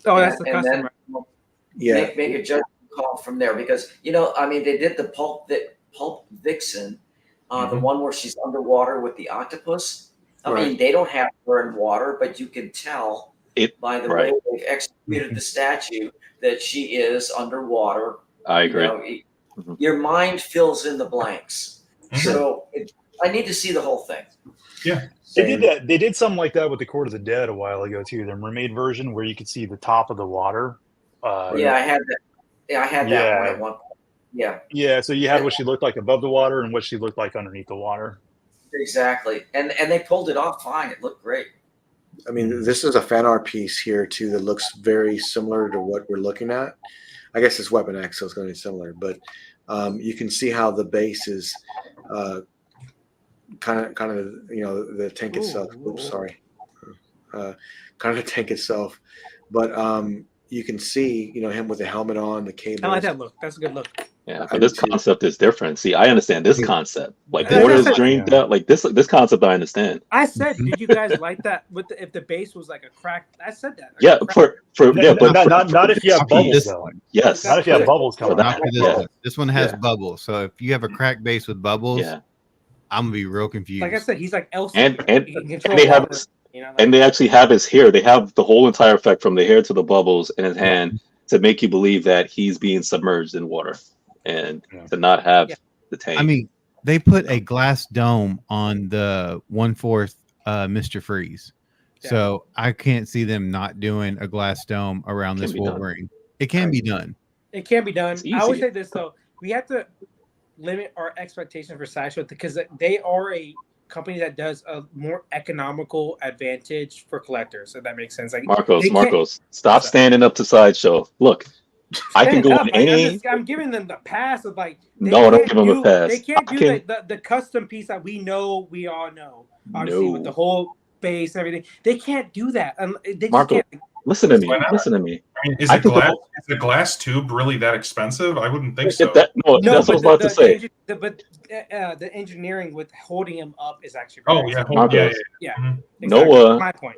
Speaker 9: That's the custom. Right?
Speaker 4: Make a judgment call from there because they did the Pulp Vixen, the one where she's underwater with the octopus. I mean, they don't have her in water, but you can tell by the way they've executed the statue that she is underwater.
Speaker 8: I agree.
Speaker 4: Your mind fills in the blanks. So I need to see the whole thing.
Speaker 10: Yeah.
Speaker 7: They did that. They did something like that with the Court of the Dead a while ago too. Their mermaid version, where you could see the top of the water.
Speaker 4: I had that. Yeah, I had that one at one point. Yeah.
Speaker 7: Yeah. So you had what she looked like above the water and what she looked like underneath the water.
Speaker 4: Exactly, and they pulled it off fine. It looked great.
Speaker 3: I mean, this is a fan art piece here too that looks very similar to what we're looking at. I guess it's Weapon X, so it's going to be similar. But you can see how the base is kind of the tank itself. Oops, sorry. Kind of the tank itself, but you can see him with the helmet on, the cable.
Speaker 9: I like that look. That's a good look.
Speaker 8: Yeah, but this concept is different. See, I understand this concept. Like water is drained out. Like this concept, I understand.
Speaker 9: I said, did you guys like that? If the base was like a crack, I said that. Like
Speaker 8: yeah,
Speaker 7: but not if you have bubbles though.
Speaker 8: Yes,
Speaker 7: not if you have bubbles coming out.
Speaker 5: This one has bubbles, so if you have a crack base with bubbles, I'm gonna be real confused.
Speaker 9: Like I said, he's like Elsa.
Speaker 8: And they have and they actually have his hair. They have the whole entire effect from the hair to the bubbles in his hand to make you believe that he's being submerged in water and to not have the tank.
Speaker 5: I mean, they put a glass dome on the 1/4 Mr. Freeze. So I can't see them not doing a glass dome around this Wolverine. It can be done.
Speaker 9: It can be done. I always say this though: we have to limit our expectations for Sideshow because they are a company that does a more economical advantage for collectors. If that makes sense. Like
Speaker 8: Marcos, stop standing up to Sideshow. Look, I can go on any.
Speaker 9: I'm giving them the pass of like.
Speaker 8: No, don't give them a pass.
Speaker 9: They can't do the custom piece that we all know. Obviously, with the whole base and everything, they can't do that. They
Speaker 8: Marco,
Speaker 9: can't.
Speaker 8: Listen to me. Listen to me.
Speaker 10: I mean, is the glass tube really that expensive? I wouldn't think so.
Speaker 8: That's what I was about to say.
Speaker 9: The engineering with holding him up is actually.
Speaker 8: Yeah.
Speaker 9: Exactly.
Speaker 8: Noah.
Speaker 9: My point.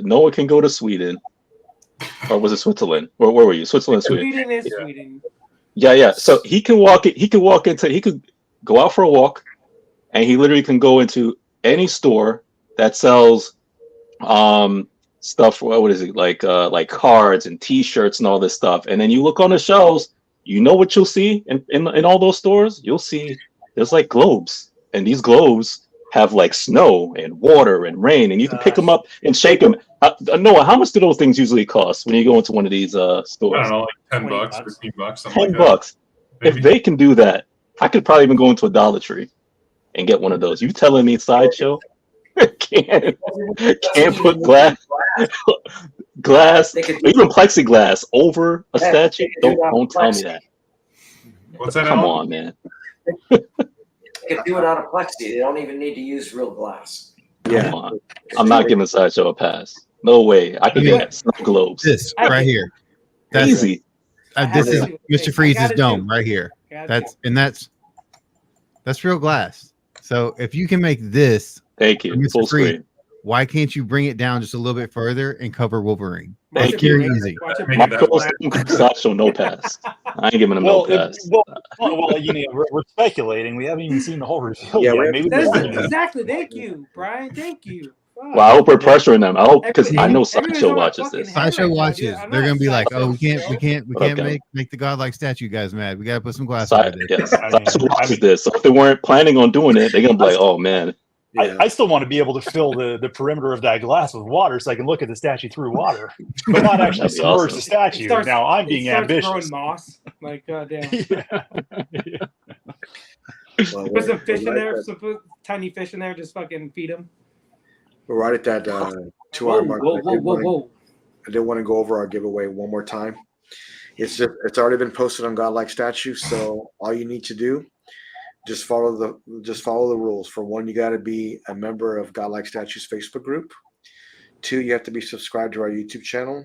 Speaker 8: Noah can go to Sweden, or was it Switzerland? Where were you? Switzerland, Sweden.
Speaker 9: Sweden is Sweden.
Speaker 8: Yeah. So he can walk. He could go out for a walk, and he literally can go into any store that sells stuff. What is it like cards and T-shirts and all this stuff, and then you look on the shelves. You know what you'll see in all those stores? You'll see there's like globes, and these globes have like snow and water and rain, and you can pick them up and shake them. Noah, how much do those things usually cost when you go into one of these stores?
Speaker 10: I don't know, like $10, $15, something
Speaker 8: $10. Like if they can do that, I could probably even go into a Dollar Tree and get one of those. You telling me Sideshow can't put glass, even plexiglass over a statue? Don't tell me that.
Speaker 10: What's that?
Speaker 8: Come on, man.
Speaker 4: They can do it out of plexi. They don't even need to use real glass.
Speaker 8: Come on. I'm not giving Sideshow a pass. No way. I can get snow globes.
Speaker 5: This right here. That's
Speaker 8: easy.
Speaker 5: This is Mr. Freeze's dome right here. That's real glass. So if you can make this,
Speaker 8: thank you, full screen.
Speaker 5: Why can't you bring it down just a little bit further and cover Wolverine?
Speaker 8: Thank you.
Speaker 5: Easy.
Speaker 8: Sideshow, no pass. I ain't giving him no pass.
Speaker 7: Well, we're speculating. We haven't even seen the whole reveal yet. Maybe
Speaker 9: exactly. Thank you, Brian. Thank you.
Speaker 8: Well, I hope we're pressuring them. I hope because I know Sideshow watches this.
Speaker 5: Sideshow watches. They're gonna be like, "Oh, we can't make the godlike statue guys mad. We gotta put some glass over this."
Speaker 8: Yes, Sideshow watches this. So if they weren't planning on doing it, they're gonna be like, "Oh man."
Speaker 7: Yeah. I still want to be able to fill the perimeter of that glass with water so I can look at the statue through water, but not actually submerge the statue. Now I'm being ambitious.
Speaker 9: Moss, like goddamn. Put some fish in there, some tiny fish in there, just fucking feed them.
Speaker 3: We're right at that 2-hour mark.
Speaker 9: Whoa.
Speaker 3: I did want to go over our giveaway one more time. It's already been posted on Godlike Statue, so all you need to do. Just follow the rules. For one, you got to be a member of Godlike Statues Facebook group. 2, you have to be subscribed to our YouTube channel.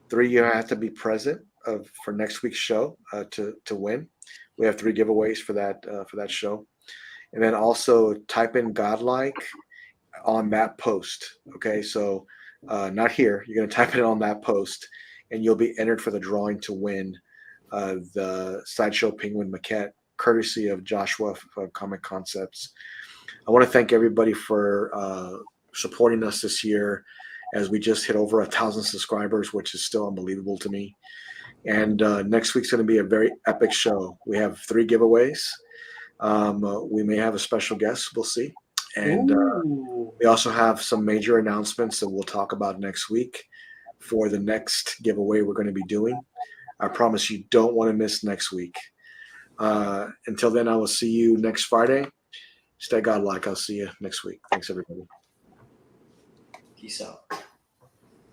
Speaker 3: 3, you have to be present for next week's show to win. We have 3 giveaways for that show, and then also type in Godlike on that post. Okay, so not here. You're going to type it on that post, and you'll be entered for the drawing to win the Sideshow Penguin maquette, courtesy of Joshua of Comic Concepts. I want to thank everybody for supporting us this year as we just hit over 1,000 subscribers, which is still unbelievable to me. And next week's going to be a very epic show. We have 3 giveaways. We may have a special guest. We'll see. And we also have some major announcements that we'll talk about next week for the next giveaway we're going to be doing. I promise you don't want to miss next week. Until then, I will see you next Friday. Stay godlike. I'll see you next week. Thanks, everybody.
Speaker 4: Peace out.